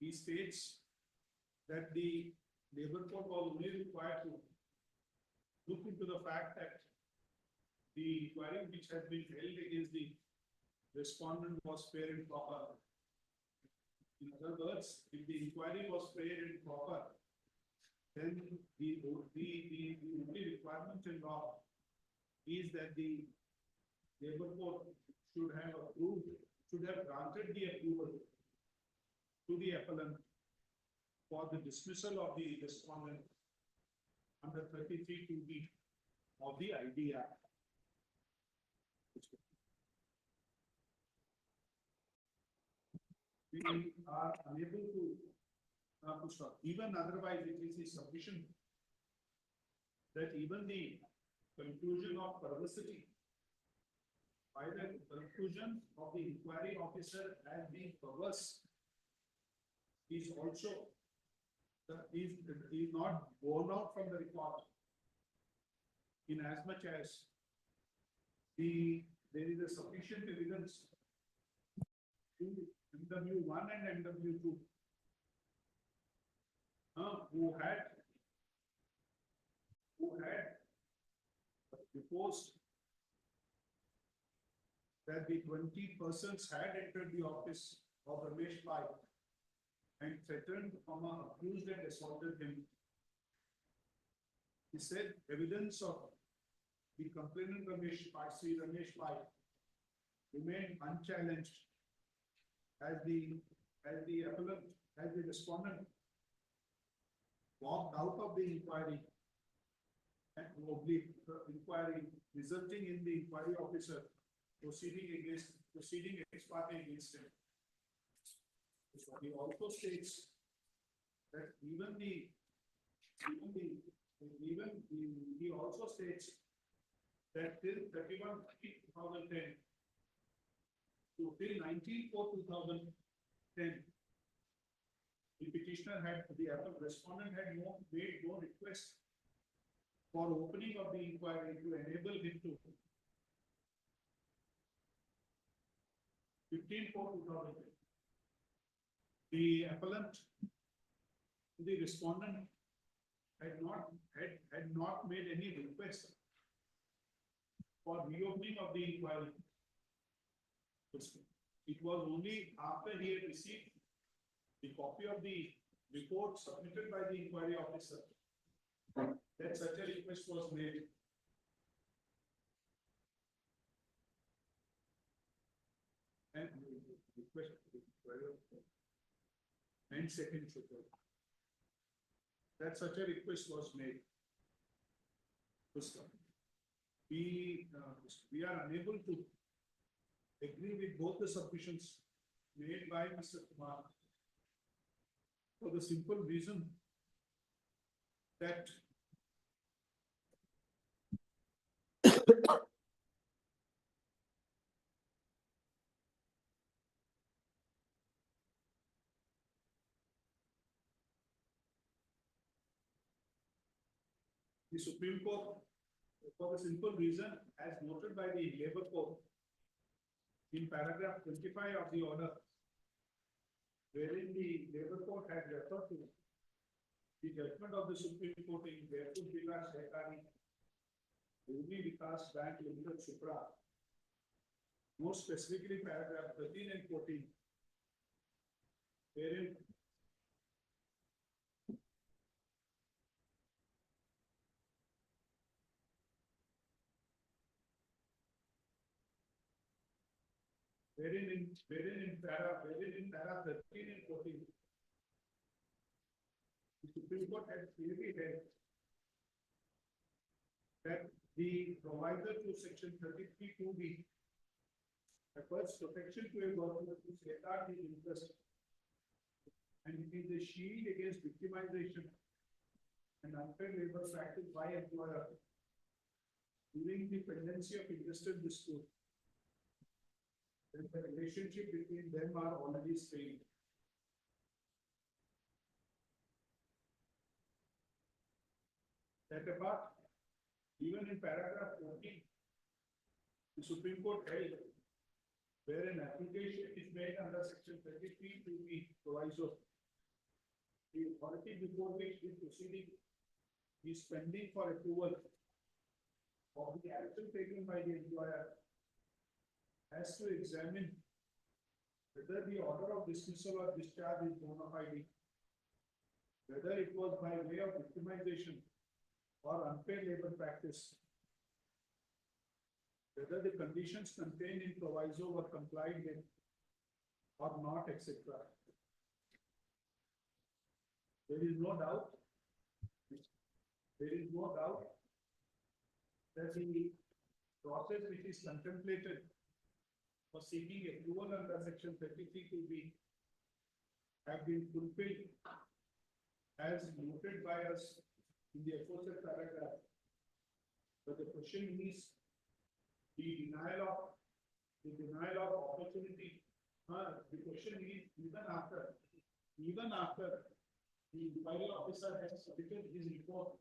He states that the labor court was only required to look into the fact that the inquiry which has been held against the respondent was fair and proper. In other words, if the inquiry was fair and proper, then the only requirement in law is that the labor court should have approved, should have granted the approval to the appellant for the dismissal of the respondent under 33(2)(b) of the ID Act. We are unable to stop. Even otherwise, it is a submission that even the conclusion of perversity by the conclusion of the inquiry officer as being perverse is also is not borne out from the report, in as much as there is a sufficient evidence to MW1 and MW2 who had proposed that the 20 persons had entered the office of Ramesh Pai and threatened, accused and assaulted him. He said evidence of the complainant Ramesh Pai remained unchallenged as the appellant, as the respondent walked out of the inquiry and oblique inquiry, resulting in the inquiry officer proceeding ex parte against him. He also states that he also states that till 31/2010 to till 19/4/2010, the petitioner the respondent had made no request for opening of the inquiry to enable him to 15/4/2010. The appellant, the respondent had not made any request for reopening of the inquiry. It was only after he had received the copy of the report submitted by the inquiry officer that such a request was made. And request and second that such a request was made. We are unable to agree with both the submissions made by Mr. Kumar for the simple reason that the Supreme Court, for the simple reason, as noted by the Labor Court in paragraph 25 of the order, wherein the Labor Court had referred to the judgment of the Supreme Court in Barefoot Vikas Sehkari, Bhumi Vikas Bank Limited Supra, more specifically paragraph 13 and 14, wherein wherein in para 13 and 14, the Supreme Court has clearly held that the provider to section 33 2B refers protection to a government to safeguard the interest, and it is a shield against victimization and unfair labor practice by employer during the pendency of industrial dispute, when the relationship between them are already strained. That apart, even in paragraph 14, the Supreme Court held where an application is made under section 33 to be proviso, the authority before which the proceeding is pending for approval of the action taken by the employer has to examine whether the order of dismissal or discharge is bona fide, whether it was by way of victimization or unfair labor practice, whether the conditions contained in proviso were complied with or not, etc. There is no doubt that the process which is contemplated for seeking approval under section 33 to be have been fulfilled as noted by us in the aforesaid paragraph. But the question is the denial of opportunity. The question is even after the inquiry officer has submitted his report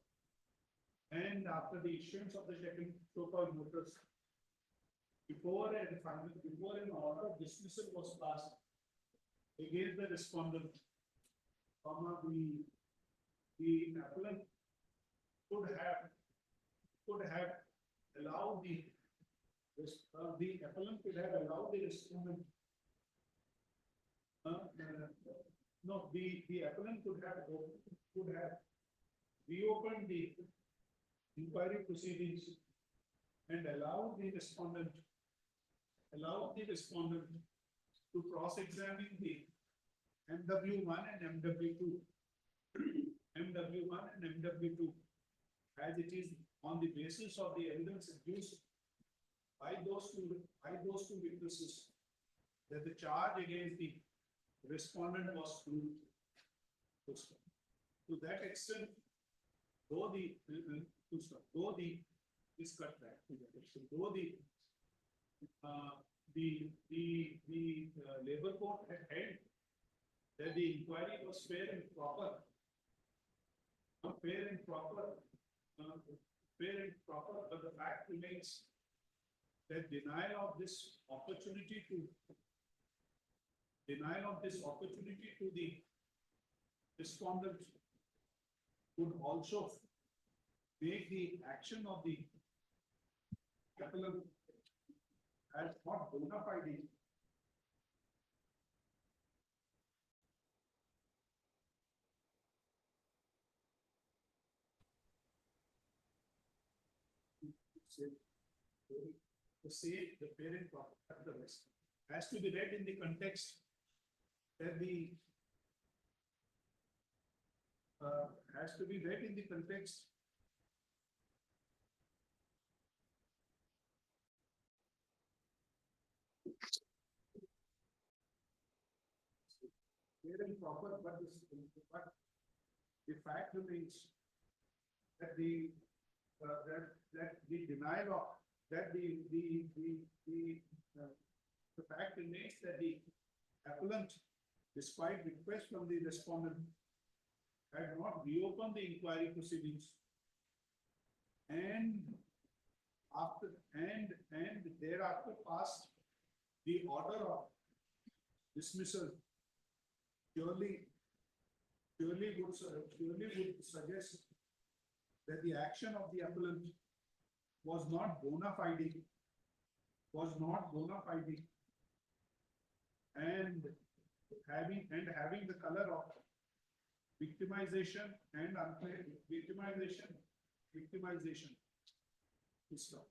and after the issuance of the second so-called notice, before an order of dismissal was passed against the respondent, the appellant could have allowed the appellant could have allowed the respondent. No, the appellant could have reopened the inquiry proceedings and allowed the respondent to cross-examine the MW1 and MW2, as it is on the basis of the evidence adduced by those two witnesses that the charge against the respondent was proved. To that extent, though the labor court had held that the inquiry was fair and proper, but the fact remains that denial of this opportunity to the respondent would also make the action of the appellant as not bona fide. The parent has to be read in the context that fair and proper, but the fact remains that the denial of the fact remains that the appellant, despite request from the respondent, had not reopened the inquiry proceedings, and thereafter passed the order of dismissal. Surely would suggest that the action of the appellant was not bona fide, and having the color of victimization and unclaimed victimization. Full stop.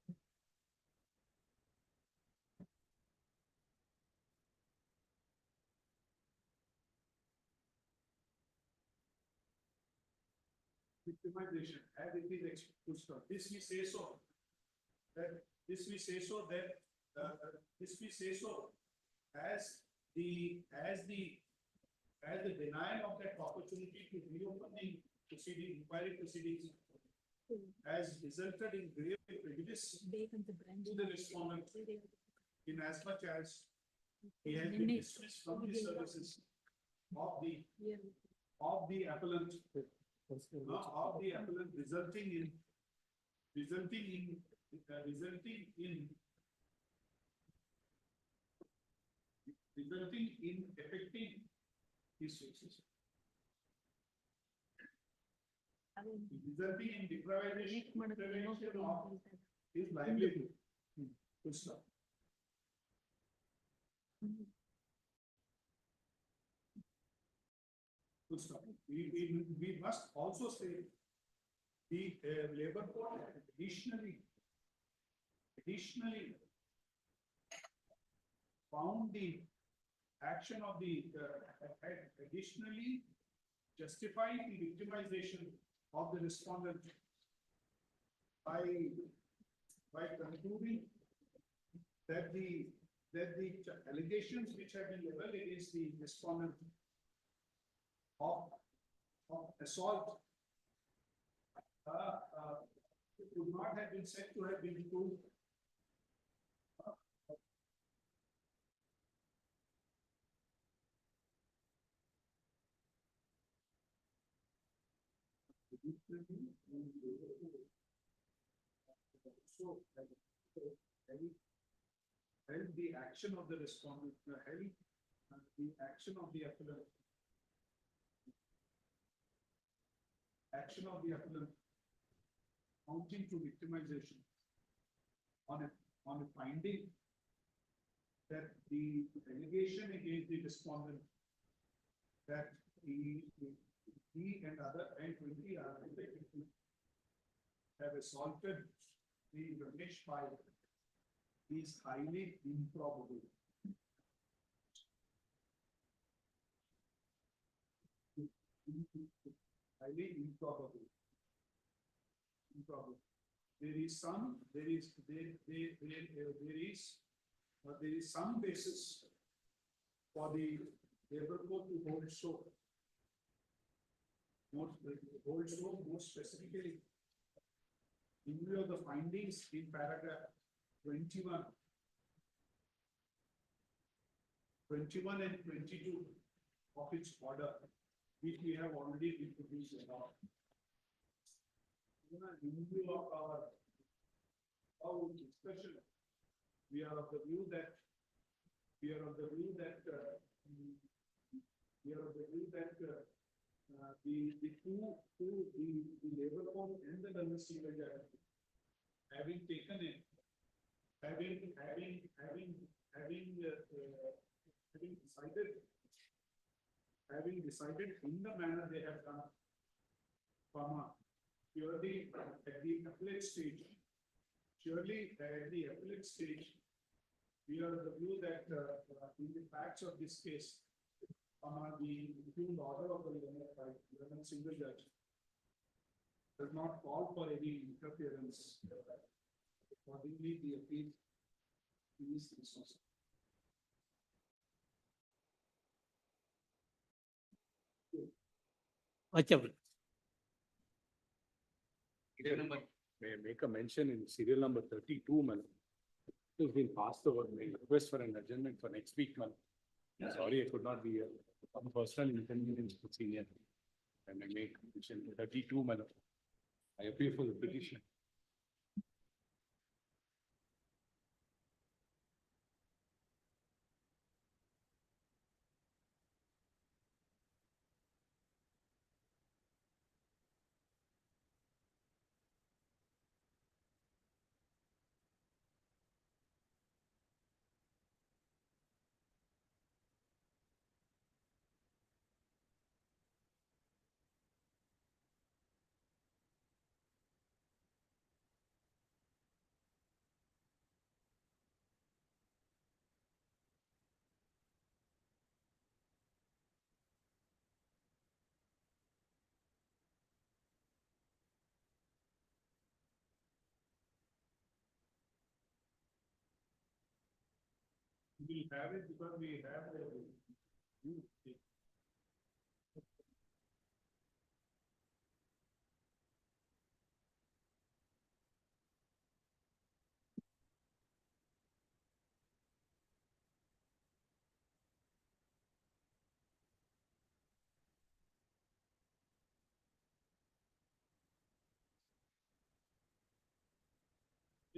Victimization, as it is full stop. This we say so. That this we say so that this we say so as the denial of that opportunity to reopen the inquiry proceedings has resulted in grave prejudice to the respondent in as much as he has been dismissed from the services of the appellant, resulting in affecting his sources. Resulting in deprivation of his livelihood. Full stop. Full stop. We must also say the labor court additionally found the action of the additionally justified the victimization of the respondent by concluding that the allegations which have been leveled against the respondent of assault could not have been said to have been proved. So, held the action of the respondent, held the action of the appellant, amounting to victimization on a finding that the allegation against the respondent that he and other and 20 others have assaulted the Ramesh file is highly improbable. Highly improbable. There is some basis for the labor court to hold so. More specifically, in view of the findings in paragraph 21 and 22 of its order, which we have already introduced about. In view of our discussion, we are of the view that the labor court and the domestic having taken it, having decided in the manner they have done, purely at the appellate stage, we are of the view that in the facts of this case, the impugned order of the Lemon single judge does not call for any interference. Accordingly, the appeal is dismissed. May I make a mention in serial number 32, man? It has been passed over. May I request for an adjournment for next week, man. Sorry, I could not be here. Some personal inconvenience for senior. And I make mention 32, man. I appeal for the petition. will have it because we have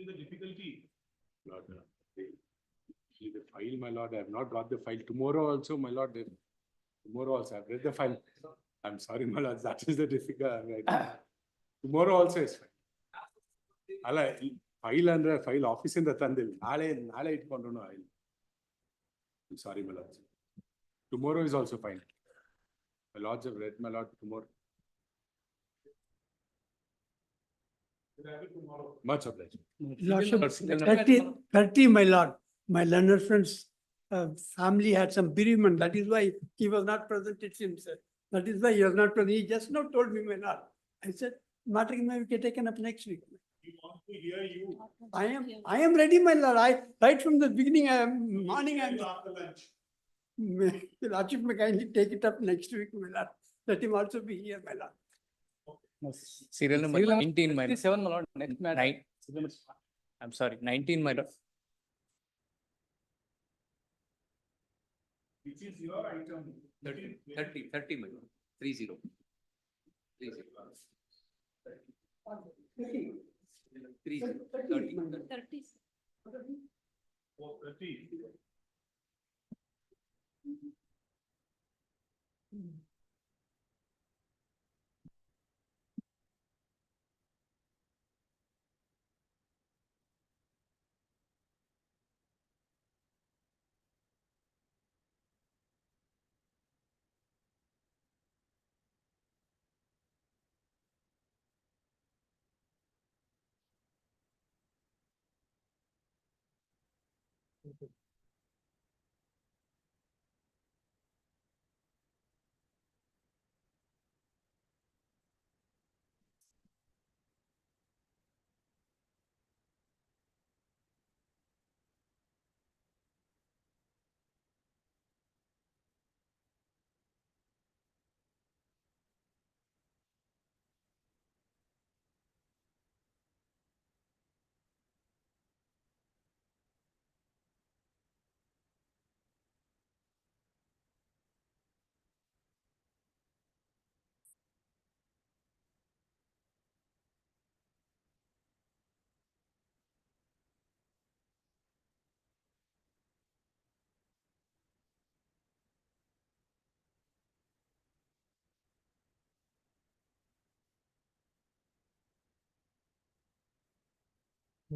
the difficulty. Lord, see the file, my lord, I have not got the file. Tomorrow also, my lord, tomorrow also, I've read the file. I'm sorry, my lord, that is the difficult. Right? Tomorrow also is fine. ಅಲ್ಲ file ಅಂದ್ರೆ file office ಇಂದ ತಂದಿಲ್ಲ ನಾಳೆ ಇಟ್ಕೊಂಡು ಸಾರಿ my lord. Tomorrow is also fine. My lords have read, my lord, tomorrow. Much obliged. Lordship, 30, my lord. My learned friend's family had some bereavement. That is why he was not present, it seems. That is why he was not present. He just now told me, my lord. I said, matter may be taken up next week. We want to hear you. I am ready, my lord. Right from the beginning, morning, I am. After lunch. The Lordship may kindly take it up next week, my lord. Let him also be here, my lord. Serial number 19, my lord. 37, my lord. Next matter. I'm sorry, 19, my lord. Which is your item? 30, my lord. 30. 30. 30. Oh, 30.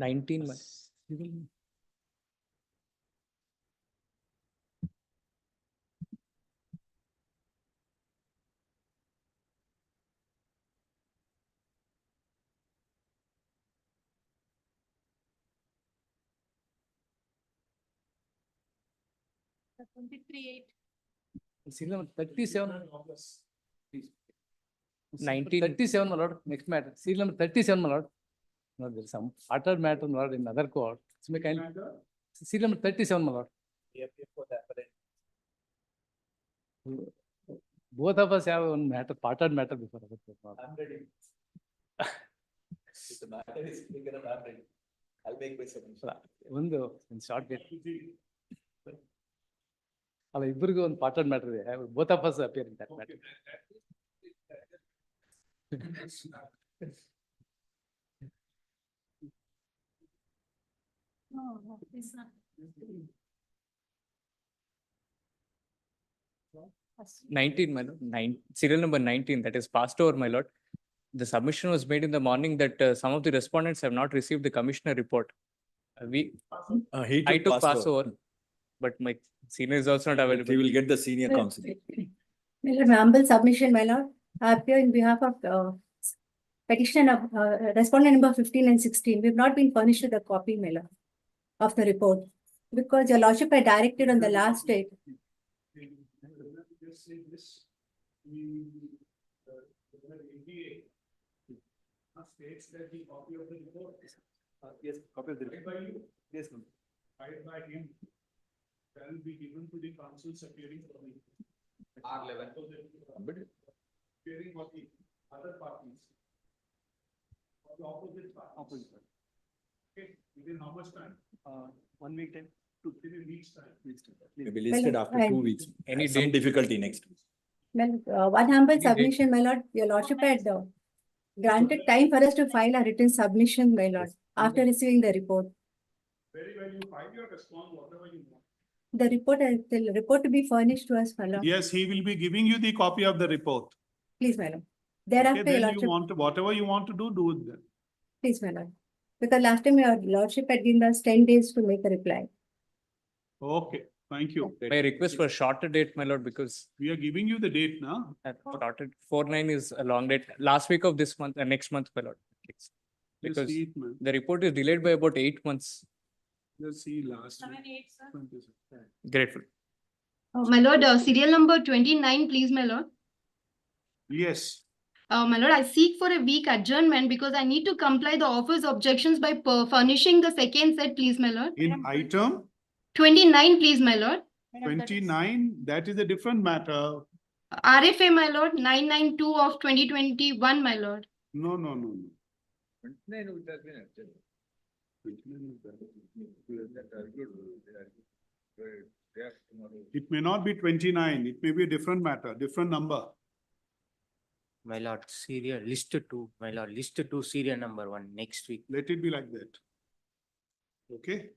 Nineteen, my. The 23-8. Serial number 37. Please. 19, 37, my lord. Next matter. Serial number 37, my lord. No, there is some utter matter, my lord, in other court. So may kind. Serial number 37, my lord. Both of us have one matter, partnered matter before other court. I'm ready. If the matter is big enough, I'm ready. I'll make my submission. ಒಂದು short date ಅಲ್ಲ ಇಬ್ಬರಿಗೂ ಒಂದು partner matter ಇದೆ both of us appear in that matter No, it's not. 19, my lord. Serial number 19, that is passed over, my lord. The submission was made in the morning that some of the respondents have not received the commissioner report. I took pass over, but my senior is also not available. He will get the senior counsel. My lord, my humble submission, my lord. I appear in behalf of petitioner of respondent number 15 and 16. We have not been furnished with a copy, my lord, of the report because your lordship had directed on the last date. Just say this. States that the copy of the report. Yes, copy of the report. By you. Yes, ma'am. Filed by him. shall be given to the councils appearing for the. R11. Appearing for the other parties. Or the opposite parties. Okay, within how much time? 1 week time. Within weeks time. Maybe listed Well, after I- 2 weeks. Any Some date? difficulty next. Well, one humble Any date? submission, my lord, your lordship had granted time for us to file a written submission, my lord, after receiving the report. Very well, you file your response, whatever you want. The report to be furnished to us, my lord. Yes, he will be giving you the copy of the report. Please, my lord. Okay, Thereafter, your then you lordship, want, whatever you want to do it then. please, my lord. Because last time your lordship had given us 10 days to make a reply. Okay, thank you. My request for shorter date, my lord, because We are giving you the date now. shorter 4/9 is a long date. Last week of this month and next month, my lord. Just Because see it, man. the report is delayed by about 8 months. Just see last. 7, 8, sir. Grateful. My lord, serial number 29, please, my lord. Yes, My lord, I seek for a week adjournment because I need to comply the offer's objections by furnishing the second set, please, my lord. in item 29, please, my lord. 29, that is a different matter. RFA, my lord, 992 of 2021, my lord. No, no, no, no. It may not be 29, it may be a different matter, different number. My lord, serial list 2, my lord, list 2, serial number 1 next week. Let it be like that. Okay?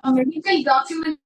A medical document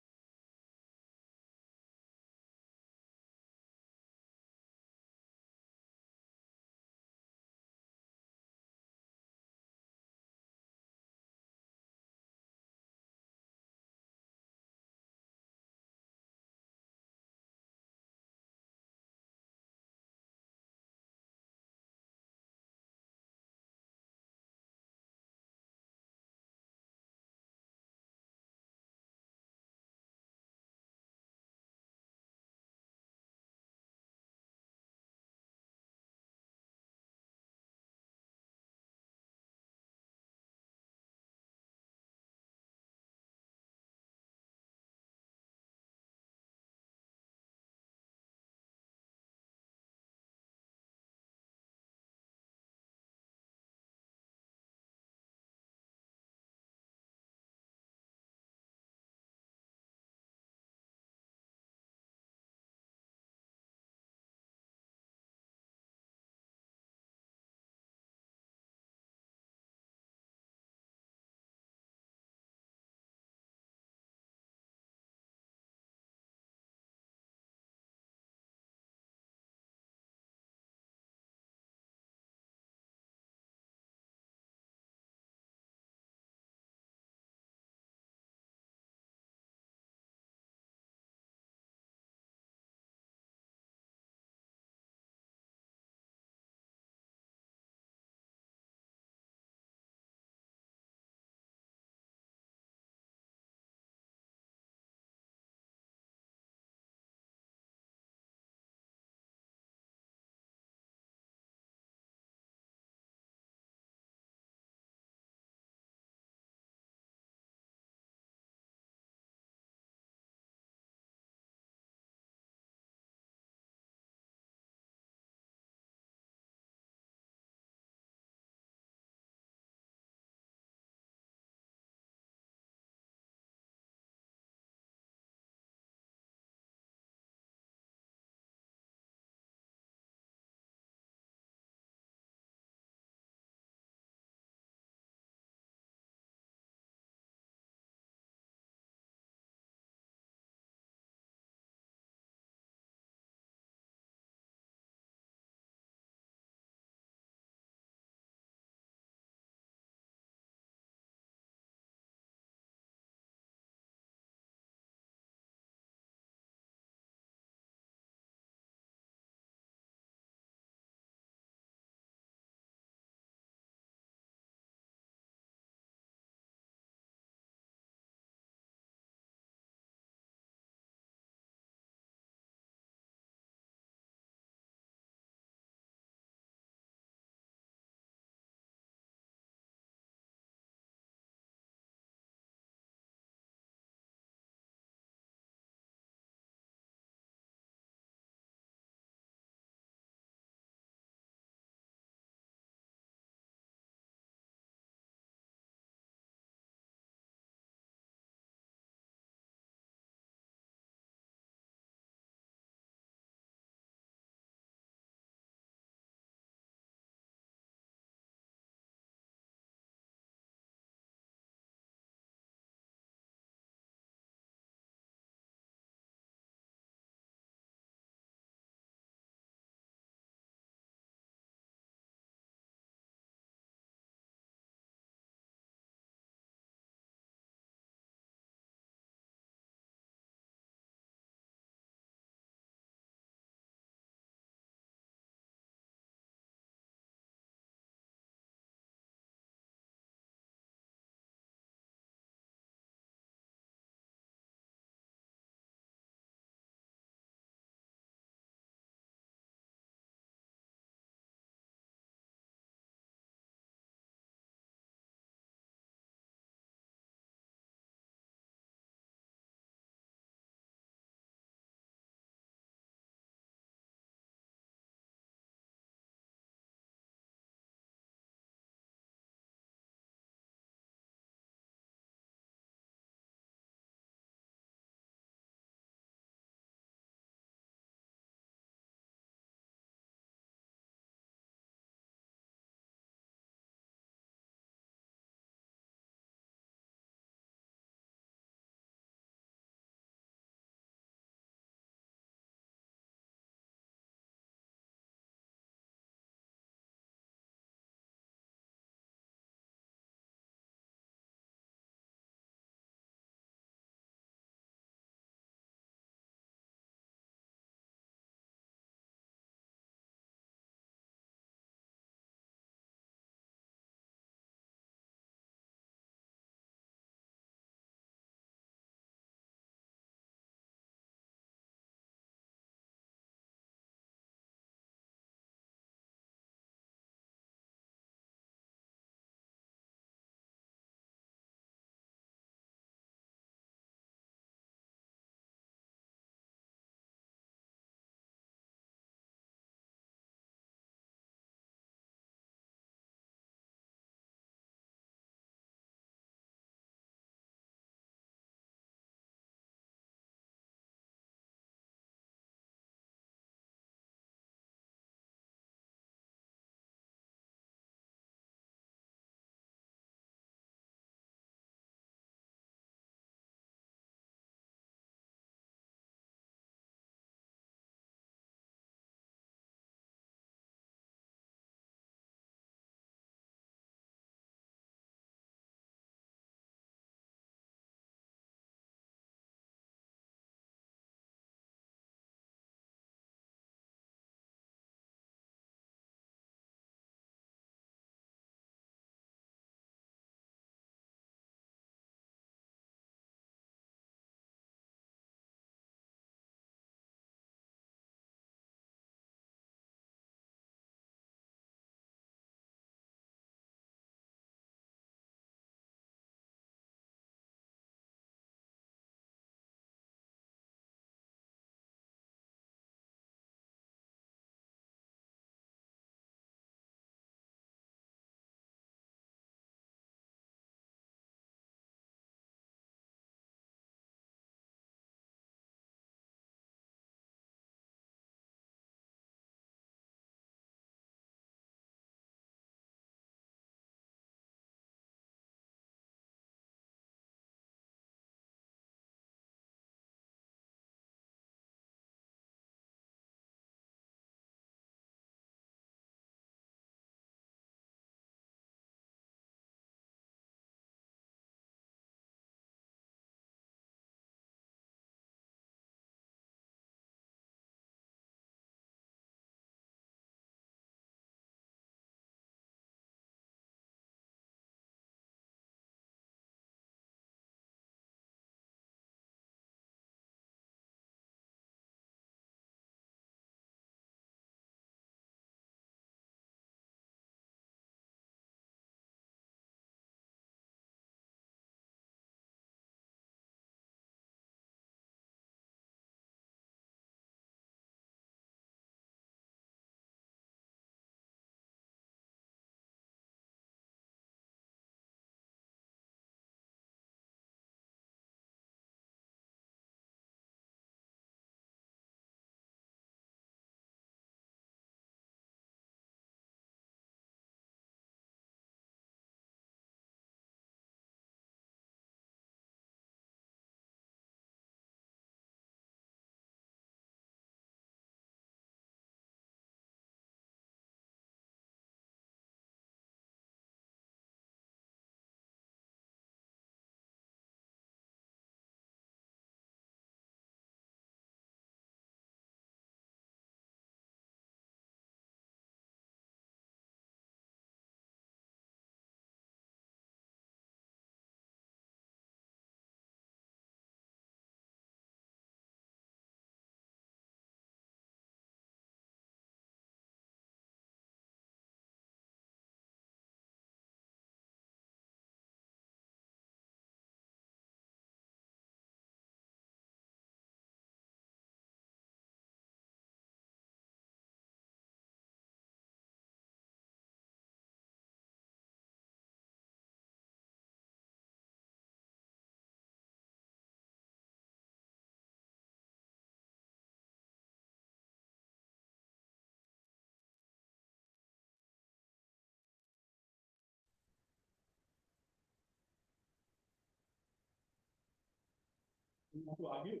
You want to argue?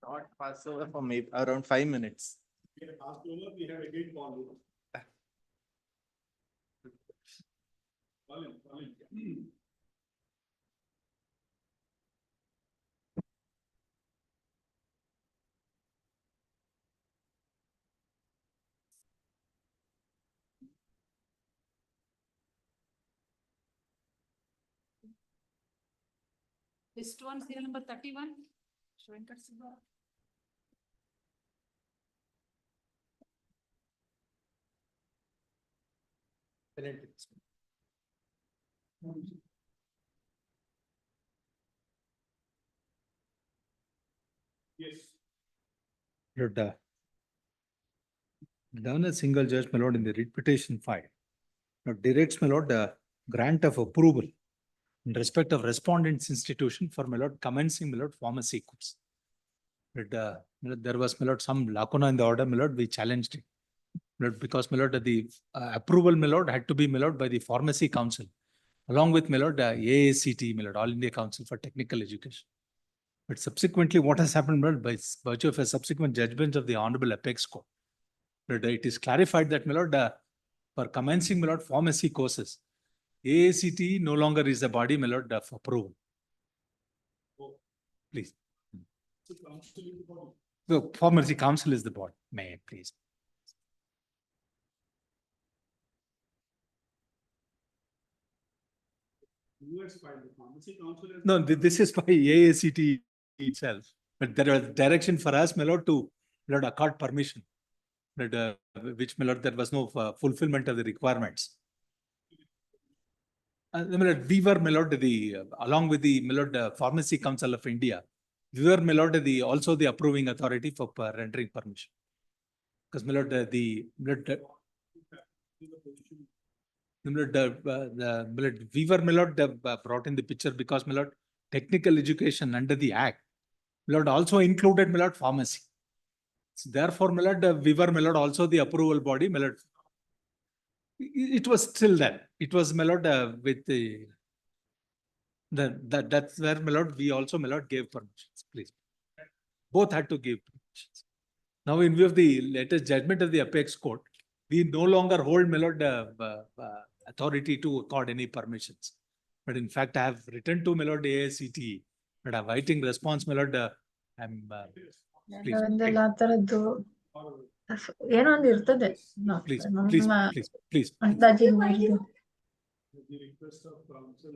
Not pass over for maybe around 5 minutes. We have passed over, we have again called over. Call him. List one, serial number 31. Venkat Subba. Yes. Lord, done a single judge, my lord, in the writ petition file. Now directs, my lord, the grant of approval in respect of respondent's institution for, my lord, commencing, my lord, pharmacy course. But my lord, there was, my lord, some lacuna in the order, my lord, we challenged it. My lord, because, my lord, the approval, my lord, had to be, my lord, by the pharmacy council, along with, my lord, AACT, my lord, All India Council for Technical Education. But subsequently, what has happened, my lord, by virtue of a subsequent judgment of the Honorable Apex Court, but it is clarified that, my lord, for commencing, my lord, pharmacy courses, AACT no longer is the body, my lord, of approval. Please. The pharmacy council is the board. May I please? Who has filed the pharmacy council? No, this is by AACT itself, but there was direction for us, my lord, to, my lord, accord permission. But which, my lord, there was no fulfillment of the requirements. My lord, we were, my lord, along with the, my lord, Pharmacy Council of India, we were, my lord, also the approving authority for rendering permission. Because, my lord, we were, my lord, brought in the picture because, my lord, technical education under the act, my lord, also included, my lord, pharmacy. So therefore, my lord, we were, my lord, also the approval body, my lord. It was still that. It was, my lord, with the that's where, my lord, we also, my lord, gave permissions, please. Both had to give permissions. Now, in view of the latest judgment of the Apex Court, we no longer hold, my lord, authority to accord any permissions. But in fact, I have written to, my lord, AACT, but I'm writing response, my lord, I'm please. ಏನೋ ಒಂದು ಇರ್ತದೆ Please, please, please, please. ಅಂದಾಜು ಮಾಡಿದ್ದು. The request of counsel,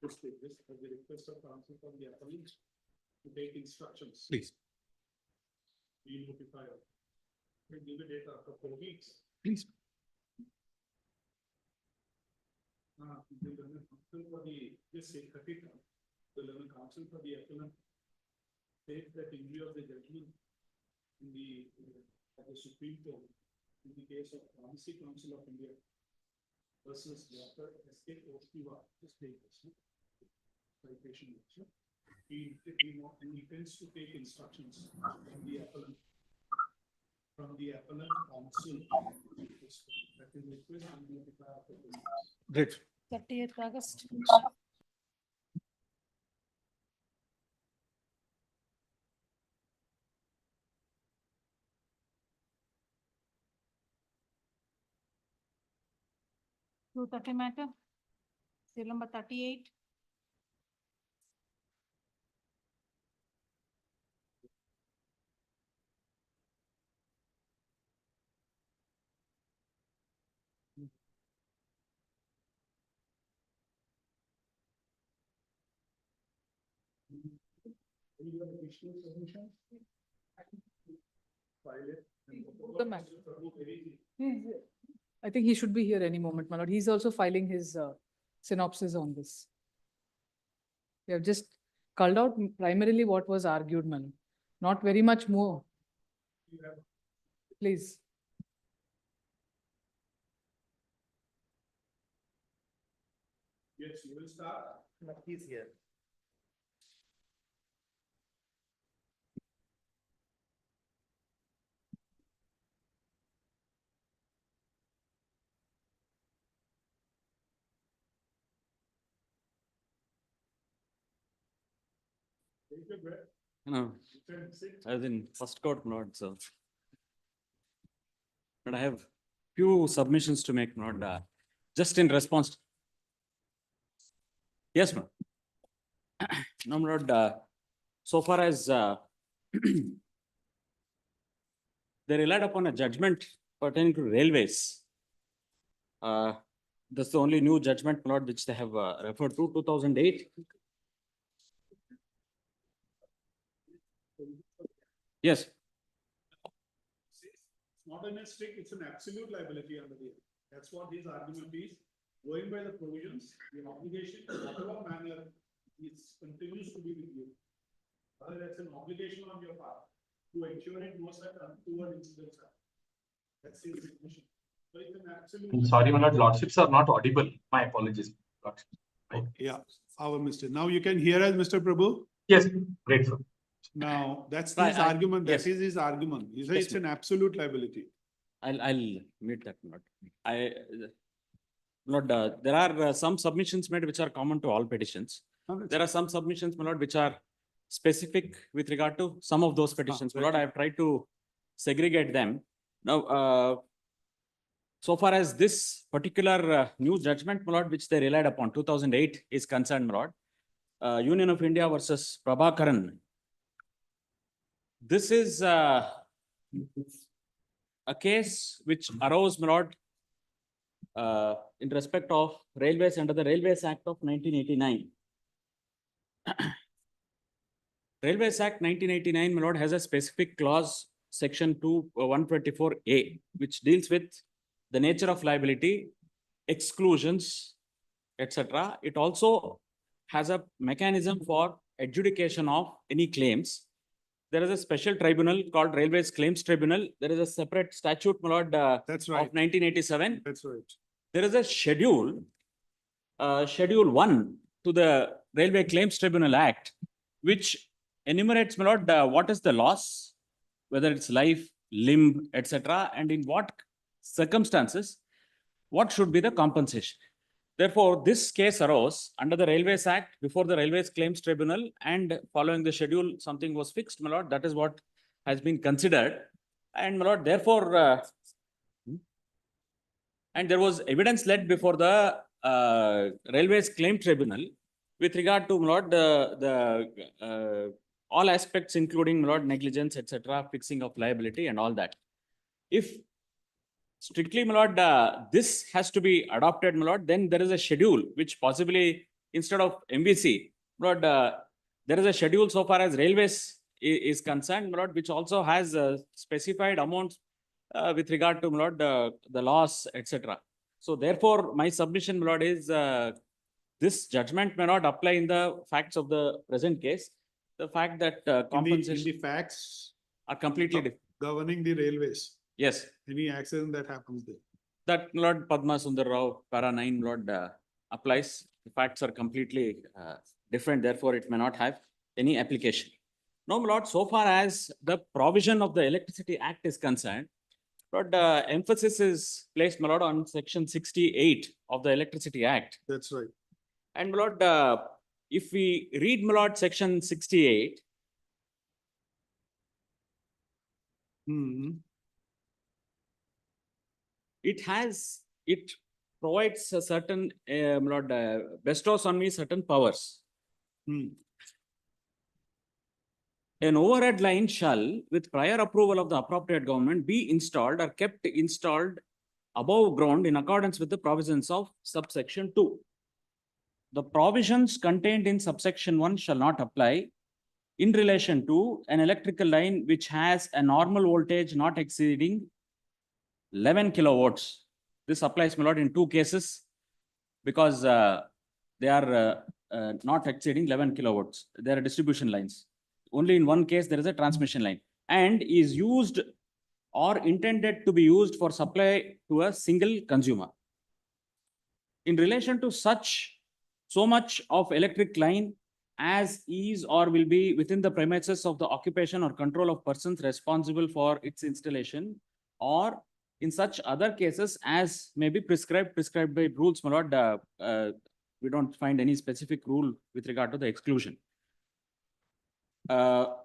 this, the request of counsel from the appellant to take instructions. Please. We notify. We give a date after 4 weeks. Please. The learned counsel for the, just say 30, the learned counsel for the appellant states that in view of the judgment in the, at the Supreme Court, in the case of Pharmacy Council of India versus Dr. S.K. Ostiwa, just take this, citation, he intends to take instructions from the appellant council. That is request and notify of the Great. 30th August. Two 30 matter. Serial number 38. Any other additional submission? File it. The matter. I think he should be here any moment, my lord. He's also filing his synopsis on this. We have just culled out primarily what was argued, my lord. Not very much more. Please. Yes, you will start. He's here. No, I was in first court, my lord, so. But I have few submissions to make, my lord, just in response. Yes, ma'am. No, my lord, so far as they relied upon a judgment pertaining to railways. That's the only new judgment, my lord, which they have referred to, 2008. Yes. It's not an strict, it's an absolute liability under the, that's what his argument is. Going by the provisions, the obligation, in whatever manner, is continues to be with you. Whether that's an obligation on your part to ensure it no such untoward incidents happen. That's his definition. So it's an absolute. I'm sorry, my lord, lordships are not audible. My apologies. Lordship. Yeah, our Mr. Now you can hear us, Mr. Prabhu? Yes, grateful. Now, that's Right, his argument, that yes. is his argument. He says Yes, it's an absolute liability. I'll meet that, my lord. Lord, there are some submissions made which are common to all petitions. There are some submissions, my lord, which are specific with regard to some of those petitions. My lord, I have tried to segregate them. Now, so far as this particular new judgment, my lord, which they relied upon, 2008 is concerned, my lord, Union of India versus Prabhakaran. This is a case which arose, my lord, in respect of railways under the Railways Act of 1989. Railways Act 1989, my lord, has a specific clause, section 124A, which deals with the nature of liability, exclusions, etc. It also has a mechanism for adjudication of any claims. There is a special tribunal called Railways Claims Tribunal. There is a separate statute, my lord, That's right. of 1987. That's right. There is a schedule, Schedule 1 to the Railway Claims Tribunal Act, which enumerates, my lord, what is the loss, whether it's life, limb, etc., and in what circumstances, what should be the compensation. Therefore, this case arose under the Railways Act before the Railways Claims Tribunal, and following the schedule, something was fixed, my lord. That is what has been considered. And my lord, therefore, and there was evidence led before the Railways Claim Tribunal with regard to, my lord, all aspects, including, my lord, negligence, etc., fixing of liability and all that. If strictly, my lord, this has to be adopted, my lord, then there is a schedule which possibly, instead of MVC, my lord, there is a schedule so far as railways is concerned, my lord, which also has specified amounts with regard to, my lord, the loss, etc. So therefore, my submission, my lord, is this judgment may not apply in the facts of the present case. The fact that compensation In the facts are completely different. governing the railways. Yes. Any accident that happens there. That, my lord, Padma Sundar Rao, para 9, my lord, applies. The facts are completely different. Therefore, it may not have any application. No, my lord, so far as the provision of the Electricity Act is concerned, Lord, emphasis is placed, my lord, on section 68 of the Electricity Act. That's right. And my lord, if we read, my lord, section 68, it provides a certain, my lord, bestows on me certain powers. An overhead line shall, with prior approval of the appropriate government, be installed or kept installed above ground in accordance with the provisions of subsection 2. The provisions contained in subsection 1 shall not apply in relation to an electrical line which has a normal voltage not exceeding 11 kilowatts. This applies, my lord, in two cases because they are not exceeding 11 kilowatts. They are distribution lines. Only in one case, there is a transmission line and is used or intended to be used for supply to a single consumer. In relation to so much of electric line as is or will be within the premises of the occupation or control of persons responsible for its installation, or in such other cases as may be prescribed by rules, my lord, we don't find any specific rule with regard to the exclusion.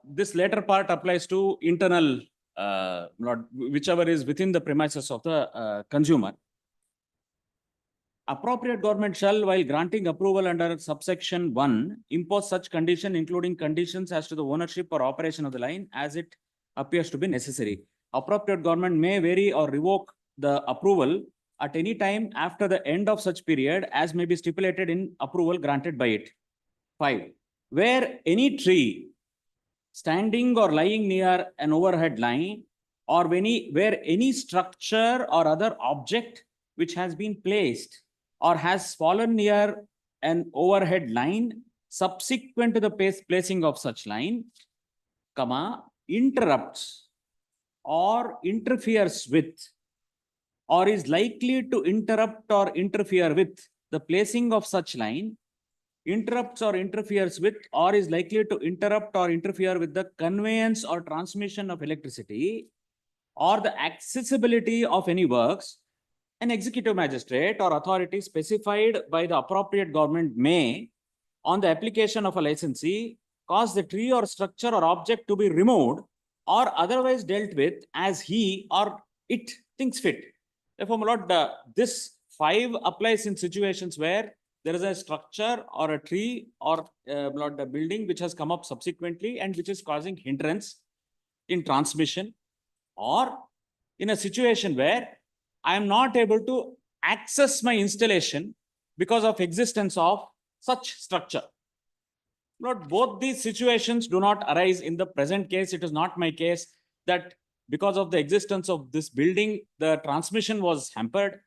this later part applies to internal, whichever is within the premises of the consumer. Appropriate government shall, while granting approval under subsection 1, impose such condition, including conditions as to the ownership or operation of the line as it appears to be necessary. Appropriate government may vary or revoke the approval at any time after the end of such period as may be stipulated in approval granted by it. 5. Where any tree standing or lying near an overhead line or where any structure or other object which has been placed or has fallen near an overhead line subsequent to the placing of such line, interrupts or interferes with or is likely to interrupt or interfere with the placing of such line, interrupts or interferes with or is likely to interrupt or interfere with the conveyance or transmission of electricity or the accessibility of any works, an executive magistrate or authority specified by the appropriate government may, on the application of a licensee, cause the tree or structure or object to be removed or otherwise dealt with as he or it thinks fit. Therefore, my lord, this 5 applies in situations where there is a structure or a tree or a building which has come up subsequently and which is causing hindrance in transmission, or in a situation where I am not able to access my installation because of existence of such structure. Lord, both these situations do not arise in the present case. It is not my case that because of the existence of this building, the transmission was hampered,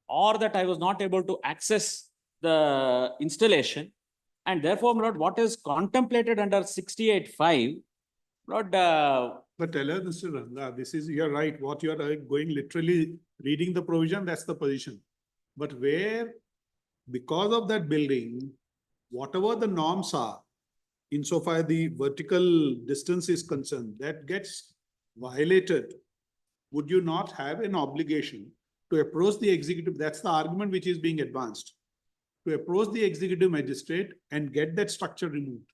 or that I was not able to access the installation. And therefore, Lord, what is contemplated under 68(5), Lord, but tell us, Mr. Ranga, this is, you're right, what you're going literally reading the provision, that's the position. But where, because of that building, whatever the norms are, insofar the vertical distance is concerned, that gets violated, would you not have an obligation to approach the executive? That's the argument which is being advanced. To approach the executive magistrate and get that structure removed.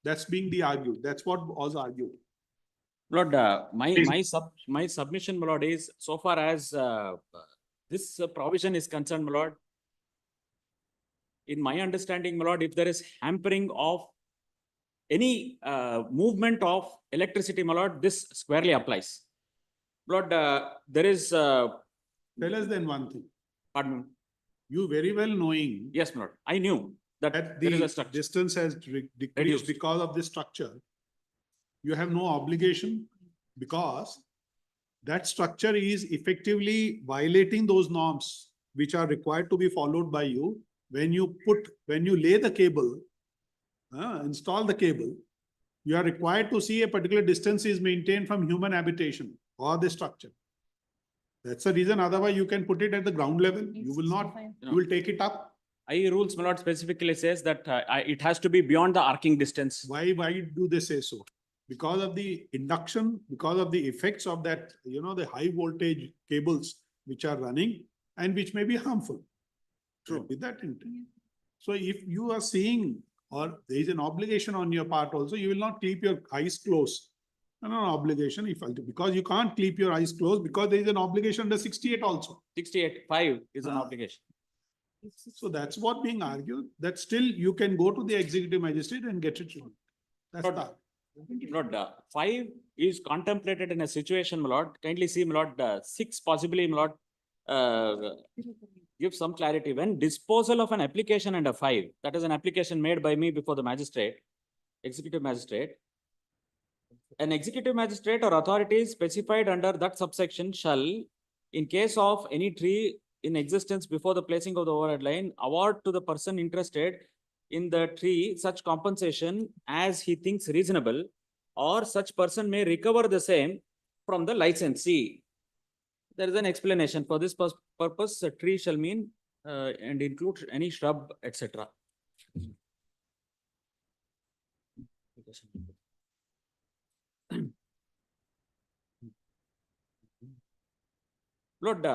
That's being argued. That's what was argued. Lord, my submission, my lord, is so far as this provision is concerned, my lord, in my understanding, my lord, if there is hampering of any movement of electricity, my lord, this squarely applies. Lord, there is... Tell us then one thing. Pardon me. You very well knowing... Yes, my lord. I knew that there is a structure. Distance has decreased because of this structure. You have no obligation because that structure is effectively violating those norms which are required to be followed by you. When you lay the cable, install the cable, you are required to see a particular distance is maintained from human habitation or the structure. That's the reason. Otherwise, you can put it at the ground level. You will not. You will take it up. IE rules, my lord, specifically says that it has to be beyond the arcing distance. Why do they say so? Because of the induction, because of the effects of that, the high voltage cables which are running and which may be harmful. True. With that intent. So if you are seeing, or there is an obligation on your part also, you will not keep your eyes closed. No obligation, because you can't keep your eyes closed because there is an obligation under 68 also. 68(5) is an obligation. So that's what being argued, that still you can go to the executive magistrate and get it wrong. That's that. Lord, 5 is contemplated in a situation, my lord. Kindly see, my lord, 6 possibly, my lord, give some clarity. When disposal of an application under 5, that is an application made by me before the magistrate, executive magistrate, an executive magistrate or authority specified under that subsection shall, in case of any tree in existence before the placing of the overhead line, award to the person interested in the tree such compensation as he thinks reasonable, or such person may recover the same from the licensee. There is an explanation. For this purpose, a tree shall mean and include any shrub, etc. Lord,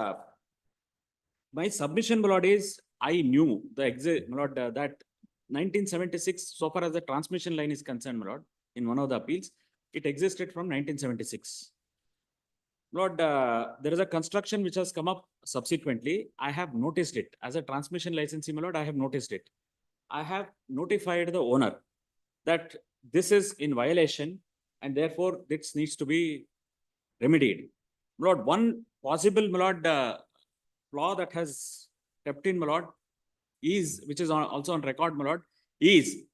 my submission, my lord, is I knew the my lord, that 1976, so far as the transmission line is concerned, my lord, in one of the appeals. It existed from 1976. Lord, there is a construction which has come up subsequently. I have noticed it. As a transmission licensee, my lord, I have noticed it. I have notified the owner that this is in violation and therefore this needs to be remedied. My lord, one possible, my lord, flaw that has kept in, my lord, is, which is also on record, my lord, is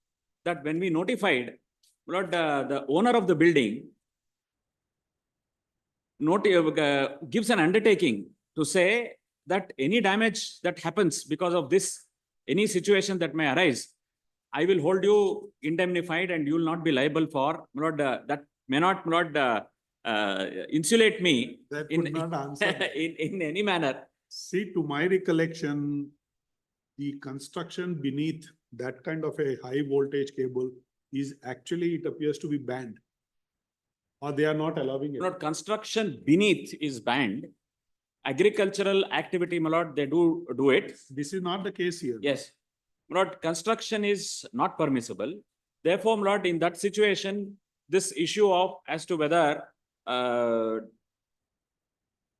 that when we notified, my lord, the owner of the building gives an undertaking to say that any damage that happens because of this, any situation that may arise, I will hold you indemnified and you will not be liable for, my lord, that may not, my lord, insulate me That in, would not answer. in any manner. See, to my recollection, the construction beneath that kind of a high voltage cable is actually, it appears to be banned. Or they are not allowing it. Not construction beneath is banned. Agricultural activity, my lord, they do it. This is not the case here. Yes. My lord, construction is not permissible. Therefore, my lord, in that situation, this issue of as to whether,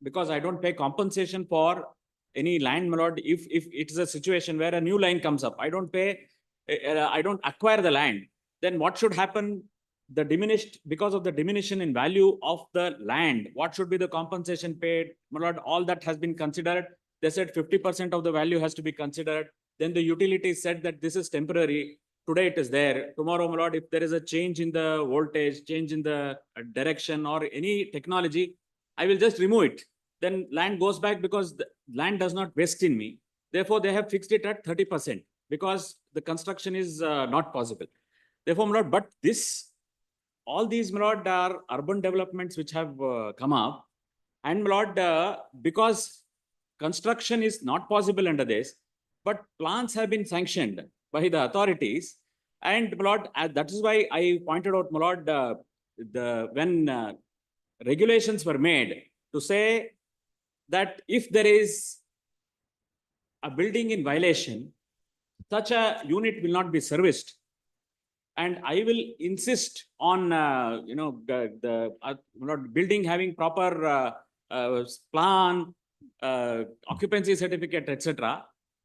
because I don't pay compensation for any land, my lord, if it is a situation where a new line comes up, I don't pay, I don't acquire the land, then what should happen? The diminished, because of the diminution in value of the land, what should be the compensation paid? My lord, all that has been considered. They said 50% of the value has to be considered. Then the utility said that this is temporary. Today it is there. Tomorrow, my lord, if there is a change in the voltage, change in the direction or any technology, I will just remove it. Then land goes back because the land does not vest in me. Therefore, they have fixed it at 30% because the construction is not possible. Therefore, my lord, but this, all these, my lord, are urban developments which have come up. And my lord, because construction is not possible under this, but plans have been sanctioned by the authorities. And my lord, that is why I pointed out, my lord, when regulations were made to say that if there is a building in violation, such a unit will not be serviced. And I will insist on, the building having proper plan, occupancy certificate, etc.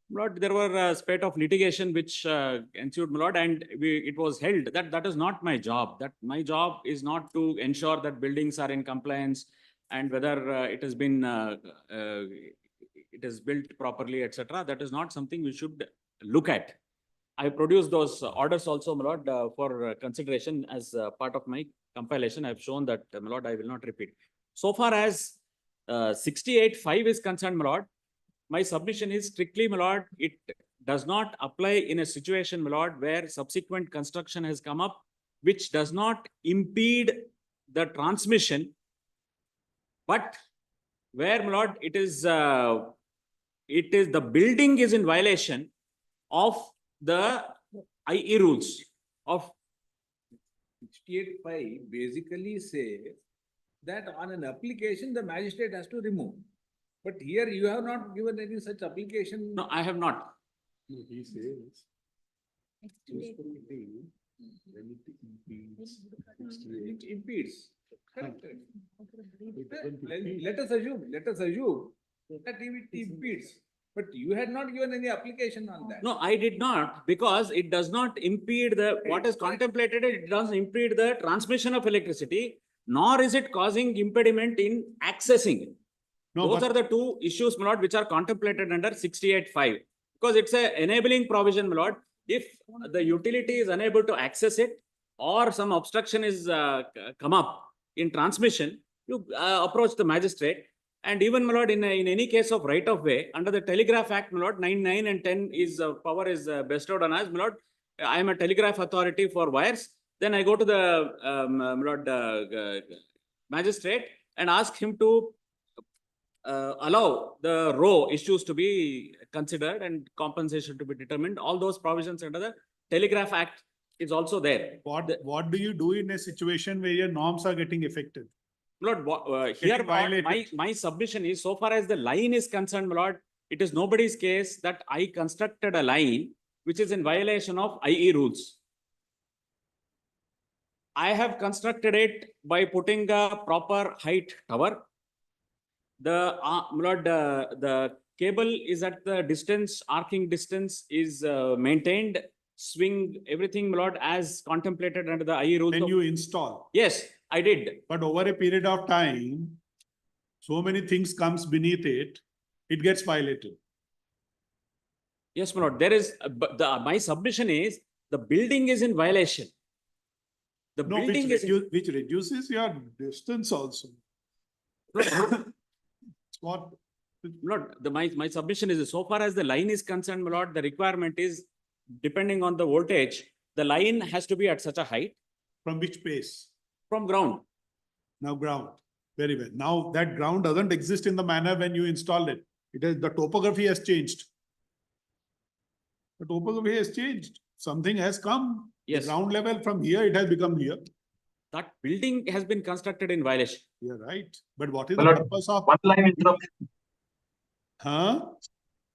Lord, there were a spate of litigation which ensued, my lord, and it was held that that is not my job. That my job is not to ensure that buildings are in compliance and whether it has been it is built properly, etc. That is not something we should look at. I produced those orders also, my lord, for consideration as part of my compilation. I have shown that, my lord, I will not repeat. So far as 68.5 is concerned, my lord, my submission is strictly, my lord, it does not apply in a situation, my lord, where subsequent construction has come up, which does not impede the transmission, but where, my lord, it is the building is in violation of the IE rules of 68.5 basically say that on an application, the magistrate has to remove. But here you have not given any such application. No, I have not. He says. It impedes. Correct. Let us assume that it impedes. But you had not given any application on that. No, I did not, because it does not impede what is contemplated, it doesn't impede the transmission of electricity, nor is it causing impediment in accessing. Those are the two issues, my lord, which are contemplated under 68.5. Because it's an enabling provision, my lord. If the utility is unable to access it or some obstruction is come up in transmission, you approach the magistrate. And even, my lord, in any case of right of way, under the Telegraph Act, my lord, 9, 9 and 10 is power is bestowed on us, my lord. I am a telegraph authority for wires. Then I go to the my lord, magistrate and ask him to allow the row issues to be considered and compensation to be determined. All those provisions under the Telegraph Act is also there. What do you do in a situation where your norms are getting affected? Lord, here my submission is, so far as the line is concerned, my lord, it is nobody's case that I constructed a line which is in violation of IE rules. I have constructed it by putting a proper height tower. The, my lord, the cable is at the distance, arcing distance is maintained, swing, everything, my lord, as contemplated under the IE rules. Then of- you install. Yes, I did. But over a period of time, so many things comes beneath it, it gets violated. Yes, my lord, there is, but my submission is, the building is in violation. The No, building is. which reduces your distance also. What? Lord, my submission is, so far as the line is concerned, my lord, the requirement is, depending on the voltage, the line has to be at such a height. From which place? From ground. Now ground. Very well. Now that ground doesn't exist in the manner when you installed it. It is, the topography has changed. The topography has changed. Something has come. Yes. The ground level from here, it has become here. That building has been constructed in violation. You're right. But what is My the lord, purpose of? one line interruption. Huh?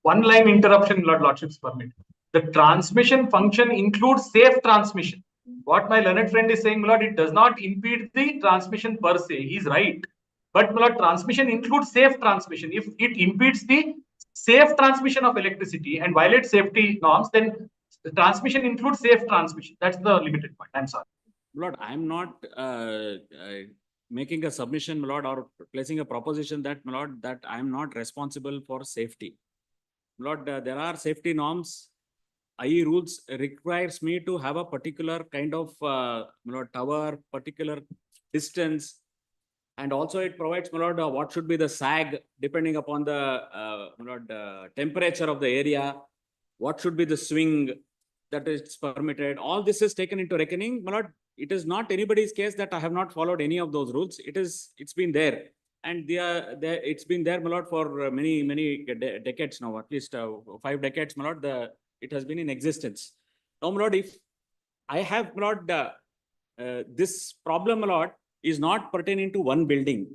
One line interruption, Lord Lordship's permit. The transmission function includes safe transmission. What my learned friend is saying, my lord, it does not impede the transmission per se. He's right. But my lord, transmission includes safe transmission. If it impedes the safe transmission of electricity and violates safety norms, then the transmission includes safe transmission. That's the limited point. I'm sorry. Lord, I'm not making a submission, my lord, or placing a proposition that, my lord, that I'm not responsible for safety. Lord, there are safety norms. IE rules requires me to have a particular kind of my lord, tower, particular distance. And also it provides, my lord, what should be the sag depending upon the my lord, temperature of the area. What should be the swing that is permitted. All this is taken into reckoning, my lord. It is not anybody's case that I have not followed any of those rules. It's been there. And it's been there, my lord, for many decades now, at least 5 decades, my lord, it has been in existence. Now, my lord, if I have, my lord, this problem, my lord, is not pertaining to one building.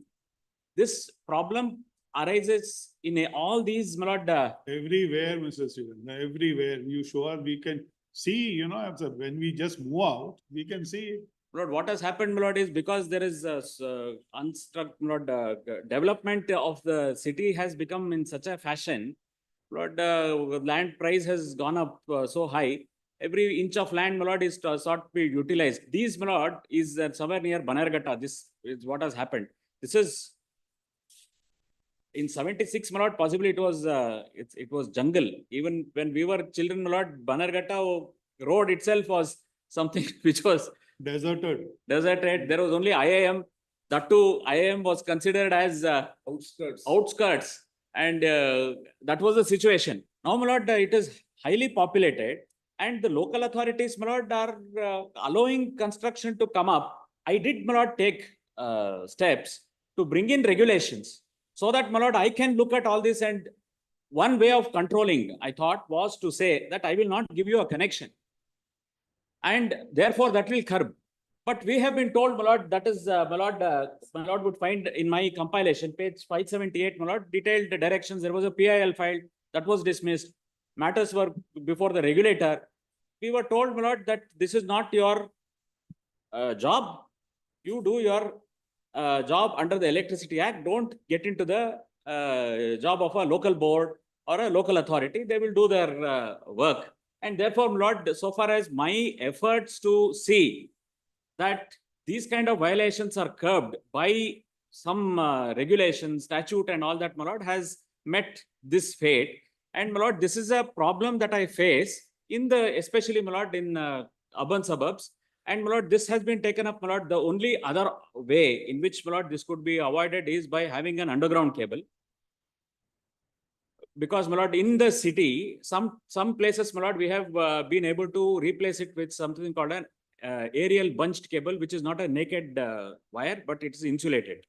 This problem arises in all these, my lord. Everywhere, Mr. Steven, everywhere. You sure we can see, you know, when we just move out, we can see. Lord, what has happened, my lord, is because there is development of the city has become in such a fashion. Lord, land price has gone up so high. Every inch of land, my lord, is sought to be utilized. These, my lord, is somewhere near Banerghatta. This is what has happened. This is in 76, my lord, possibly it was jungle. Even when we were children, my lord, Banerghatta road itself was something which was deserted. There was only IIM. That too, IIM was considered as outskirts. And that was the situation. Now, my lord, it is highly populated. And the local authorities, my lord, are allowing construction to come up. I did, my lord, take steps to bring in regulations. So that, my lord, I can look at all this, and one way of controlling, I thought, was to say that I will not give you a connection. And therefore, that will curb. But we have been told, my lord, that is, my lord would find in my compilation, page 578, my lord, detailed directions. There was a PIL filed that was dismissed. Matters were before the regulator. We were told, my lord, that this is not your job. You do your job under the Electricity Act. Don't get into the job of a local board or a local authority. They will do their work. And therefore, my lord, so far as my efforts to see that these kind of violations are curbed by some regulation, statute and all that, my lord, has met this fate. And my lord, this is a problem that I face in especially, my lord, in urban suburbs. And my lord, this has been taken up, my lord. The only other way in which, my lord, this could be avoided is by having an underground cable. Because, my lord, in the city, some places, my lord, we have been able to replace it with something called an aerial bunched cable, which is not a naked wire, but it is insulated.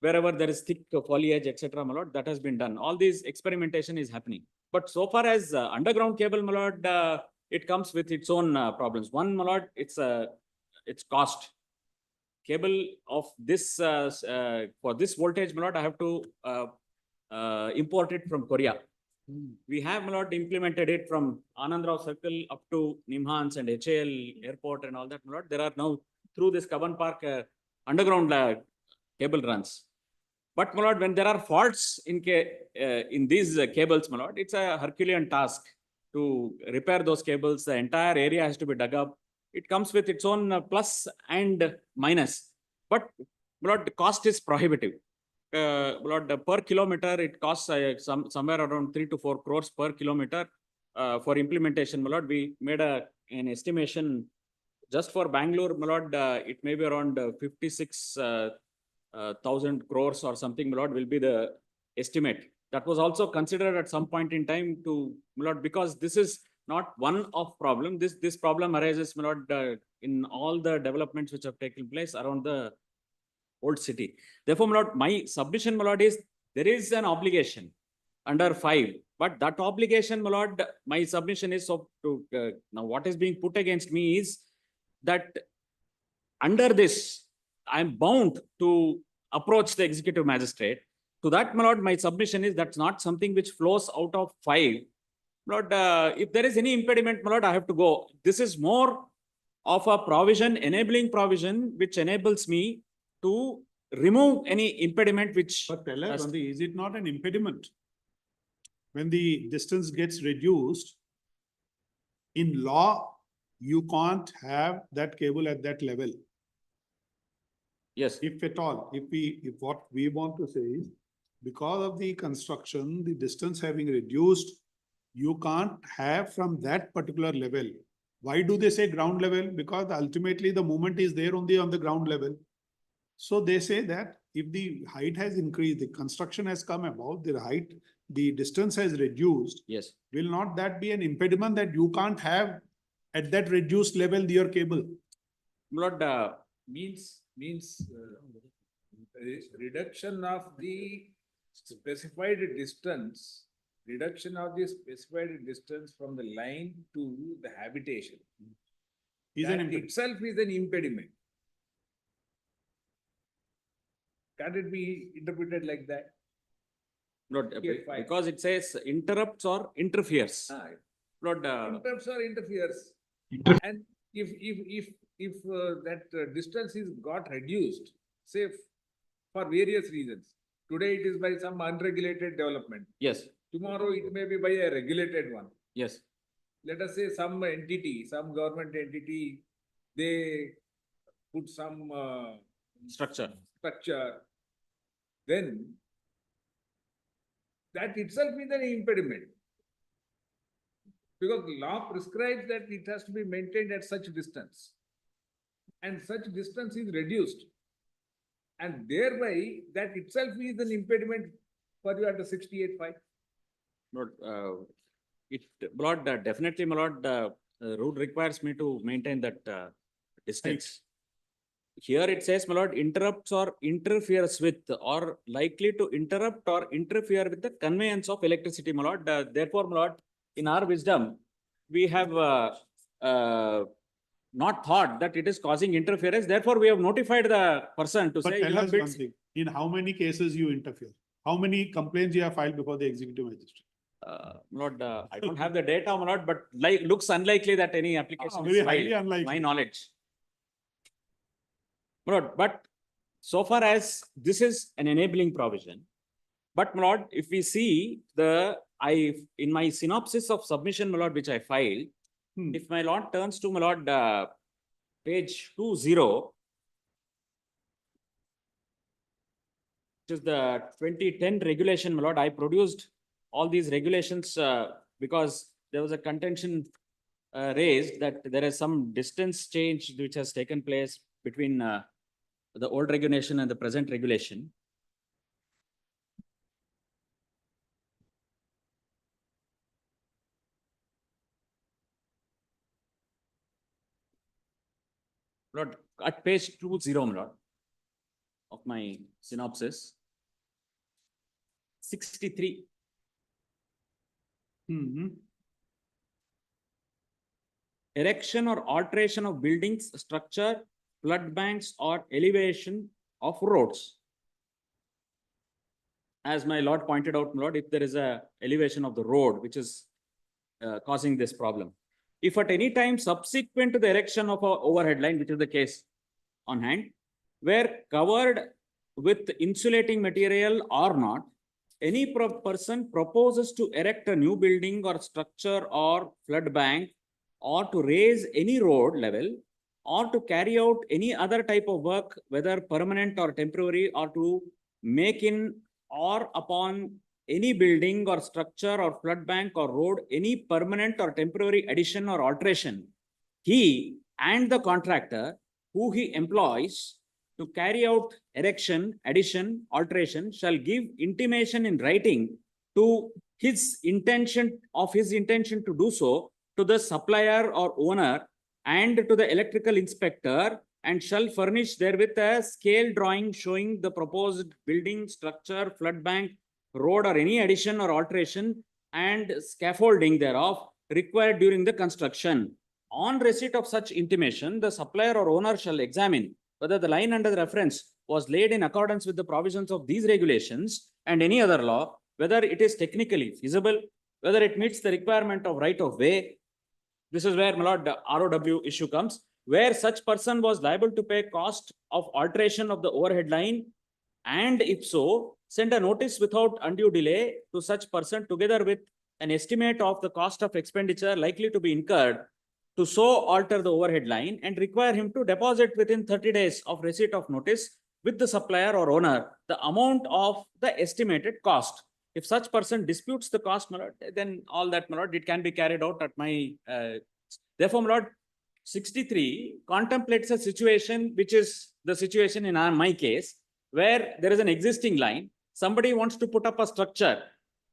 Wherever there is thick foliage, etc., my lord, that has been done. All these experimentation is happening. But so far as underground cable, my lord, it comes with its own problems. One, my lord, it's cost. Cable of this for this voltage, my lord, I have to import it from Korea. We have, my lord, implemented it from Anandrao Circle up to Nimhans and HAL airport and all that, my lord. There are now through this Kaban Park underground cable runs. But, my lord, when there are faults in these cables, my lord, it's a Herculean task to repair those cables. The entire area has to be dug up. It comes with its own plus and minus. But, my lord, the cost is prohibitive. My lord, per kilometer, it costs somewhere around 3 to 4 crores per kilometer for implementation. My lord, we made an estimation just for Bangalore, my lord, it may be around 56,000 crores or something, my lord, will be the estimate. That was also considered at some point in time to, my lord, because this is not one of problem. This problem arises, my lord, in all the developments which have taken place around the old city. Therefore, my lord, my submission, my lord, is there is an obligation under 5, but that obligation, my lord, my submission is now what is being put against me is that under this, I'm bound to approach the executive magistrate. To that, my lord, my submission is that's not something which flows out of 5. My lord, if there is any impediment, my lord, I have to go. This is more of a provision, enabling provision, which enables me to remove any impediment which. But Gandhi, is it not an impediment? When the distance gets reduced, in law, you can't have that cable at that level. Yes. If at all, if what we want to say is, because of the construction, the distance having reduced, you can't have from that particular level. Why do they say ground level? Because ultimately the movement is there only on the ground level. So they say that if the height has increased, the construction has come above, the height, the distance has reduced. Yes. Will not that be an impediment that you can't have at that reduced level your cable? Lord, Means reduction of the specified distance, from the line to the habitation. That itself is an impediment. Can it be interpreted like that? Lord, because it says interrupts or interferes. Lord, Interrupts or interferes. And if that distance is got reduced, say for various reasons. Today it is by some unregulated development. Yes. Tomorrow it may be by a regulated one. Yes. Let us say some entity, some government entity, they put some structure, then that itself is an impediment. Because law prescribes that it has to be maintained at such distance. And such distance is reduced. And thereby, that itself is an impediment for you at the 68.5. Lord, Lord, definitely, my lord, rule requires me to maintain that distance. Here it says, my lord, interrupts or interferes with or likely to interrupt or interfere with the conveyance of electricity, my lord. Therefore, my lord, in our wisdom, we have not thought that it is causing interference. Therefore, we have notified the person to say, tell us one thing, in how many cases you interfere? How many complaints you have filed before the executive magistrate? Lord, I don't have the data, my lord, but looks unlikely that any application very is highly filed, unlikely. my knowledge. My lord, but so far as this is an enabling provision, but my lord, if we see in my synopsis of submission, my lord, which I filed, if my lord turns to my lord, page 20, which is the 2010 regulation, my lord, I produced all these regulations because there was a contention raised that there is some distance change which has taken place between the old regulation and the present regulation. Lord, at page 20, my lord, of my synopsis, 63. Erection or alteration of buildings, structure, flood banks, or elevation of roads. As my lord pointed out, my lord, if there is a elevation of the road which is causing this problem. If at any time subsequent to the erection of a overhead line, which is the case, on hand were covered with insulating material or not, any person proposes to erect a new building or structure or flood bank, or to raise any road level, or to carry out any other type of work, whether permanent or temporary, or to make in or upon any building or structure or flood bank or road, any permanent or temporary addition or alteration, he and the contractor who he employs to carry out erection, addition, alteration shall give intimation in writing to his intention to do so to the supplier or owner and to the electrical inspector, and shall furnish therewith a scale drawing showing the proposed building, structure, flood bank, road, or any addition or alteration and scaffolding thereof required during the construction. On receipt of such intimation, the supplier or owner shall examine whether the line under the reference was laid in accordance with the provisions of these regulations and any other law, whether it is technically feasible, whether it meets the requirement of right of way. This is where, my lord, the ROW issue comes, where such person was liable to pay cost of alteration of the overhead line, and if so, send a notice without undue delay to such person together with an estimate of the cost of expenditure likely to be incurred to so alter the overhead line, and require him to deposit within 30 days of receipt of notice with the supplier or owner the amount of the estimated cost. If such person disputes the cost, my lord, then all that, my lord, it can be carried out at my. Therefore, my lord, 63 contemplates a situation which is the situation in my case, where there is an existing line, somebody wants to put up a structure.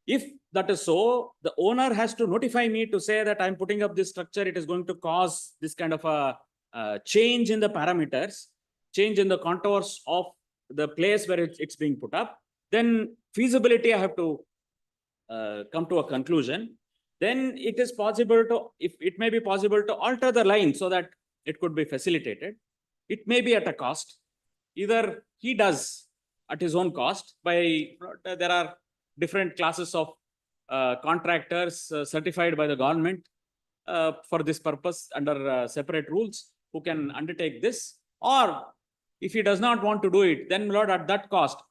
If that is so, the owner has to notify me to say that I'm putting up this structure, it is going to cause this kind of a change in the parameters, change in the contours of the place where it's being put up. Then feasibility, I have to come to a conclusion. Then it is possible to, if it may be possible to alter the line so that it could be facilitated. It may be at a cost. Either he does at his own cost by, there are different classes of contractors certified by the government for this purpose under separate rules who can undertake this. Or if he does not want to do it, then, my lord, at that cost,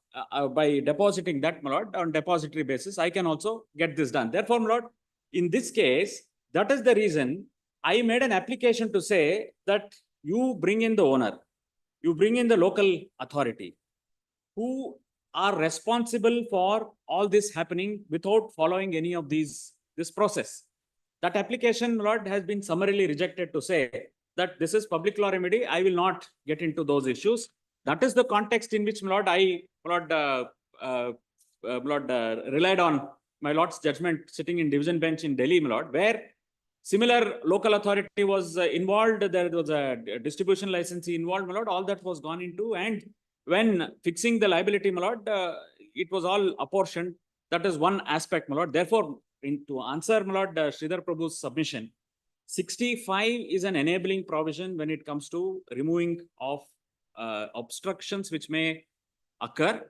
by depositing that, my lord, on depository basis, I can also get this done. Therefore, my lord, in this case, that is the reason I made an application to say that you bring in the owner, you bring in the local authority who are responsible for all this happening without following any of this process. That application, my lord, has been summarily rejected to say that this is public law remedy. I will not get into those issues. That is the context in which, my lord, relied on my lord's judgment sitting in division bench in Delhi, my lord, where similar local authority was involved. There was a distribution licensee involved, my lord. All that was gone into, and when fixing the liability, my lord, it was all apportioned. That is one aspect, my lord. Therefore, to answer, my lord, Sridhar Prabhu's submission, 65 is an enabling provision when it comes to removing of obstructions which may occur,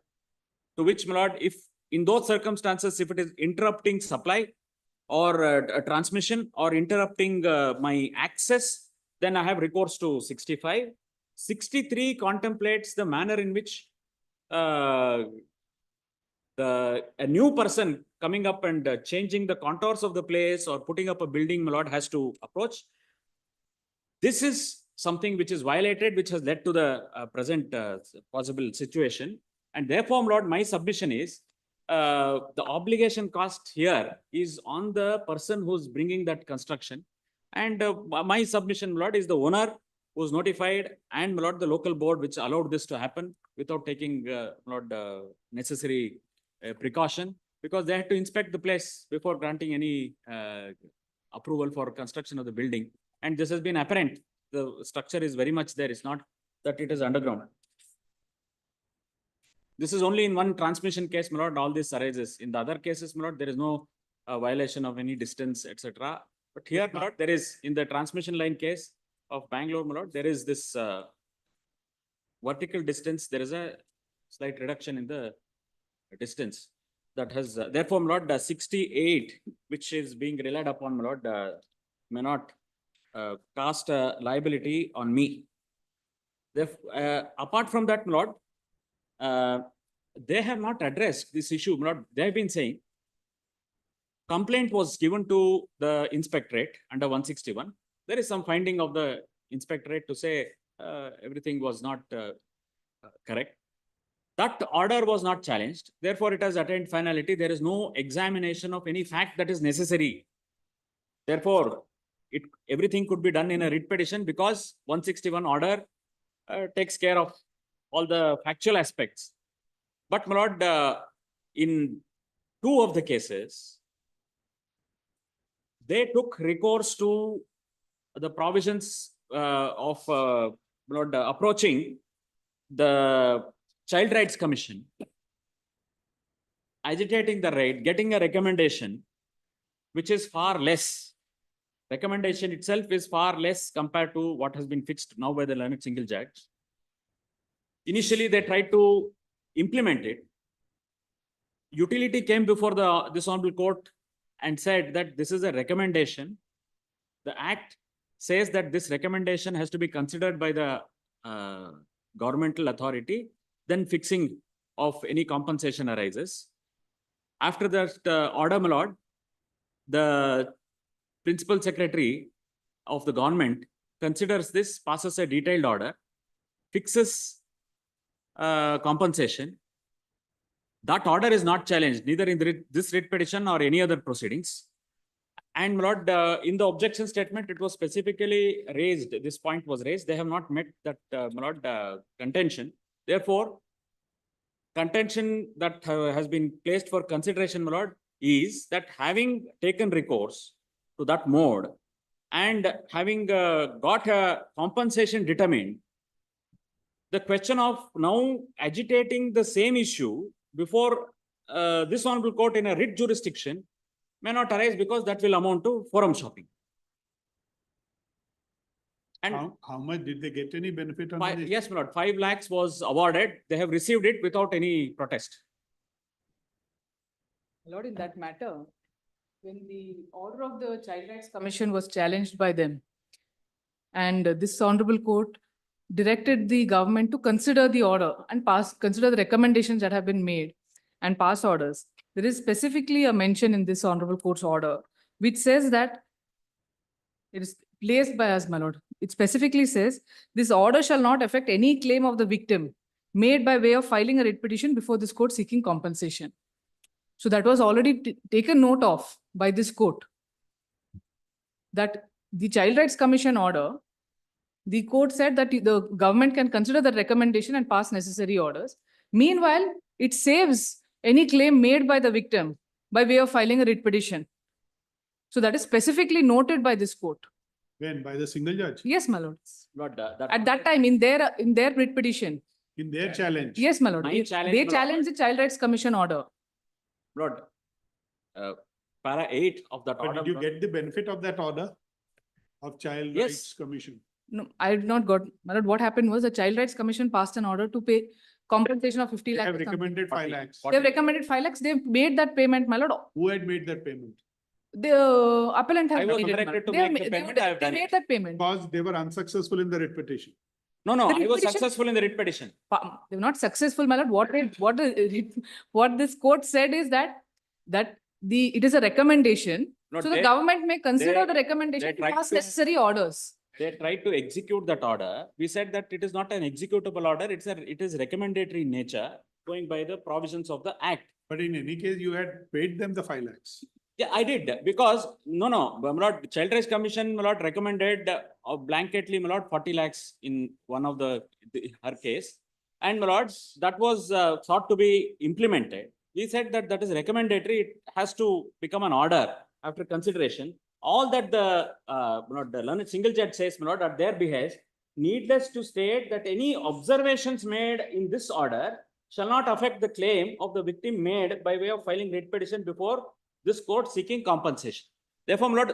to which, my lord, if in those circumstances, if it is interrupting supply or a transmission or interrupting my access, then I have recourse to 65. 63 contemplates the manner in which a new person coming up and changing the contours of the place or putting up a building, my lord, has to approach. This is something which is violated, which has led to the present possible situation. And therefore, my lord, my submission is the obligation cost here is on the person who's bringing that construction. And my submission, my lord, is the owner who's notified, and, my lord, the local board which allowed this to happen without taking my lord, necessary precaution, because they had to inspect the place before granting any approval for construction of the building. And this has been apparent. The structure is very much there. It's not that it is underground. This is only in one transmission case, my lord, all this arises. In the other cases, my lord, there is no violation of any distance, etc. But here, my lord, there is, in the transmission line case of Bangalore, my lord, there is this vertical distance. There is a slight reduction in the distance that has, therefore, my lord, 68, which is being relied upon, my lord, may not cast a liability on me. Apart from that, my lord, they have not addressed this issue, my lord. They have been saying complaint was given to the inspectorate under 161. There is some finding of the inspectorate to say everything was not correct. That order was not challenged. Therefore, it has attained finality. There is no examination of any fact that is necessary. Therefore, everything could be done in a writ petition because 161 order takes care of all the factual aspects. But, my lord, in 2 of the cases, they took recourse to the provisions of my lord, approaching the Child Rights Commission, agitating the right, getting a recommendation, which is far less. Recommendation itself is far less compared to what has been fixed now by the learned single judge. Initially, they tried to implement it. Utility came before this honorable court and said that this is a recommendation. The act says that this recommendation has to be considered by the governmental authority, then fixing of any compensation arises. After that order, my lord, the principal secretary of the government considers this, passes a detailed order, fixes compensation. That order is not challenged, neither in this writ petition or any other proceedings. And, my lord, in the objection statement, it was specifically raised, this point was raised. They have not met that, my lord, contention. Therefore, contention that has been placed for consideration, my lord, is that having taken recourse to that mode and having got a compensation determined, the question of now agitating the same issue before this honorable court in a writ jurisdiction may not arise because that will amount to forum shopping. And how much did they get any benefit on this? yes, my lord, 5 lakhs was awarded. They have received it without any protest. Lord, in that matter, when the order of the Child Rights Commission was challenged by them, and this honorable court directed the government to consider the order and consider the recommendations that have been made and pass orders. There is specifically a mention in this honorable court's order, which says that it is placed by us, my lord. It specifically says, this order shall not affect any claim of the victim made by way of filing a writ petition before this court seeking compensation. So that was already taken note of by this court, that the Child Rights Commission order, the court said that the government can consider the recommendation and pass necessary orders. Meanwhile, it saves any claim made by the victim by way of filing a writ petition. So that is specifically noted by this court. When? By the single judge? Yes, my lord. Lord, At that time, in their writ petition. In their challenge? Yes, my lord. My challenge, They my lord. challenged the Child Rights Commission order. Lord, para 8 of that But order. did you get the benefit of that order of Child Yes. Rights Commission? No, I did not got. My lord, what happened was the Child Rights Commission passed an order to pay compensation of 50 They lakhs. have recommended 5 lakhs. They have recommended 5 lakhs. They made that payment, my lord. Who had made that payment? The appellant has I was made it, directed to they have make the ma- payment, I have they done made it. that payment. Because they were unsuccessful in the writ petition. No, no, The I writ was petition- successful in the writ petition. They were not successful, my lord. What this court said is that it is a recommendation. No, So the they- government may consider the they recommendation to tried pass to- necessary orders. They tried to execute that order. We said that it is not an executable order. It is recommendatory in nature, going by the provisions of the act. But in any case, you had paid them the 5 lakhs. Yeah, I did because my lord, Child Rights Commission, my lord, recommended blanketly, my lord, 40 lakhs in one of her case. And my lord, that was thought to be implemented. We said that that is recommendatory. It has to become an order after consideration. All that the learned single judge says, my lord, at their behest, needless to state that any observations made in this order shall not affect the claim of the victim made by way of filing writ petition before this court seeking compensation. Therefore, my lord,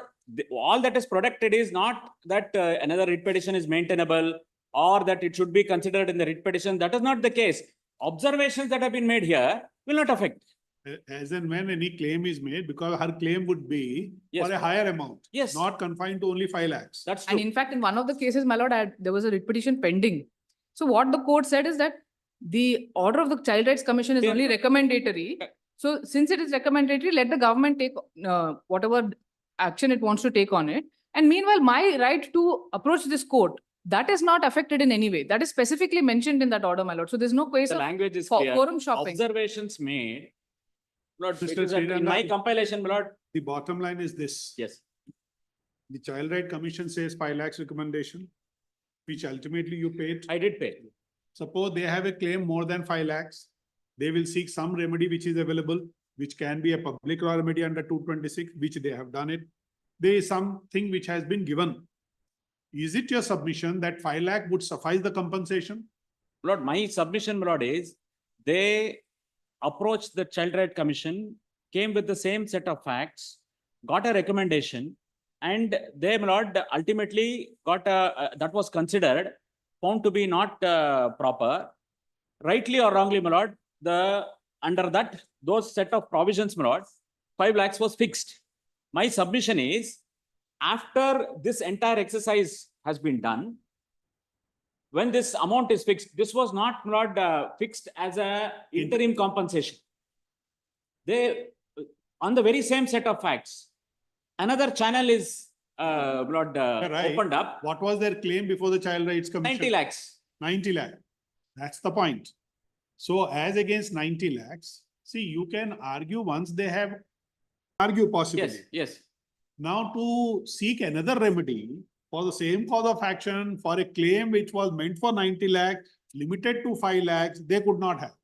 all that is protected is not that another writ petition is maintainable or that it should be considered in the writ petition. That is not the case. Observations that have been made here will not affect. As and when any claim is made, because her claim would be Yes. for a higher amount. Yes. Not confined to only 5 lakhs. That's And true. in fact, in one of the cases, my lord, there was a writ petition pending. So what the court said is that the order of the Child Rights Commission is Yeah. only recommendatory. So since it is recommendatory, let the government take whatever action it wants to take on it. And meanwhile, my right to approach this court, that is not affected in any way. That is specifically mentioned in that order, my lord. So there's no case The of language is for clear. forum shopping. Observations made. Lord, it Mr. is in my Sridhar, compilation, my lord. The bottom line is this. Yes. The Child Right Commission says 5 lakhs recommendation, which ultimately you paid. I did pay. Suppose they have a claim more than 5 lakhs, they will seek some remedy which is available, which can be a public law remedy under 226, which they have done it. There is something which has been given. Is it your submission that 5 lakh would suffice the compensation? Lord, my submission, my lord, is they approached the Child Right Commission, came with the same set of facts, got a recommendation, and they, my lord, ultimately got a, that was considered, found to be not proper. Rightly or wrongly, my lord, under that, those set of provisions, my lord, 5 lakhs was fixed. My submission is, after this entire exercise has been done, when this amount is fixed, this was not, my lord, fixed as a interim compensation. They, on the very same set of facts, another channel is, my lord, Right. opened up. What was their claim before the Child Rights Commission? 90 lakhs. 90 lakh. That's the point. So as against 90 lakhs, see, you can argue once they have argue possibly. Yes, yes. Now to seek another remedy for the same cause of action for a claim which was meant for 90 lakh, limited to 5 lakhs, they could not have.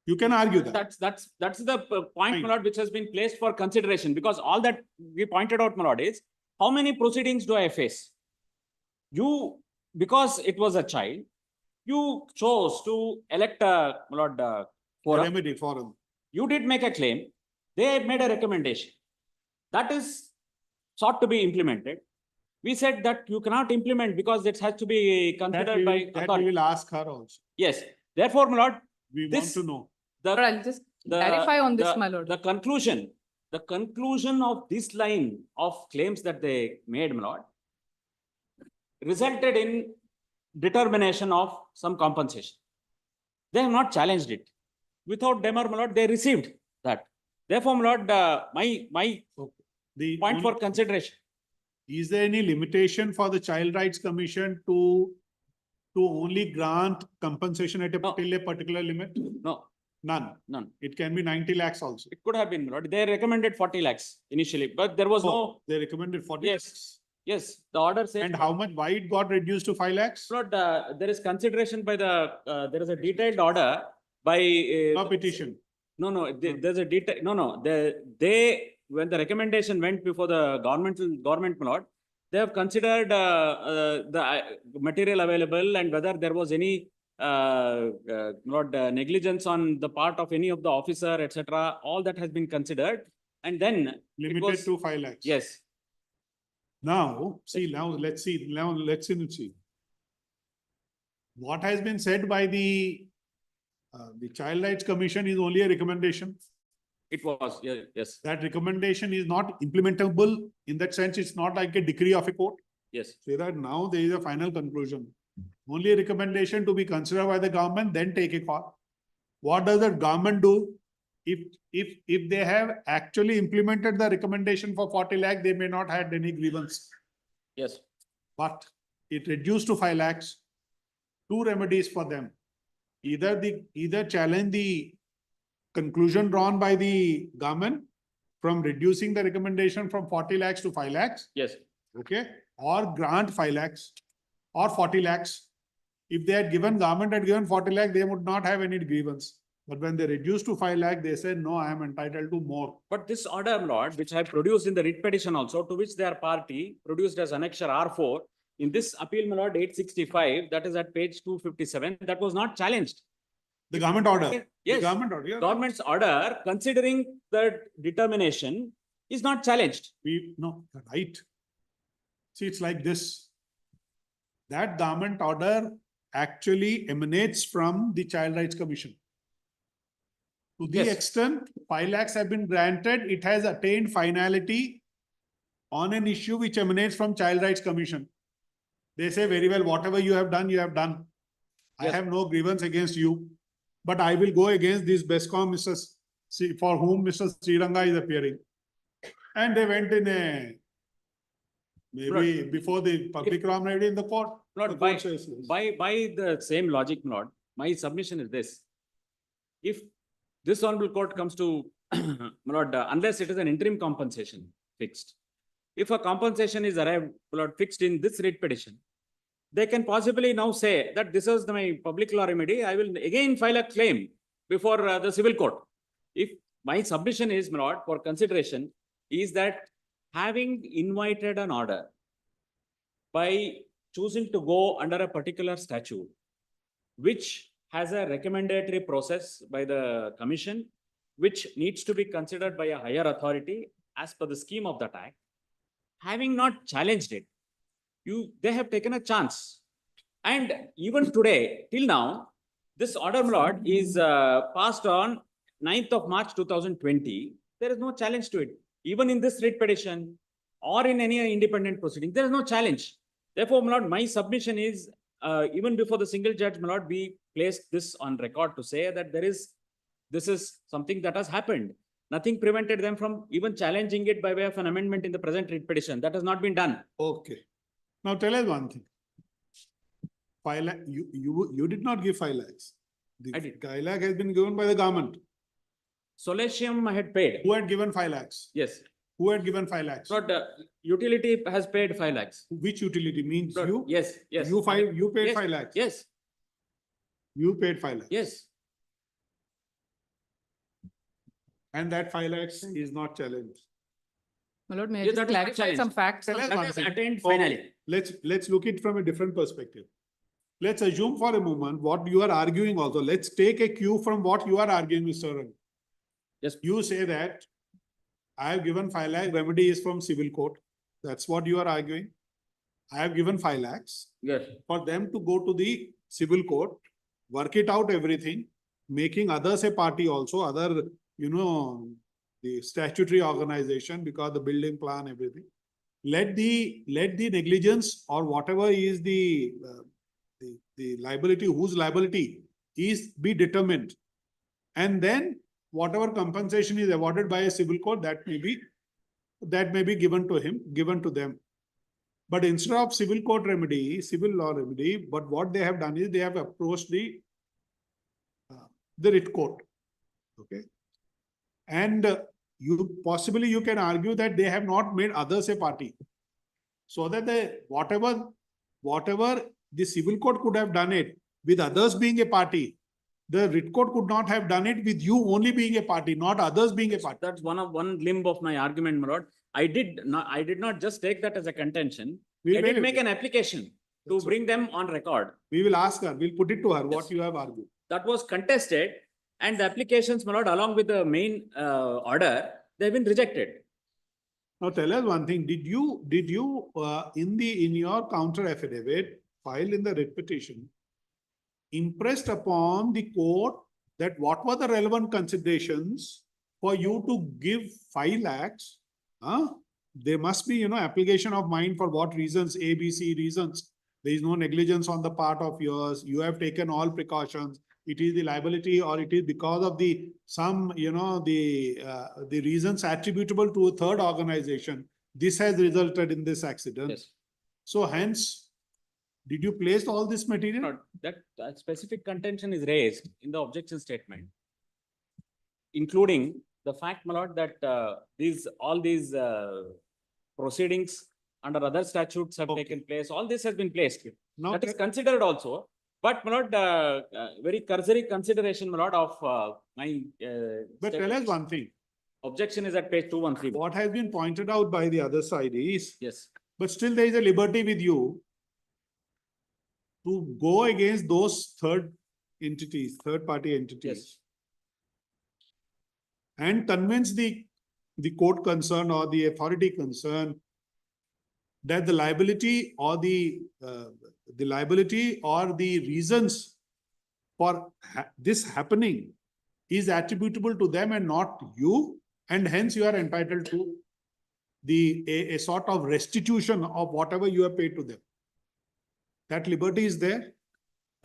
You can argue that. That's the point, my lord, which has been placed for consideration, because all that we pointed out, my lord, is how many proceedings do I face? You, because it was a child, you chose to elect a, my lord, forum. Remedy forum. You did make a claim. They made a recommendation. That is sought to be implemented. We said that you cannot implement because it has to be considered by That we authority. will ask her also. Yes. Therefore, my lord, We this, want to know. But I'll just clarify on this, my lord. The conclusion of this line of claims that they made, my lord, resulted in determination of some compensation. They have not challenged it. Without demur, my lord, they received that. Therefore, my lord, my The point for only- consideration. Is there any limitation for the Child Rights Commission to only grant compensation at a particular limit? No. None. None. It can be 90 lakhs also. It could have been, my lord. They recommended 40 lakhs initially, but there was no. They recommended 40 Yes. lakhs. Yes, the order says. And how much, why it got reduced to 5 lakhs? Lord, there is consideration by the, there is a detailed order by. No petition. No, there's a detail, no, when the recommendation went before the government, my lord, they have considered the material available and whether there was any negligence on the part of any of the officer, etc. All that has been considered, and then Limited to 5 lakhs. Yes. Now, see, let's see. What has been said by the Child Rights Commission is only a recommendation. It was, yes. That recommendation is not implementable. In that sense, it's not like a decree of a court. Yes. Say that now there is a final conclusion. Only a recommendation to be considered by the government, then take a call. What does the government do? If they have actually implemented the recommendation for 40 lakh, they may not have any grievance. Yes. But it reduced to 5 lakhs. Two remedies for them. Either challenge the conclusion drawn by the government from reducing the recommendation from 40 lakhs to 5 lakhs. Yes. Okay. Or grant 5 lakhs or 40 lakhs. If they had given, government had given 40 lakh, they would not have any grievance. But when they reduced to 5 lakh, they said, no, I am entitled to more. But this order, Lord, which I produced in the writ petition also, to which their party produced as annexure R4, in this appeal, my lord, 865, that is at page 257, that was not challenged. The government order. Yes. The government order. Yeah. Government's order, considering the determination, is not challenged. No, right. See, it's like this. That government order actually emanates from the Child Rights Commission. To the extent 5 lakhs have been granted, it has attained finality on an issue which emanates from Child Rights Commission. They say very well, whatever you have done, you have done. I Yes. have no grievance against you, but I will go against this BESCOM, for whom Mr. Sriranga is appearing. And they went in a, maybe before the public remedy in the court. Lord, the by, court says yes. by the same logic, Lord, my submission is this. If this honorable court comes to, Lord, unless it is an interim compensation fixed, if a compensation is arrived, Lord, fixed in this writ petition, they can possibly now say that this is my public law remedy. I will again file a claim before the civil court. If my submission is, my Lord, for consideration, is that having invited an order by choosing to go under a particular statute, which has a recommendatory process by the commission, which needs to be considered by a higher authority as per the scheme of that act, having not challenged it, they have taken a chance. And even today, till now, this order, my Lord, is passed on 9th of March 2020. There is no challenge to it. Even in this writ petition or in any independent proceeding, there is no challenge. Therefore, my Lord, my submission is, even before the single judge, my Lord, we placed this on record to say that this is something that has happened. Nothing prevented them from even challenging it by way of an amendment in the present writ petition. That has not been done. Okay. Now tell us one thing. 5 lakh, you did not give 5 lakhs. I did. 5 lakh has been given by the government. Solatium had paid. Who had given 5 lakhs? Yes. Who had given 5 lakhs? Not utility has paid 5 lakhs. Which utility means Not, you? Yes, yes. You paid Yes, 5 lakhs. Yes, You paid 5 lakhs. yes. And that 5 lakhs is not challenged. My lord, may I Yes, just that is not clarify some challenged. facts? Tell us That one is thing. attained Okay, finally. Let's look it from a different perspective. Let's assume for a moment what you are arguing also. Let's take a cue from what you are arguing, Mr. Arun. Yes. You say that I have given 5 lakh, remedy is from civil court. That's what you are arguing. I have given 5 lakhs. Yes. For them to go to the civil court, work it out everything, making others a party also, other, the statutory organization, because the building plan, everything. Let the negligence or whatever is the liability, whose liability is be determined. And then whatever compensation is awarded by a civil court, that may be given to him, given to them. But instead of civil court remedy, civil law remedy, but what they have done is they have approached the writ court. Okay. And you can argue that they have not made others a party. So that whatever the civil court could have done it with others being a party, the writ court could not have done it with you only being a party, not others being a party. That's one limb of my argument, my lord. I did not just take that as a contention. We'll I did wait. make an application to bring them on record. We will ask her, we'll put it to her, what you have argued. That was contested, and the applications, my lord, along with the main order, they've been rejected. Now tell us one thing, did you in your counter affidavit filed in the writ petition, impressed upon the court that what were the relevant considerations for you to give 5 lakhs? There must be, application of mind for what reasons, A, B, C reasons. There is no negligence on the part of yours. You have taken all precautions. It is the liability, or it is because of the reasons attributable to a third organization. This has resulted in this accident. Yes. So hence, did you place all this material? That specific contention is raised in the objection statement, including the fact, my lord, that all these proceedings under other statutes have taken place. All this has been placed. Now that is considered also. But, my lord, very cursory consideration, my lord, of my. But tell us one thing. Objection is at page 213. What has been pointed out by the other side is, yes, but still there is a liberty with you to go against those third party entities. Yes. And convince the court concerned or the authority concerned that the liability or the reasons for this happening is attributable to them and not you, and hence you are entitled to a sort of restitution of whatever you have paid to them. That liberty is there.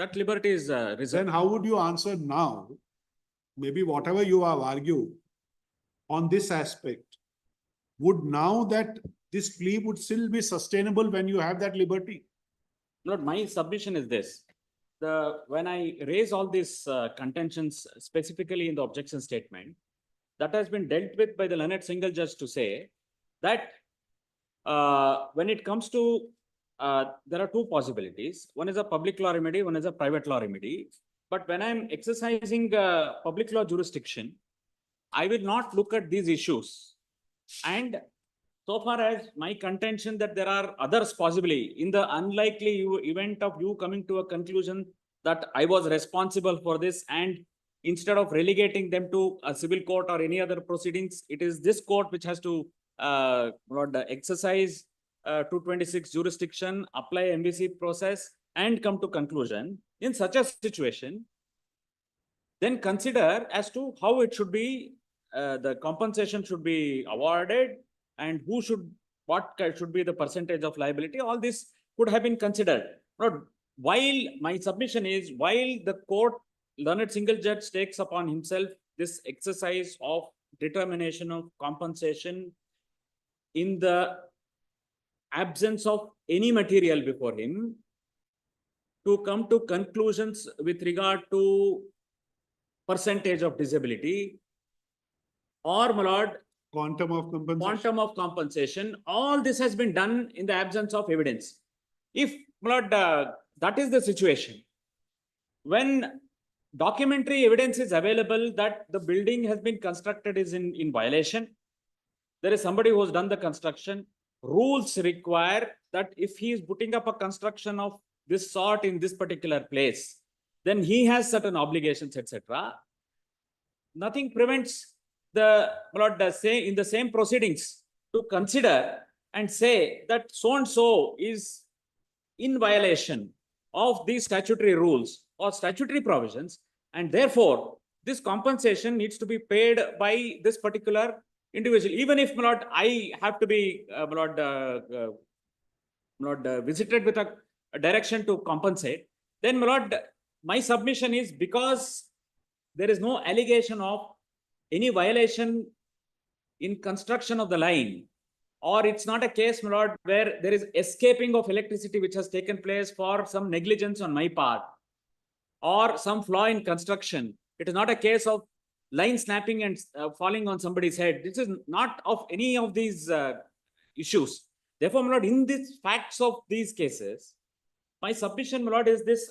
That liberty is reserved. Then how would you answer now? Maybe whatever you have argued on this aspect, would now that this plea would still be sustainable when you have that liberty? Lord, my submission is this. When I raise all these contentions specifically in the objection statement, that has been dealt with by the learned single judge to say that when it comes to, there are two possibilities. One is a public law remedy, one is a private law remedy. But when I'm exercising public law jurisdiction, I will not look at these issues. And so far as my contention that there are others possibly, in the unlikely event of you coming to a conclusion that I was responsible for this, and instead of relegating them to a civil court or any other proceedings, it is this court which has to exercise 226 jurisdiction, apply MVC process, and come to conclusion. In such a situation, then consider as to how it should be, the compensation should be awarded, and what should be the percentage of liability. All this could have been considered. But while my submission is, while the court, learned single judge takes upon himself this exercise of determination of compensation in the absence of any material before him, to come to conclusions with regard to percentage of disability or, my lord, quantum of compensation, all this has been done in the absence of evidence. If, my lord, that is the situation, when documentary evidence is available that the building has been constructed is in violation, there is somebody who has done the construction, rules require that if he is putting up a construction of this sort in this particular place, then he has certain obligations, etc. Nothing prevents the Lord say in the same proceedings to consider and say that so and so is in violation of these statutory rules or statutory provisions, and therefore this compensation needs to be paid by this particular individual. Even if, my lord, I have to be visited with a direction to compensate, then, my lord, my submission is, because there is no allegation of any violation in construction of the line, or it's not a case, my lord, where there is escaping of electricity which has taken place for some negligence on my part or some flaw in construction. It is not a case of line snapping and falling on somebody's head. This is not of any of these issues. Therefore, my lord, in these facts of these cases, my submission, my lord, is this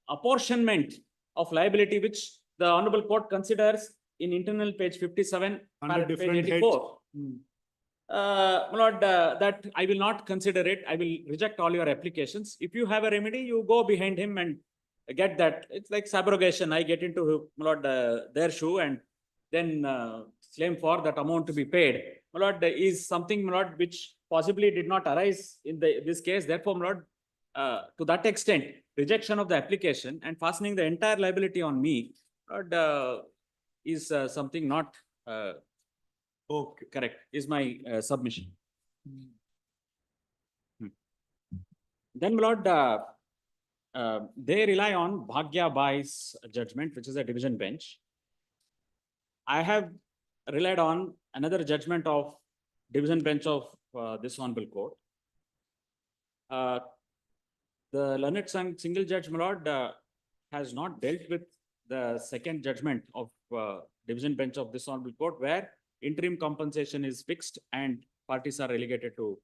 apportionment of liability, which the Honorable Court considers in internal page 57, under page different 84. My lord, that I will not consider it. I will reject all your applications. If you have a remedy, you go behind him and get that. It's like subrogation. I get into, my lord, their shoe and then claim for that amount to be paid. My lord, is something, my lord, which possibly did not arise in this case. Therefore, my lord, to that extent, rejection of the application and fastening the entire liability on me, lord, is something not okay, correct, is my submission. Then, my lord, they rely on Bhagya Bai's judgment, which is a division bench. I have relied on another judgment of division bench of this Honorable Court. The learned single judge, my lord, has not dealt with the second judgment of division bench of this Honorable Court, where interim compensation is fixed and parties are relegated to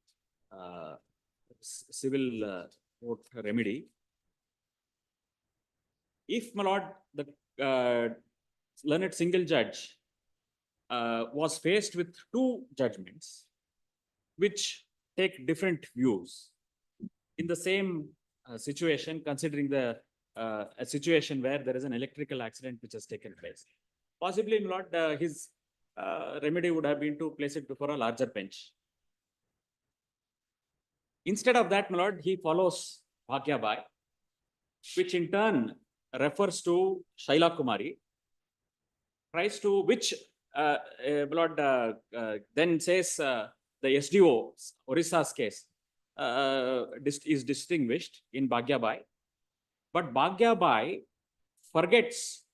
civil court remedy. If, my lord, the learned single judge was faced with two judgments which take different views in the same situation, considering a situation where there is an electrical accident which has taken place, possibly, my lord, his remedy would have been to place it before a larger bench. Instead of that, my lord, he follows Bhagya Bai, which in turn refers to Shaila Kumari, tries to, which my lord, then says the SDO, Orissa's case, is distinguished in Bhagya Bai. But Bhagya Bai forgets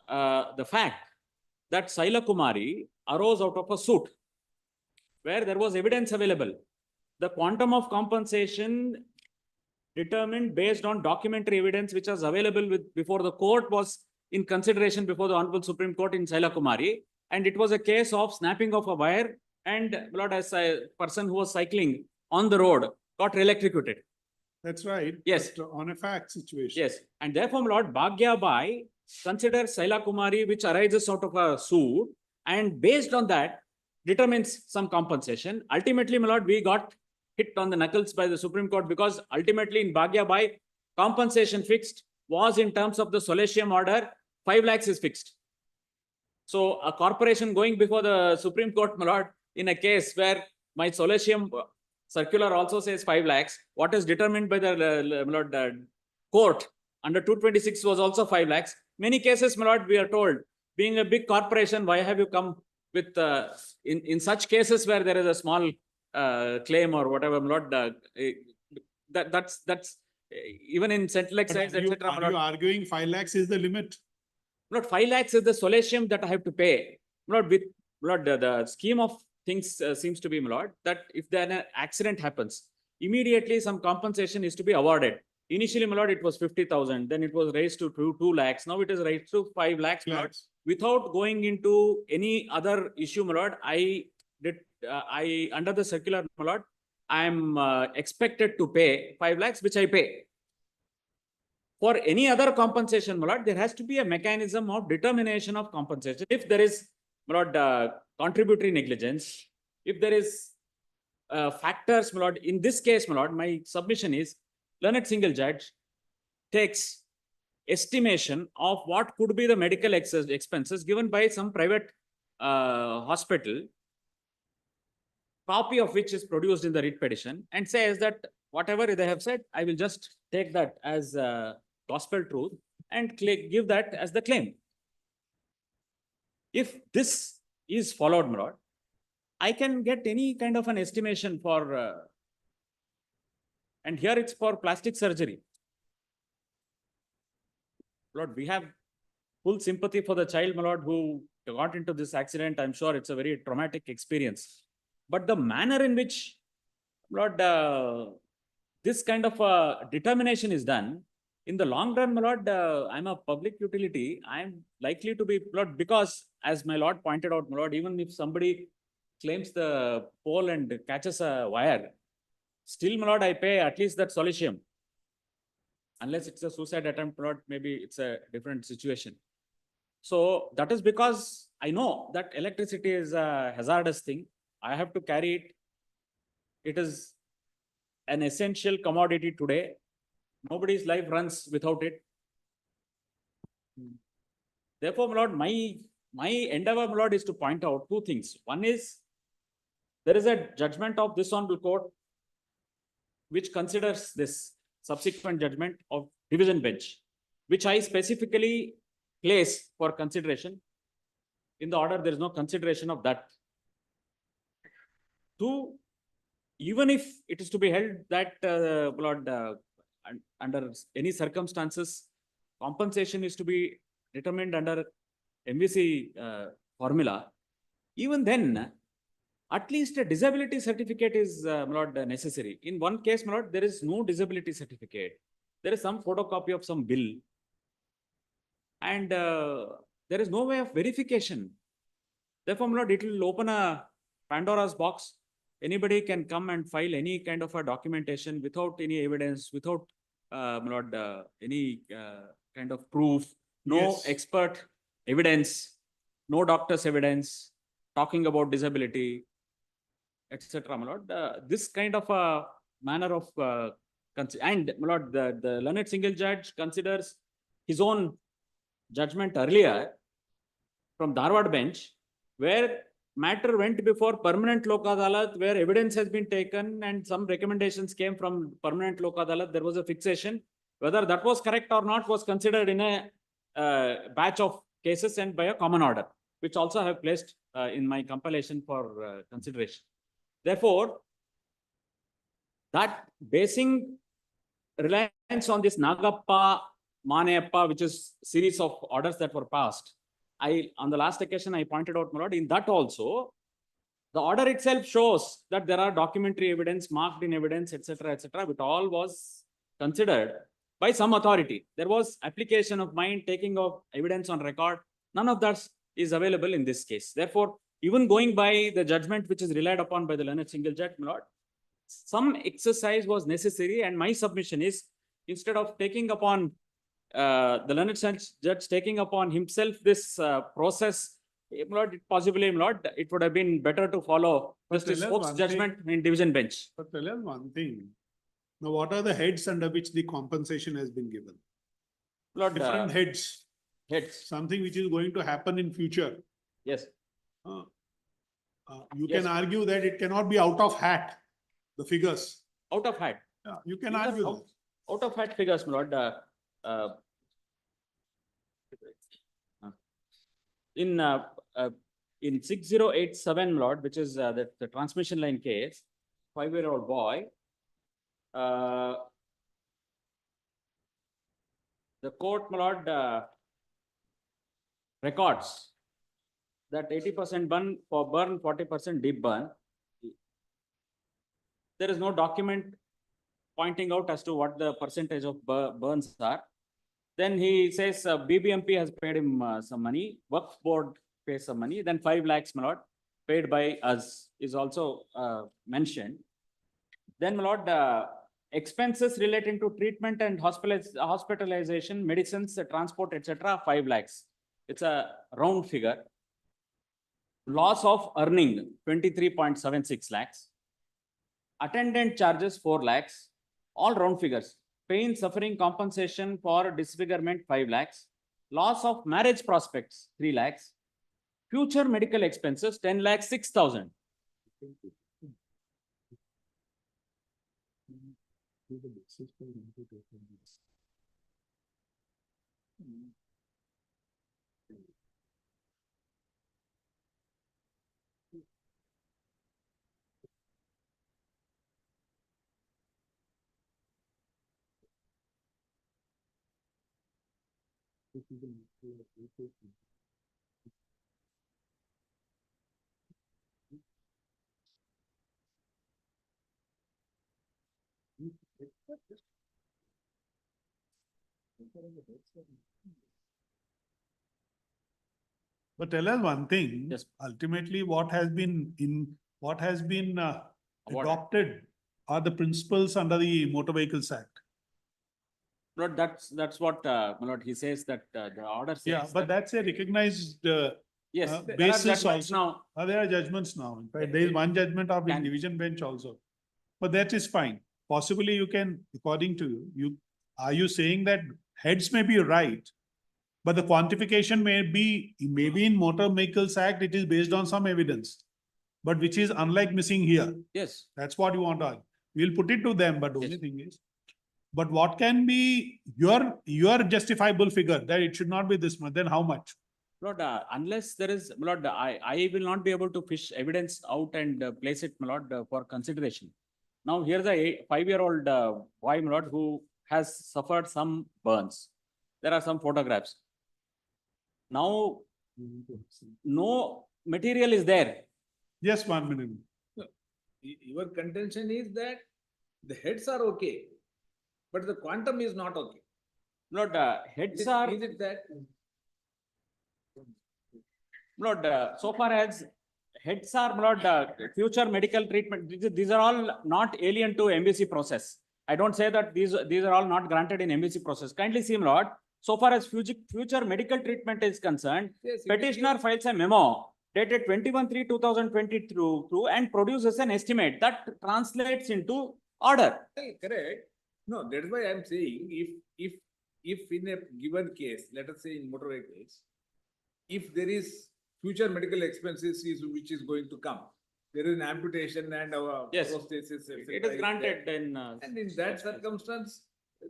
the fact that Saila Kumari arose out of a suit where there was evidence available. The quantum of compensation determined based on documentary evidence which was available before the court was in consideration before the Honorable Supreme Court in Saila Kumari, and it was a case of snapping of a wire, and Lord, as a person who was cycling on the road got electrocuted. That's right. Yes. But on a fact situation. Yes, and therefore, my Lord, Bhagya Bai considers Saila Kumari, which arises out of a suit, and based on that, determines some compensation. Ultimately, my Lord, we got hit on the knuckles by the Supreme Court because ultimately in Bhagya Bai, compensation fixed was in terms of the Solatium order, 5 lakhs is fixed. So a corporation going before the Supreme Court, my Lord, in a case where my Solatium circular also says 5 lakhs, what is determined by the my Lord, court under 226 was also 5 lakhs. Many cases, my Lord, we are told, being a big corporation, why have you come with, in such cases where there is a small claim or whatever, my Lord, that's even in Central Excise, etc. Are you arguing 5 lakhs is the limit? Not 5 lakhs is the solatium that I have to pay. Not with, Lord, the scheme of things seems to be, my Lord, that if then an accident happens, immediately some compensation is to be awarded. Initially, my Lord, it was 50,000, then it was raised to 2 lakhs. Now it is raised to 5 lakhs, my Lord. Without going into any other issue, my Lord, under the circular, my Lord, I am expected to pay 5 lakhs, which I pay. For any other compensation, my Lord, there has to be a mechanism of determination of compensation. If there is, my Lord, contributory negligence, if there is factors, my Lord, in this case, my Lord, my submission is learned single judge takes estimation of what could be the medical expenses given by some private hospital, copy of which is produced in the writ petition, and says that whatever they have said, I will just take that as gospel truth and give that as the claim. If this is followed, my Lord, I can get any kind of an estimation for, and here it's for plastic surgery. Lord, we have full sympathy for the child, my Lord, who got into this accident. I'm sure it's a very traumatic experience. But the manner in which, Lord, this kind of determination is done, in the long run, my Lord, I'm a public utility. I'm likely to be, Lord, because as my Lord pointed out, my Lord, even if somebody claims the pole and catches a wire, still, my Lord, I pay at least that solatium. Unless it's a suicide attempt, Lord, maybe it's a different situation. So that is because I know that electricity is a hazardous thing. I have to carry it. It is an essential commodity today. Nobody's life runs without it. Therefore, my Lord, my endeavor, my Lord, is to point out 2 things. One is, there is a judgment of this honorable court which considers this subsequent judgment of division bench, which I specifically place for consideration. In the order, there is no consideration of that. 2, even if it is to be held that, Lord, under any circumstances, compensation is to be determined under MVC formula, even then, at least a disability certificate is, my Lord, necessary. In one case, my Lord, there is no disability certificate. There is some photocopy of some bill. And there is no way of verification. Therefore, my Lord, it will open a Pandora's box. Anybody can come and file any kind of a documentation without any evidence, without, my Lord, any kind of proof, no expert evidence, no doctor's evidence, talking about disability, etc. My Lord, this kind of a manner of, and my Lord, the learned single judge considers his own judgment earlier from Dharwad bench, where matter went before permanent Lok Adalat, where evidence has been taken and some recommendations came from permanent Lok Adalat. There was a fixation. Whether that was correct or not was considered in a batch of cases and by a common order, which also I have placed in my compilation for consideration. Therefore, that basing reliance on this Nagappa, Maneappa, which is series of orders that were passed. On the last occasion, I pointed out, my lord, in that also, the order itself shows that there are documentary evidence, marked in evidence, etc., which all was considered by some authority. There was application of mine, taking of evidence on record. None of that is available in this case. Therefore, even going by the judgment which is relied upon by the learned single judge, my lord, some exercise was necessary, and my submission is, instead of taking upon the learned judge taking upon himself this process, my lord, possibly, my lord, it would have been better to follow Justice Oak's judgment in division bench. But tell us one thing. Now, what are the heads under which the compensation has been given? Lord, different heads. Heads. Something which is going to happen in future. Yes. You Yes. can argue that it cannot be out of hat, the figures. Out of hat. Yeah, you can These are argue that. out of hat figures, my lord. In 6087, my lord, which is the transmission line case, 5-year-old boy, the court, my lord, records that 80% burn for burn, 40% deep burn. There is no document pointing out as to what the percentage of burns are. Then he says BBMP has paid him some money, Work Board pays some money, then 5 lakhs, my lord, paid by us is also mentioned. Then, my lord, expenses relating to treatment and hospitalization, medicines, transport, etc., 5 lakhs. It's a round figure. Loss of earning, 23.76 lakhs. Attendant charges, 4 lakhs. All round figures. Pain, suffering, compensation for disfigurement, 5 lakhs. Loss of marriage prospects, 3 lakhs. Future medical expenses, 10 lakhs, 6,000. But tell us one thing. Yes. Ultimately, what has been adopted are the principles under the Motor Vehicles Act. Lord, that's what, my lord, he says that the order says. Yeah, but that's a recognized yes, there are basis judgments also. now. There are judgments now. In fact, there is one judgment of the division bench also. But that is fine. Possibly you can, according to you, are you saying that heads may be right, but the quantification may be in Motor Vehicles Act, it is based on some evidence, but which is unlike missing here. Yes. That's what you want to argue. We'll put it to them, but the only thing is, but what can be your justifiable figure that it should not be this much, then how much? Lord, unless there is, my lord, I will not be able to fish evidence out and place it, my lord, for consideration. Now, here's a 5-year-old boy, my lord, who has suffered some burns. There are some photographs. Now, no material is there. Yes, 1 minute. Your contention is that the heads are okay, but the quantum is not okay. Lord, heads Is are. it that? Lord, so far as heads are, Lord, future medical treatment, these are all not alien to MBC process. I don't say that these are all not granted in MBC process. Kindly see, Lord, so far as future medical treatment is concerned, Yes, petitioner files a memo dated 21/3/2022 and produces an estimate that translates into order. Correct. No, that's why I'm saying if in a given case, let us say in motor vehicles, if there is future medical expenses which is going to come, there is an amputation and our Yes. prosthesis. It is granted in. And in that circumstance,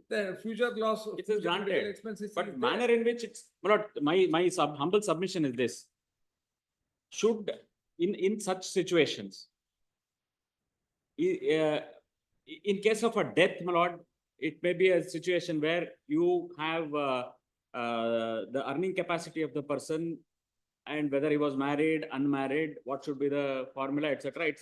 the future loss. It is granted, expenses. but manner in which it's, my humble submission is this. Should, in such situations, in case of a death, my lord, it may be a situation where you have the earning capacity of the person and whether he was married, unmarried, what should be the formula, etc.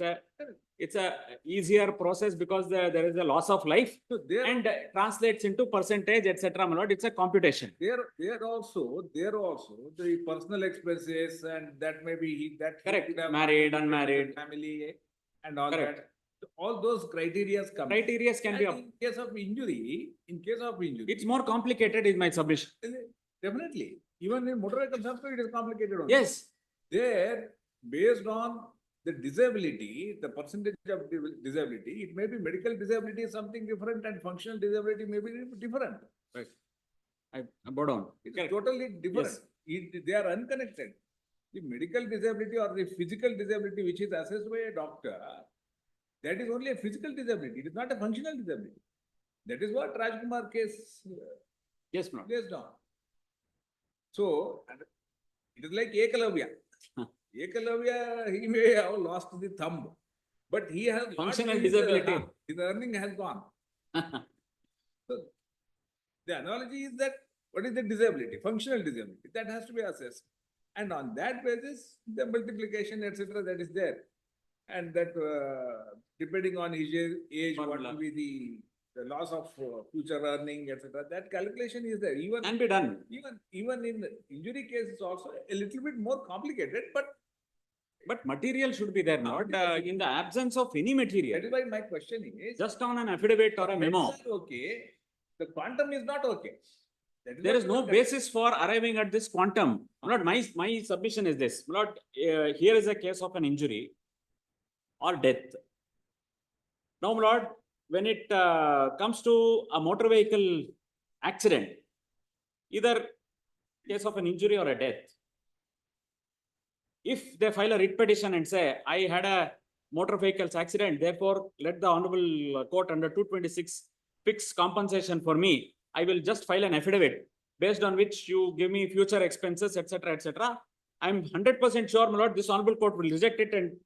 It's a easier process because there is a loss of life and translates into percentage, etc. My lord, it's a computation. There also, the personal expenses and that may be that. he Correct. could have Married, contributed to the unmarried. Family and all Correct. that. All those criterias come. Criterias can be And in case of injury, it's more complicated is my submission. Definitely. Even in motor vehicle also it is complicated only. Yes. There, based on the disability, the percentage of disability, it may be medical disability is something different and functional disability may be different. Right. I bowed down. It's totally different. Yes. They are unconnected. The medical disability or the physical disability which is assessed by a doctor, that is only a physical disability. It is not a functional disability. That is what Rajkumar case yes, ma'am. based on. So, it is like Ekalavya. Ekalavya, he may have lost the thumb, but he has Functional lost disability. his earning has gone. So, the analogy is that what is the disability? Functional disability. That has to be assessed. And on that basis, the multiplication, etc., that is there. And that depending on his age, what will be the loss of future earning, etc. That calculation is there. Even can be done. Even in injury cases also a little bit more complicated, but material should be there, not in the absence of any material. That is why my question is just on an affidavit or a memo. Okay, the quantum is not okay. There is no basis for arriving at this quantum. Not my submission is this. Not here is a case of an injury or death. Now, my lord, when it comes to a motor vehicle accident, either case of an injury or a death, if they file a writ petition and say, I had a motor vehicles accident, therefore let the honorable court under 226 fix compensation for me, I will just file an affidavit based on which you give me future expenses, etc., etc. I'm 100% sure, my lord, this honorable court will reject it and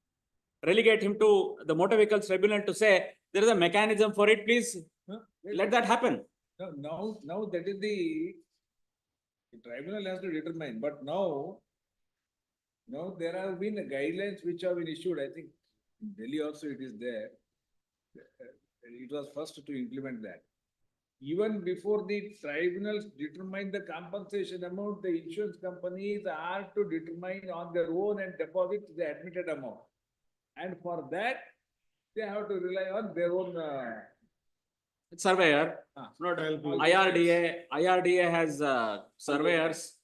relegate him to the motor vehicles tribunal to say, there is a mechanism for it, please let that happen. Now that is the tribunal has to determine, but now there have been guidelines which have been issued. I think in Delhi also it is there. It was first to implement that. Even before the tribunals determine the compensation amount, the insurance companies are to determine on their own and deposit the admitted amount. And for that, they have to rely on their own surveyor. Not IRDA has surveyors,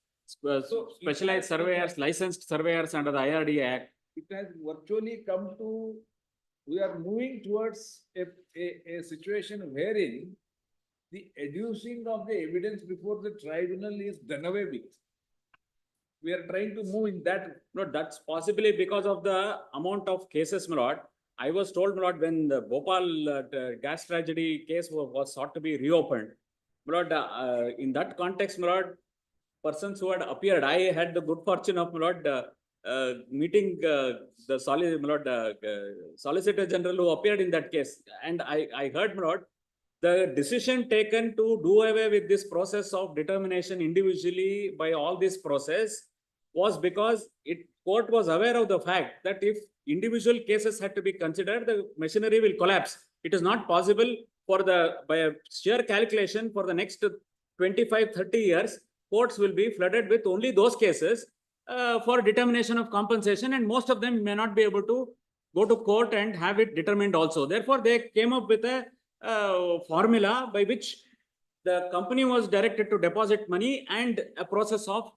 specialized surveyors, licensed surveyors under the IRDA Act. It has virtually come to, we are moving towards a situation wherein the adducing of the evidence before the tribunal is done away with. We are trying to move in that. No, that's possibly because of the amount of cases, my lord. I was told, my lord, when the Bhopal gas tragedy case was sought to be reopened, my lord, in that context, my lord, persons who had appeared, I had the good fortune of, my lord, meeting the Solicitor General who appeared in that case. And I heard, my lord, the decision taken to do away with this process of determination individually by all this process was because court was aware of the fact that if individual cases had to be considered, the machinery will collapse. It is not possible by a sheer calculation for the next 25, 30 years, courts will be flooded with only those cases for determination of compensation, and most of them may not be able to go to court and have it determined also. Therefore, they came up with a formula by which the company was directed to deposit money and a process of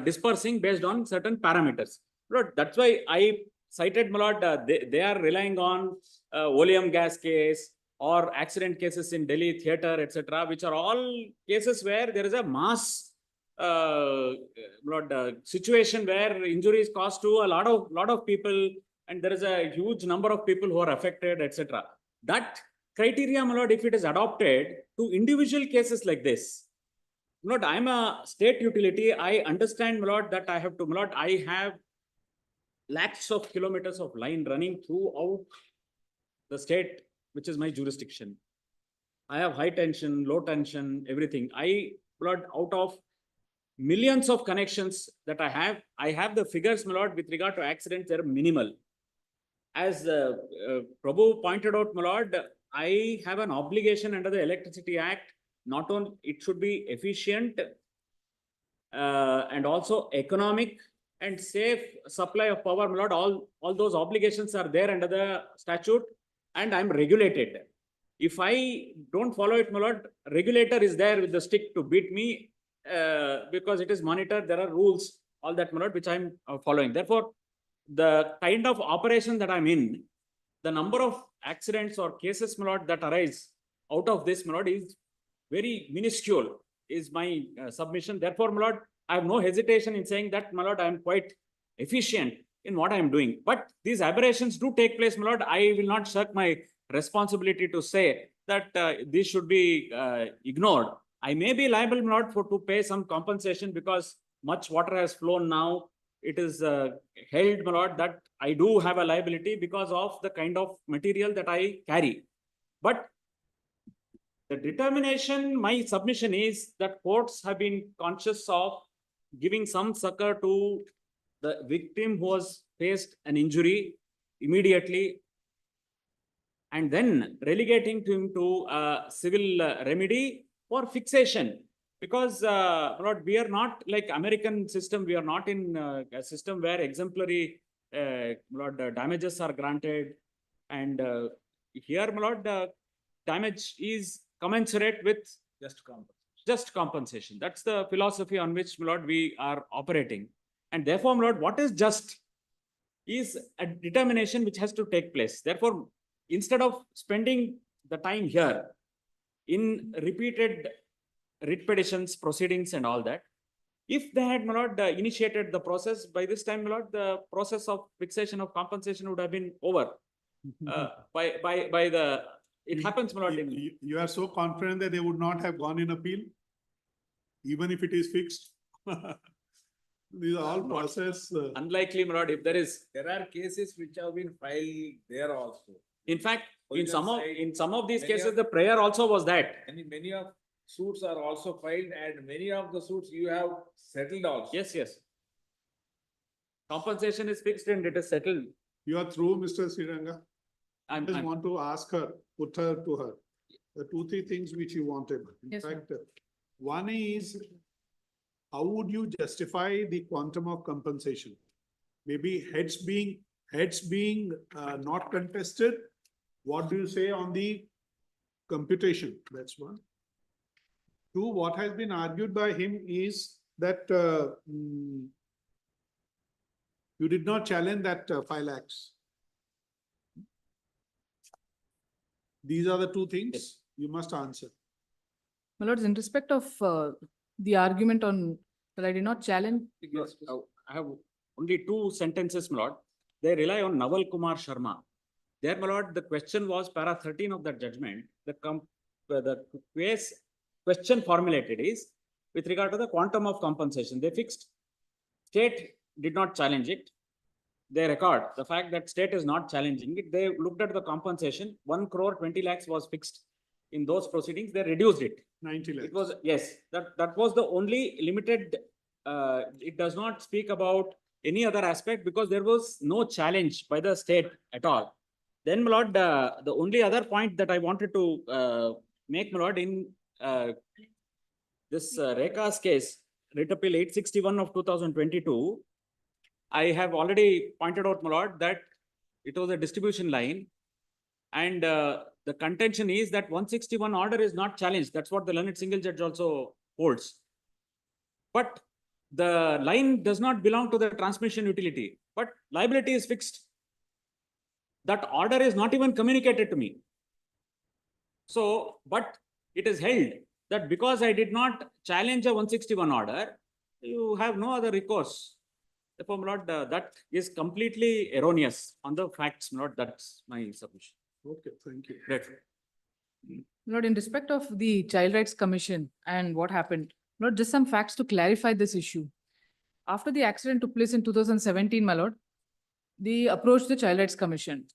dispersing based on certain parameters. Lord, that's why I cited, my lord, they are relying on oleum gas case or accident cases in Delhi theatre, etc., which are all cases where there is a mass situation where injuries caused to a lot of people, and there is a huge number of people who are affected, etc. That criteria, my lord, if it is adopted to individual cases like this, my lord, I'm a state utility. I understand, my lord, that I have to, my lord, I have lakhs of kilometers of line running throughout the state, which is my jurisdiction. I have high tension, low tension, everything. My lord, out of millions of connections that I have the figures, my lord, with regard to accidents, they're minimal. As Prabhu pointed out, my lord, I have an obligation under the Electricity Act. Not only it should be efficient and also economic and safe supply of power, my lord. All those obligations are there under the statute, and I'm regulated. If I don't follow it, my lord, regulator is there with the stick to beat me because it is monitored. There are rules, all that, my lord, which I'm following. Therefore, the kind of operation that I'm in, the number of accidents or cases, my lord, that arise out of this, my lord, is very minuscule, is my submission. Therefore, my lord, I have no hesitation in saying that, my lord, I am quite efficient in what I am doing. But these aberrations do take place, my lord. I will not shirk my responsibility to say that this should be ignored. I may be liable, my lord, to pay some compensation because much water has flown now. It is held, my lord, that I do have a liability because of the kind of material that I carry. But the determination, my submission is that courts have been conscious of giving some succor to the victim who has faced an injury immediately, and then relegating him to a civil remedy for fixation. Because Lord, we are not like American system. We are not in a system where exemplary damages are granted. And here, my lord, damage is commensurate with just compensation. That's the philosophy on which, my lord, we are operating. And therefore, my lord, what is just is a determination which has to take place. Therefore, instead of spending the time here in repeated writ petitions, proceedings and all that, if they had, my lord, initiated the process, by this time, my lord, the process of fixation of compensation would have been over. By the, it happens, my lord. You are so confident that they would not have gone in appeal, even if it is fixed? These are all process. Unlikely, my lord, if there is. There are cases which have been filed there also. In fact, in some of these many cases, of- the prayer also was that. Many of suits are also filed, and many of the suits you have settled also. Yes, yes. Compensation is fixed and it is settled. You are through, Mr. Sriranga. I just I'm- want to ask her, put her to her. The 2-3 things which you wanted. In Yes, fact, one is, how would you justify the quantum of compensation? Maybe heads being not contested. What do you say on the computation? That's one. 2, what has been argued by him is that you did not challenge that 5 lakhs. These are the 2 things you must answer. My lords, in respect of the argument on that I did not challenge. I have only 2 sentences, my lord. They rely on Naval Kumar Sharma. There, my lord, the question was para 13 of that judgment. The question formulated is with regard to the quantum of compensation. They fixed. State did not challenge it. They record the fact that state is not challenging it. They looked at the compensation. 1 crore 20 lakhs was fixed in those proceedings. They reduced it. 90 lakhs. It was, yes, that was the only limited. It does not speak about any other aspect because there was no challenge by the state at all. Then, my lord, the only other point that I wanted to make, my lord, in this Rekha's case, writ appeal 861 of 2022, I have already pointed out, my lord, that it was a distribution line, and the contention is that 161 order is not challenged. That's what the learned single judge also holds. But the line does not belong to the transmission utility, but liability is fixed. That order is not even communicated to me. So, but it is held that because I did not challenge a 161 order, you have no other recourse. Therefore, my lord, that is completely erroneous on the facts, my lord. That's my submission. Okay, thank you. Right. Lord, in respect of the Child Rights Commission and what happened, Lord, just some facts to clarify this issue. After the accident took place in 2017, my lord, they approached the Child Rights Commission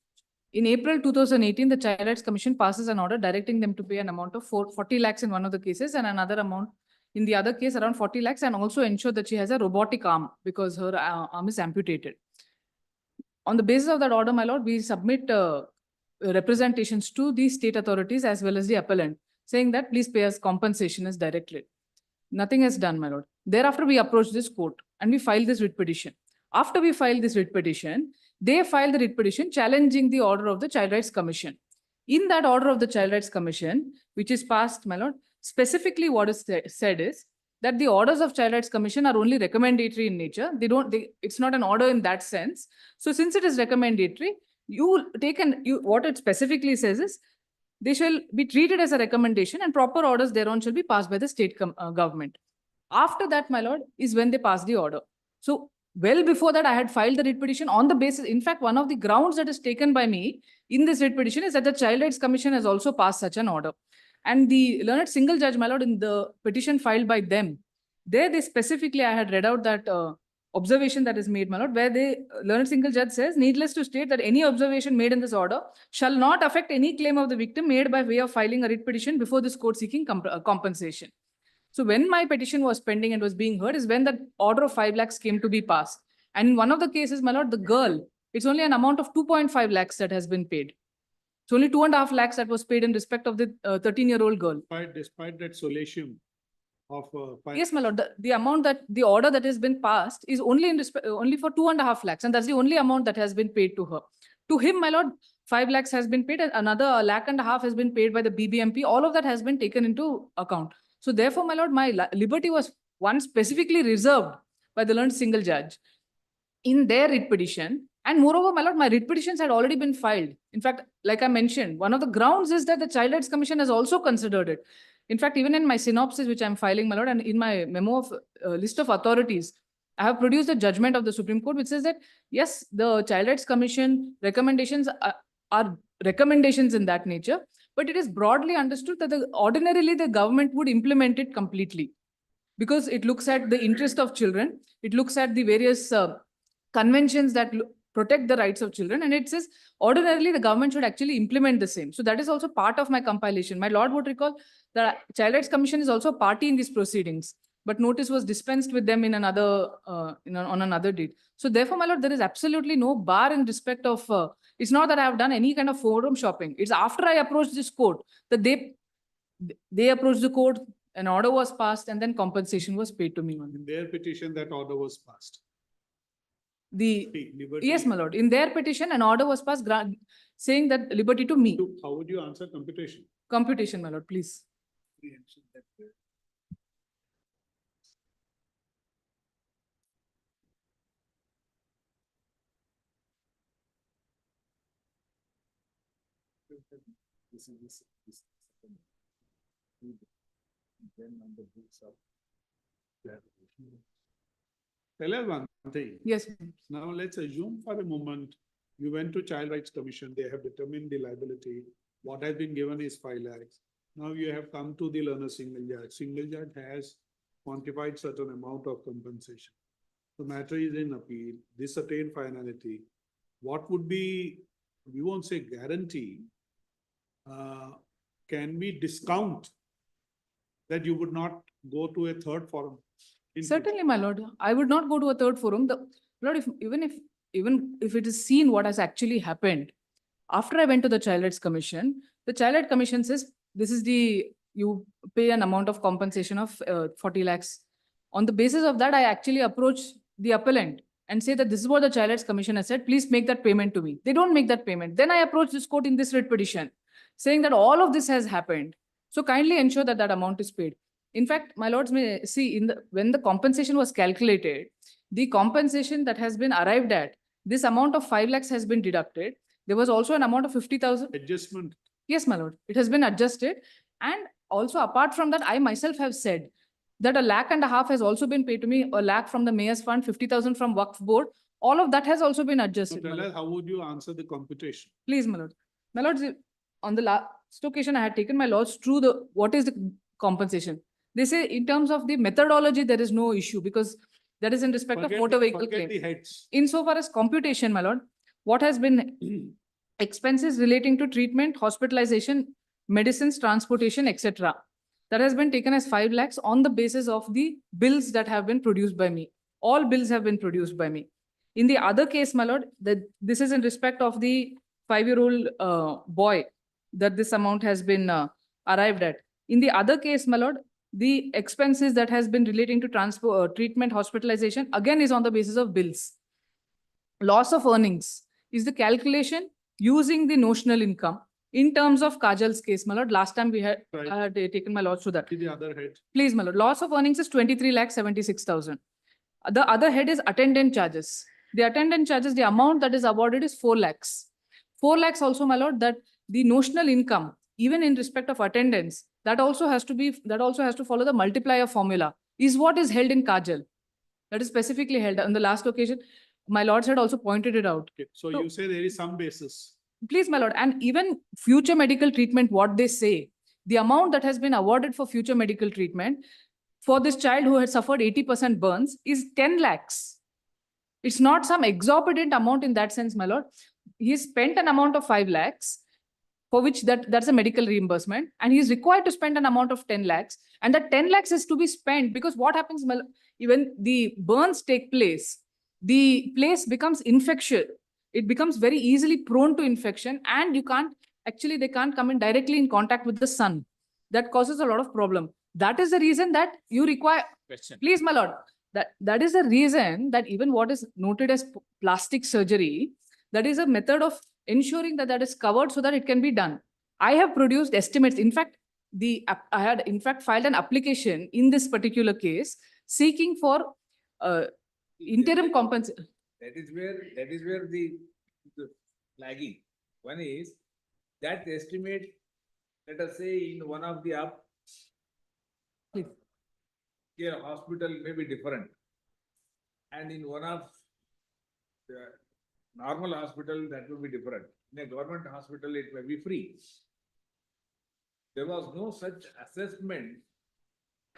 In April 2018, the Child Rights Commission passes an order directing them to pay an amount of 40 lakhs in one of the cases and another amount in the other case around 40 lakhs, and also ensure that she has a robotic arm because her arm is amputated. On the basis of that order, my lord, we submit representations to the state authorities as well as the appellant, saying that please pay us compensation as directed. Nothing is done, my lord. Thereafter, we approach this court and we file this writ petition. After we file this writ petition, they file the writ petition challenging the order of the Child Rights Commission. In that order of the Child Rights Commission, which is passed, my lord, specifically what is said is that the orders of Child Rights Commission are only recommendatory in nature. It's not an order in that sense. So since it is recommendatory, what it specifically says is they shall be treated as a recommendation and proper orders thereon shall be passed by the state government. After that, my lord, is when they pass the order. So well before that, I had filed the writ petition on the basis, in fact, one of the grounds that is taken by me in this writ petition is that the Child Rights Commission has also passed such an order. And the learned single judge, my lord, in the petition filed by them, they specifically, I had read out that observation that is made, my lord, where the learned single judge says, needless to state that any observation made in this order shall not affect any claim of the victim made by way of filing a writ petition before this court seeking compensation. So when my petition was pending and was being heard is when the order of 5 lakhs came to be passed. And in one of the cases, my lord, the girl, it's only an amount of 2.5 lakhs that has been paid. It's only 2.5 lakhs that was paid in respect of the 13-year-old girl. Despite that solatium of Yes, my lord, the amount that the order that has been passed is only only for 2.5 lakhs, and that's the only amount that has been paid to her. To him, my lord, 5 lakhs has been paid, and another 1.5 lakh has been paid by the BBMP. All of that has been taken into account. So therefore, my lord, my liberty was one specifically reserved by the learned single judge in their writ petition. And moreover, my lord, my writ petitions had already been filed. In fact, like I mentioned, one of the grounds is that the Child Rights Commission has also considered it. In fact, even in my synopsis, which I'm filing, my lord, and in my memo of list of authorities, I have produced a judgment of the Supreme Court, which says that, yes, the Child Rights Commission recommendations are recommendations in that nature, but it is broadly understood that ordinarily the government would implement it completely because it looks at the interest of children. It looks at the various conventions that protect the rights of children. And it says ordinarily the government should actually implement the same. So that is also part of my compilation. My lord would recall that Child Rights Commission is also a party in these proceedings, but notice was dispensed with them in another on another date. So therefore, my lord, there is absolutely no bar in respect of, it's not that I have done any kind of forum shopping. It's after I approached this court that they approached the court, an order was passed, and then compensation was paid to me. In their petition, that order was passed. Yes, my lord. In their petition, an order was passed saying that liberty to me. How would you answer computation? Computation, my lord, please. Tell us one thing. Yes. Now let's assume for a moment you went to Child Rights Commission. They have determined the liability. What has been given is 5 lakhs. Now you have come to the learner single judge. Single judge has quantified certain amount of compensation. The matter is in appeal. This attained finality. What would be, we won't say guarantee, can we discount that you would not go to a third forum? Certainly, my lord. I would not go to a third forum. Lord, even if it is seen what has actually happened, after I went to the Child Rights Commission, the Child Rights Commission says, this is you pay an amount of compensation of 40 lakhs. On the basis of that, I actually approach the appellant and say that this is what the Child Rights Commission has said, please make that payment to me. They don't make that payment. Then I approach this court in this writ petition, saying that all of this has happened. So kindly ensure that that amount is paid. In fact, my lords may see when the compensation was calculated, the compensation that has been arrived at, this amount of 5 lakhs has been deducted. There was also an amount of 50,000. Adjustment. Yes, my lord. It has been adjusted. And also apart from that, I myself have said that 1.5 lakh has also been paid to me, 1 lakh from the mayor's fund, 50,000 from Waqf board. All of that has also been adjusted. So tell us, how would you answer the computation? Please, my lord. My lords, on the last occasion I had taken my lords through what is the compensation. They say in terms of the methodology, there is no issue because that is in respect of motor vehicle claim. Insofar as computation, my lord, what has been expenses relating to treatment, hospitalization, medicines, transportation, etc. That has been taken as 5 lakhs on the basis of the bills that have been produced by me. All bills have been produced by me. In the other case, my lord, this is in respect of the 5-year-old boy that this amount has been arrived at. In the other case, my lord, the expenses that has been relating to transport, treatment, hospitalization, again is on the basis of bills. Loss of earnings is the calculation using the notional income. In terms of Kajal's case, my lord, last time we had, Right. I had taken my lord through that. The other head. Please, my lord, loss of earnings is 23,76,000. The other head is attendant charges. The attendant charges, the amount that is awarded is 4 lakhs. 4 lakhs also, my lord, that the notional income, even in respect of attendance, that also has to follow the multiplier formula, is what is held in Kajal. That is specifically held on the last occasion. My lords had also pointed it out. Okay. So you say there is some basis. Please, my lord, and even future medical treatment, what they say, the amount that has been awarded for future medical treatment for this child who had suffered 80% burns is 10 lakhs. It's not some exorbitant amount in that sense, my lord. He spent an amount of 5 lakhs for which that's a medical reimbursement, and he's required to spend an amount of 10 lakhs. And that 10 lakhs is to be spent because what happens when the burns take place, the place becomes infectious. It becomes very easily prone to infection, and they can't come in directly in contact with the sun. That causes a lot of problem. That is the reason that you require. Question. Please, my lord. That is the reason that even what is noted as plastic surgery, that is a method of ensuring that is covered so that it can be done. I have produced estimates. In fact, I had in fact filed an application in this particular case seeking for interim compensation. That is where the lagging. One is that estimate, let us say in one of the care hospital may be different. And in one of the normal hospital, that will be different. In a government hospital, it may be free. There was no such assessment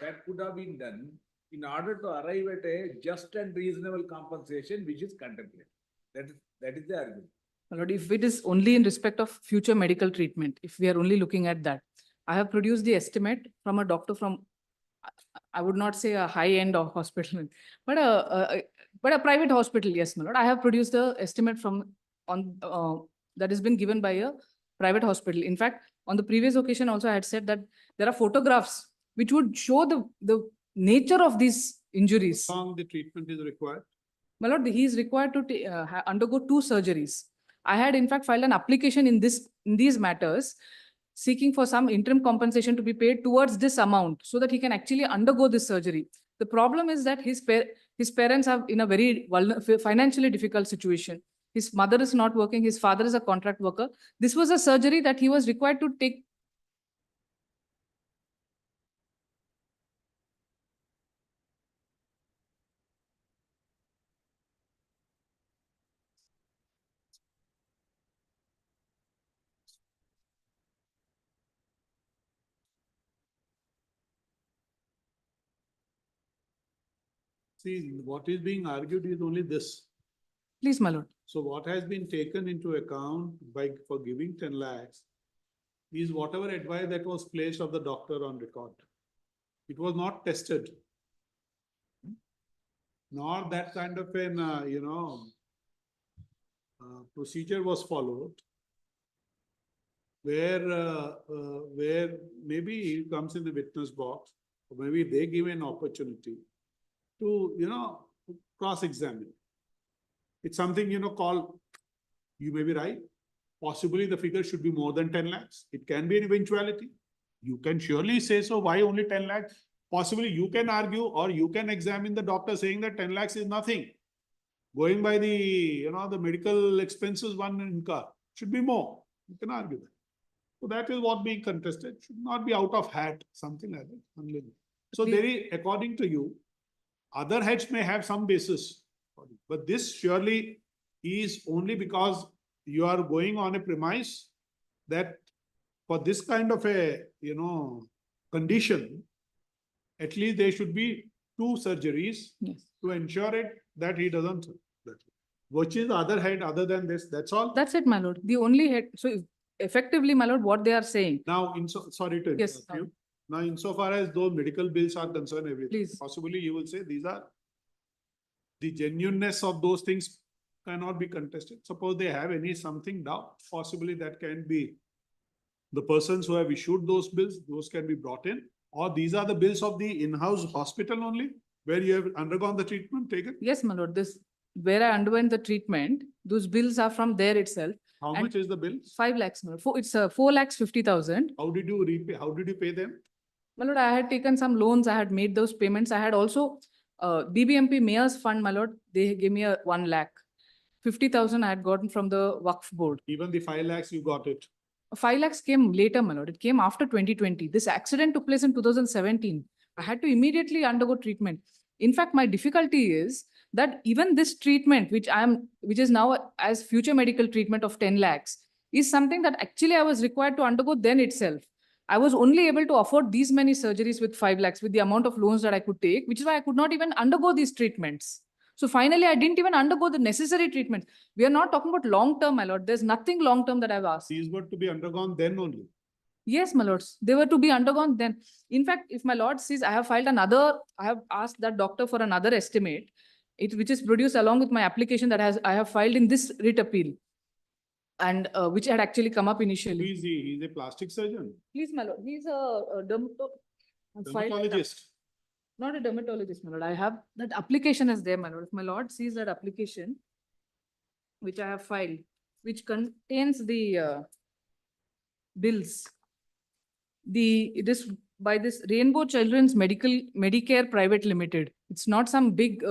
that could have been done in order to arrive at a just and reasonable compensation which is contemplated. That is the argument. My lord, if it is only in respect of future medical treatment, if we are only looking at that, I have produced the estimate from a doctor from, I would not say a high-end hospital, but a private hospital. Yes, my lord. I have produced the estimate that has been given by a private hospital. In fact, on the previous occasion also I had said that there are photographs which would show the nature of these injuries. How long the treatment is required? My lord, he is required to undergo 2 surgeries. I had in fact filed an application in these matters, seeking for some interim compensation to be paid towards this amount so that he can actually undergo this surgery. The problem is that his parents are in a very financially difficult situation. His mother is not working. His father is a contract worker. This was a surgery that he was required to take. See, what is being argued is only this. Please, my lord. So what has been taken into account for giving 10 lakhs is whatever advice that was placed of the doctor on record. It was not tested. Nor that kind of an, procedure was followed where maybe he comes in the witness box, or maybe they give an opportunity to, cross-examine. It's something, called, you may be right. Possibly the figure should be more than 10 lakhs. It can be an eventuality. You can surely say so. Why only 10 lakhs? Possibly you can argue or you can examine the doctor saying that 10 lakhs is nothing. Going by the, the medical expenses one incur should be more. You can argue that. So that is what being contested. Should not be out of hat, something like that. So there is, according to you, other heads may have some basis, but this surely is only because you are going on a premise that for this kind of a, condition, at least there should be 2 surgeries to ensure it that he doesn't. Which is the other head other than this, that's all? That's it, my lord. The only head, effectively, my lord, what they are saying. Now, sorry to Yes, interrupt you. Now, insofar as those medical bills are concerned, everything, Please. possibly you will say these are the genuineness of those things cannot be contested. Suppose they have any something doubt, possibly that can be the persons who have issued those bills, those can be brought in, or these are the bills of the in-house hospital only, where you have undergone the treatment taken? Yes, my lord, this, where I underwent the treatment, those bills are from there itself. How And much is the bill? 5 lakhs, my lord. It's 4,50,000. How did you repay? How did you pay them? My lord, I had taken some loans, I had made those payments. I had also, BBMP Mayor's Fund, my lord, they gave me a 1 lakh. 50,000 I had gotten from the Waqf board. Even the 5 lakhs you got it. 5 lakhs came later, my lord. It came after 2020. This accident took place in 2017. I had to immediately undergo treatment. In fact, my difficulty is that even this treatment, which is now as future medical treatment of 10 lakhs, is something that actually I was required to undergo then itself. I was only able to afford these many surgeries with 5 lakhs, with the amount of loans that I could take, which is why I could not even undergo these treatments. So finally, I didn't even undergo the necessary treatment. We are not talking about long-term, my lord. There's nothing long-term that I've asked. These were to be undergone then only. Yes, my lords. They were to be undergone then. In fact, if my lord sees, I have asked that doctor for another estimate, which is produced along with my application that I have filed in this writ appeal, and which had actually come up initially. Who is he? He's a plastic surgeon. Please, my lord. He's a Dermatologist. Not a dermatologist, my lord. I have that application is there, my lord. If my lord sees that application, which I have filed, which contains the bills. It is by this Rainbow Children's Medicare Private Limited. It's not some big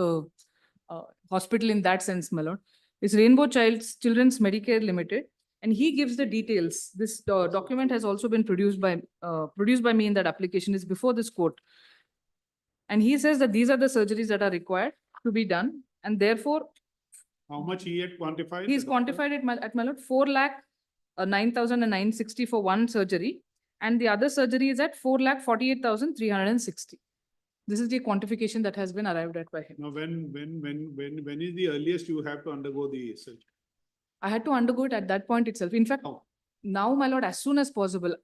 hospital in that sense, my lord. It's Rainbow Children's Medicare Limited, and he gives the details. This document has also been produced by me in that application. Is before this court, and he says that these are the surgeries that are required to be done, and therefore, how much he had quantified? He's quantified it at my lord 4,09,960 for one surgery, and the other surgery is at 4,48,360. This is the quantification that has been arrived at by him. Now, when is the earliest you have to undergo the surgery? I had to undergo it at that point itself. In fact, now, my lord, as soon as possible.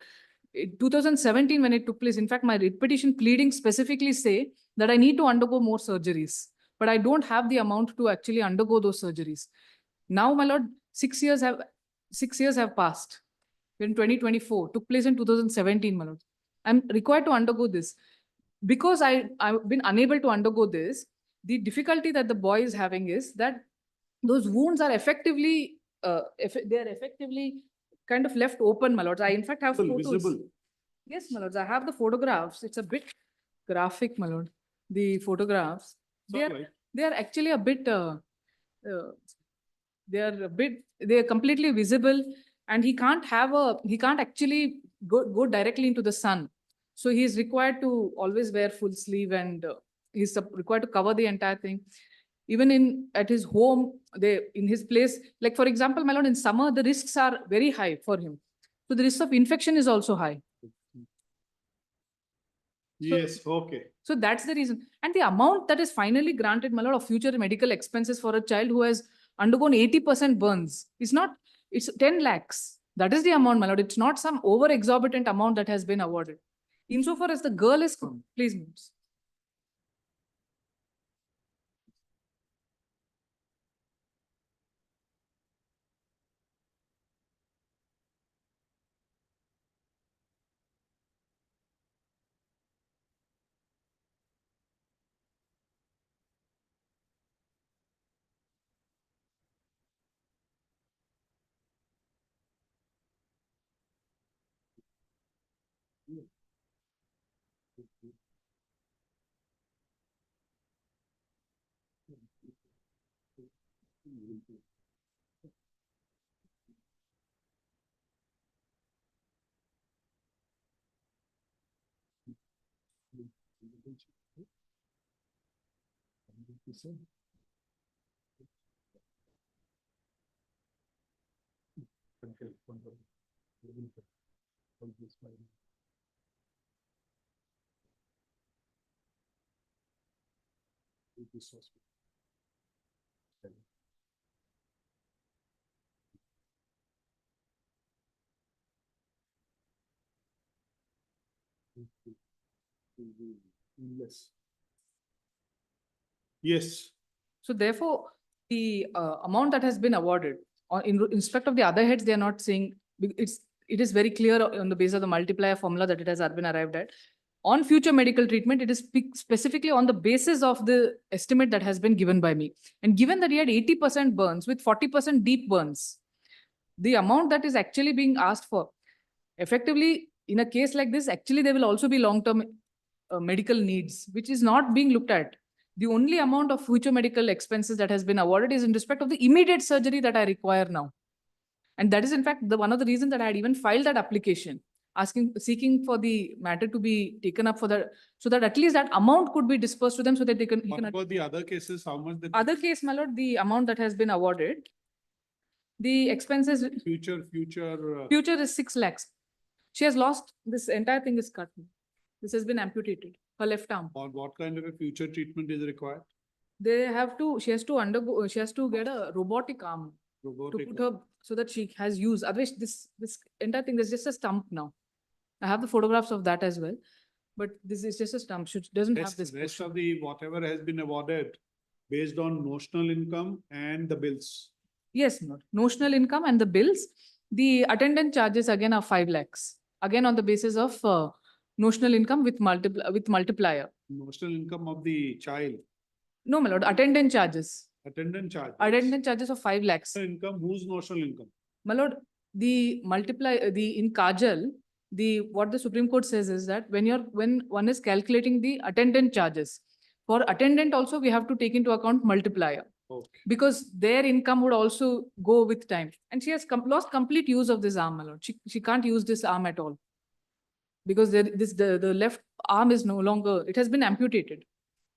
In 2017, when it took place, in fact, my writ petition pleading specifically say that I need to undergo more surgeries, but I don't have the amount to actually undergo those surgeries. Now, my lord, 6 years have passed. We're in 2024, took place in 2017, my lord. I'm required to undergo this. Because I've been unable to undergo this, the difficulty that the boy is having is that those wounds are effectively, kind of left open, my lords. I in fact have photos. Visible. Yes, my lords. I have the photographs. It's a bit graphic, my lord. The photographs. They are actually a bit. They are completely visible, and he can't actually go directly into the sun. So he is required to always wear full sleeve, and he's required to cover the entire thing. Even at his home, in his place, like for example, my lord, in summer, the risks are very high for him. So the risk of infection is also high. Yes, okay. So that's the reason. And the amount that is finally granted, my lord, of future medical expenses for a child who has undergone 80% burns is not, it's 10 lakhs. That is the amount, my lord. It's not some over exorbitant amount that has been awarded. Insofar as the girl is, please. Yes. So therefore, the amount that has been awarded in respect of the other heads, they are not saying, it is very clear on the basis of the multiplier formula that it has been arrived at. On future medical treatment, it is specifically on the basis of the estimate that has been given by me. And given that he had 80% burns with 40% deep burns, the amount that is actually being asked for, effectively, in a case like this, actually there will also be long-term medical needs, which is not being looked at. The only amount of future medical expenses that has been awarded is in respect of the immediate surgery that I require now. And that is in fact one of the reasons that I had even filed that application, seeking for the matter to be taken up for that, so that at least that amount could be dispersed to them so that they can. What about the other cases? How much? The other case, my lord, the amount that has been awarded, the expenses. Future is 6 lakhs. She has lost, this entire thing is cut. This has been amputated, her left arm. Or what kind of a future treatment is required? She has to get a robotic arm to put her, so that she has use. Otherwise, this entire thing is just a stump now. I have the photographs of that as well, but this is just a stump. She doesn't have this. Rest of the whatever has been awarded based on notional income and the bills. Yes, notional income and the bills. The attendant charges again are 5 lakhs. Again on the basis of notional income with multiplier. Notional income of the child. No, my lord, attendant charges. Attendant charges. Attendant charges of 5 lakhs. Income, whose notional income? My lord, in Kajal, what the Supreme Court says is that when one is calculating the attendant charges, for attendant also we have to take into account multiplier. Okay. Because their income would also go with time. And she has lost complete use of this arm, my lord. She can't use this arm at all. Because the left arm is no longer, it has been amputated.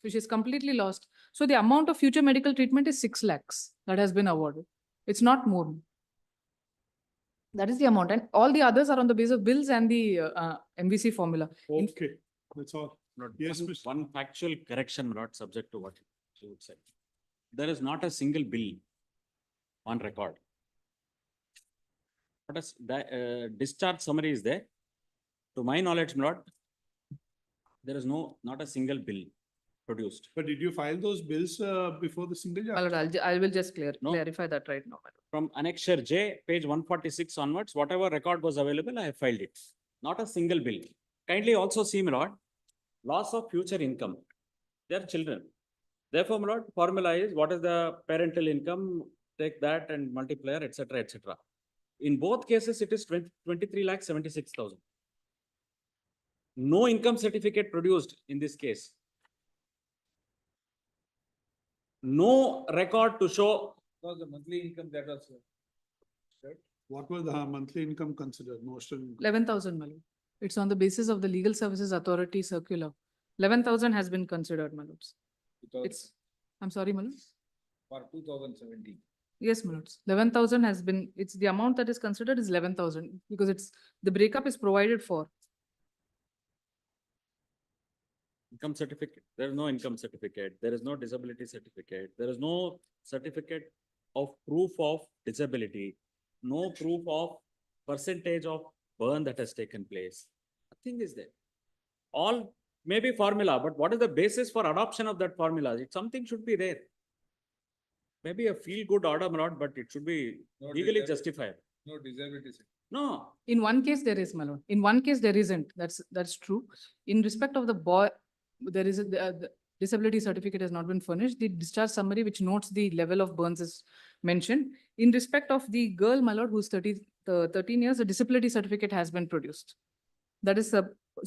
So she's completely lost. So the amount of future medical treatment is 6 lakhs that has been awarded. It's not more. That is the amount. And all the others are on the basis of bills and the MVC formula. Okay, that's all. Yes, one factual correction, not subject to what you would say. There is not a single bill on record. What is the discharge summary is there? To my knowledge, not there is not a single bill produced. But did you file those bills before the single judge? My lord, I will just clarify that right now. From Annexure J, page 146 onwards, whatever record was available, I have filed it. Not a single bill. Kindly also see, my lord, loss of future income. They are children. Therefore, my lord, formula is what is the parental income, take that and multiplier, etc., etc. In both cases, it is 23,76,000. No income certificate produced in this case. No record to show. Was the monthly income that was right? What was the monthly income considered? Notional income? 11,000, my lord. It's on the basis of the Legal Services Authority circular. 11,000 has been considered, my lords. I'm sorry, my lords. For 2017. Yes, my lords. 11,000 has been, it's the amount that is considered is 11,000 because the breakup is provided for. Income certificate, there is no income certificate, there is no disability certificate, there is no certificate of proof of disability, no proof of percentage of burn that has taken place. Nothing is there. All maybe formula, but what is the basis for adoption of that formula? Something should be there. Maybe a feel-good order, but it should be legally justified. No disability. No. In one case there is, my lord. In one case there isn't. That's true. In respect of the boy, there is the disability certificate has not been furnished. The discharge summary which notes the level of burns is mentioned. In respect of the girl, my lord, who's 13 years, the disability certificate has been produced. That is,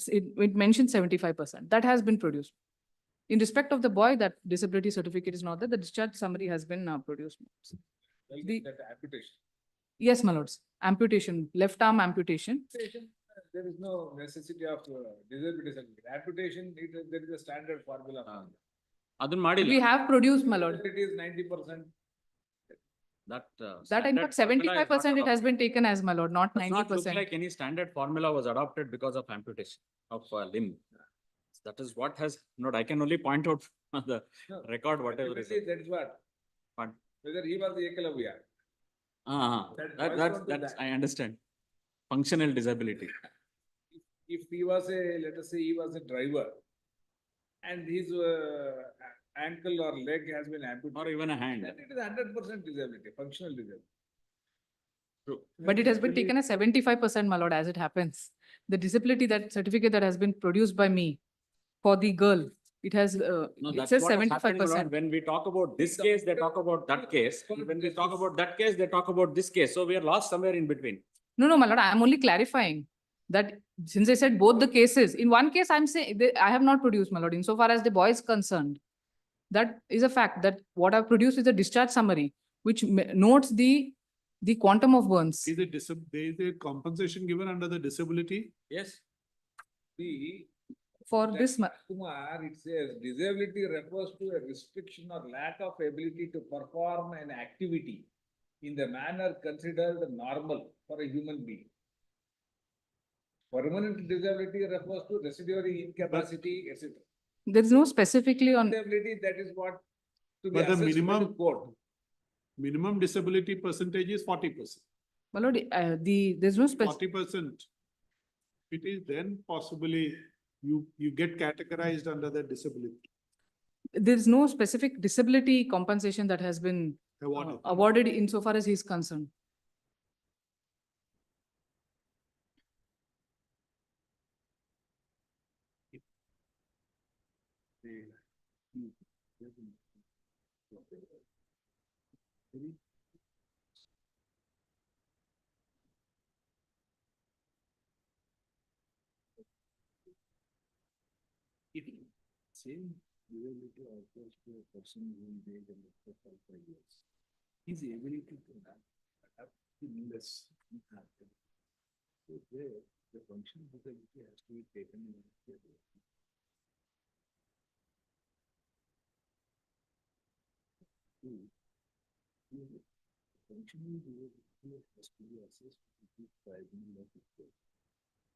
it mentions 75%. That has been produced. In respect of the boy, that disability certificate is not there. The discharge summary has been produced. Amputation. Yes, my lords. Amputation, left arm amputation. There is no necessity of disability certificate. Amputation, there is a standard formula. We have produced, my lord. It is 90%. That in fact 75% it has been taken as, my lord, not 90%. Does not look like any standard formula was adopted because of amputation of a limb. That is what has not. I can only point out the record whatever is. That is what. Whether he was the Ekalavya. That's I understand. Functional disability. if he was let us say he was a driver and his ankle or leg has been amputated. Or even a hand. Then it is 100% disability, functional disability. But it has been taken as 75%, my lord, as it happens. The disability that certificate that has been produced by me for the girl, it has, No, it that's says what has happened, my lord. 75%. When we talk about this case, they talk about that case. When we talk about that case, they talk about this case. So we are lost somewhere in between. No, no, my lord, I am only clarifying that since I said both the cases, in one case, I'm saying, I have not produced, my lord, insofar as the boy is concerned. That is a fact that what I've produced is a discharge summary, which notes the quantum of burns. Is it there is a compensation given under the disability? Yes. See, For that this, Kumar, it says disability refers to a restriction or lack of ability to perform an activity in the manner considered normal for a human being. Permanent disability refers to residuary incapacity, etc. there is no specifically on. Disability, that is what to be But the assessed by the minimum court. minimum disability percentage is 40%. My lord, there's no specific. 40%. It is then possibly you get categorized under the disability. There's no specific disability compensation that has been awarded insofar as he's concerned. If same disability occurs to a person who is in the 5 years, his ability to adapt to less happen. So there, the functional disability has to be taken into consideration. Functional disability has to be assessed with the tribunal of the court.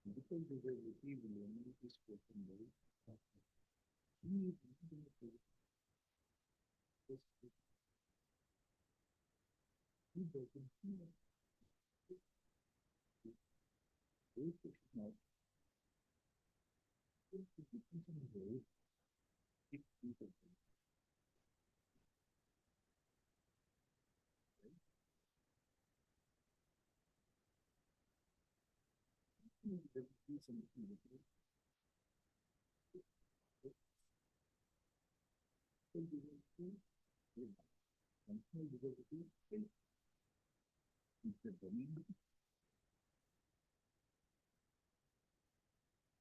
Medical disability will only be spoken about.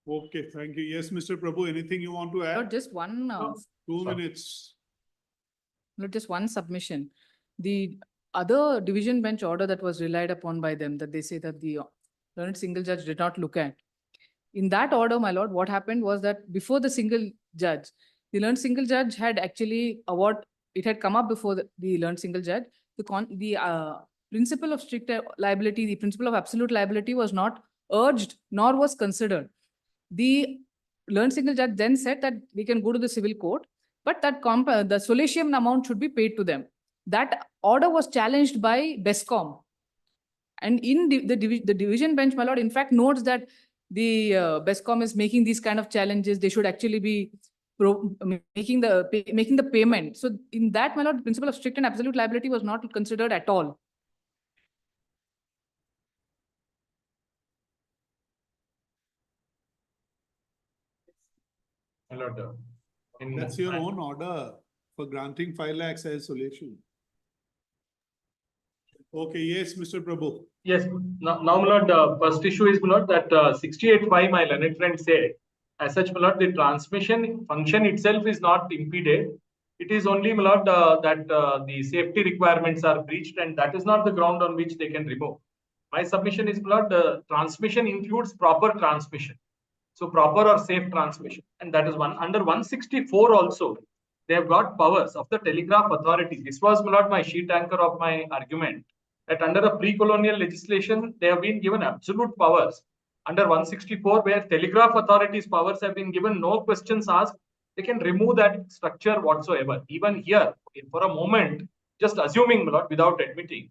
Okay, thank you. Yes, Mr. Prabhu, anything you want to add? Not just one. 2 minutes. Not just one submission. The other division bench order that was relied upon by them, that they say that the learned single judge did not look at. In that order, my lord, what happened was that before the single judge, the learned single judge had actually it had come up before the learned single judge. The principle of strict liability, the principle of absolute liability was not urged nor was considered. The learned single judge then said that we can go to the civil court, but that the solatium amount should be paid to them. That order was challenged by BESCOM. And in the division bench, my lord, in fact, notes that the BESCOM is making these kind of challenges. They should actually be making the payment. So in that, my lord, the principle of strict and absolute liability was not considered at all. My lord, That's your own order for granting 5 lakhs as solution. Okay, yes, Mr. Prabhu. Yes, now, my lord, first issue is, my lord, that 68.5, my learned friend said, as such, my lord, the transmission function itself is not impeded. It is only, my lord, that the safety requirements are breached, and that is not the ground on which they can remove. My submission is, my lord, transmission includes proper transmission. So proper or safe transmission, and that is one. Under 164 also, they have got powers of the telegraph authority. This was, my lord, my sheet anchor of my argument, that under a pre-colonial legislation, they have been given absolute powers. Under 164, where telegraph authorities' powers have been given, no questions asked, they can remove that structure whatsoever. Even here, for a moment, just assuming, my lord, without admitting.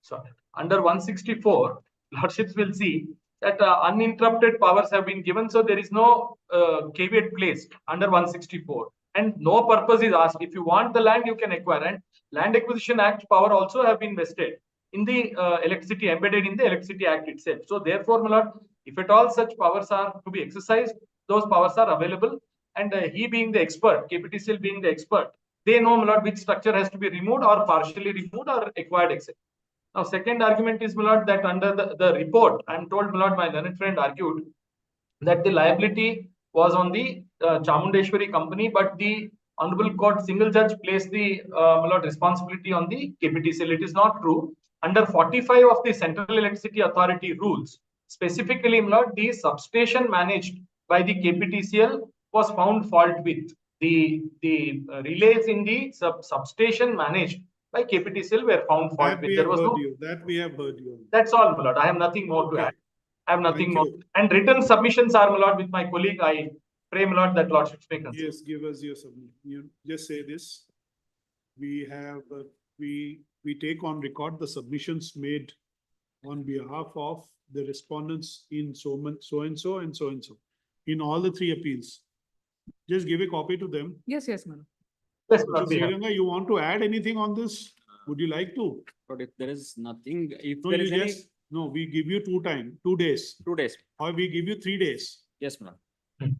So under 164, lordships will see that uninterrupted powers have been given. So there is no caveat placed under 164. And no purpose is asked. If you want the land, you can acquire. And Land Acquisition Act power also have been vested in the electricity, embedded in the Electricity Act itself. So therefore, my lord, if at all such powers are to be exercised, those powers are available. And he being the expert, KPTCL being the expert, they know, my lord, which structure has to be removed or partially removed or acquired, etc. Now, second argument is, my lord, that under the report, I'm told, my lord, my learned friend argued that the liability was on the Chamundeshwari company, but the Honorable Court single judge placed the my lord, responsibility on the KPTCL. It is not true. Under 45 of the Central Electricity Authority rules, specifically, my lord, the substation managed by the KPTCL was found fault with. The relays in the substation managed by KPTCL were found fault That with. we There have was heard no. you. That we have heard you. That's all, my lord. I have nothing more to Okay. add. I have nothing Thank more. you. And written submissions are, my lord, with my colleague. I pray, my lord, that lordships may consider. Yes, give us your submission. You just say this. We have, we take on record the submissions made on behalf of the respondents in so and so and so in all the three appeals. Just give a copy to them. Yes, yes, madam. Yes, Mr. lord, we have. Sriranga, you want to add anything on this? Would you like to? But if there is nothing, if No, there you is any, just, no, we give you 2 days, 2 days. or we give you 3 days. Yes, madam.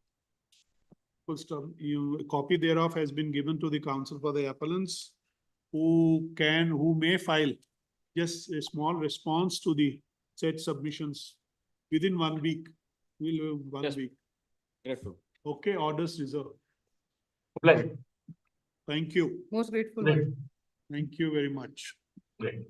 Full stop. You, a copy thereof has been given to the counsel for the appellants who may file just a small response to the said submissions within 1 week. We'll, 1 Yes. week. Grateful. Okay, orders reserved. Pleasure. Thank you. Most grateful. Great. Thank you very much. Great.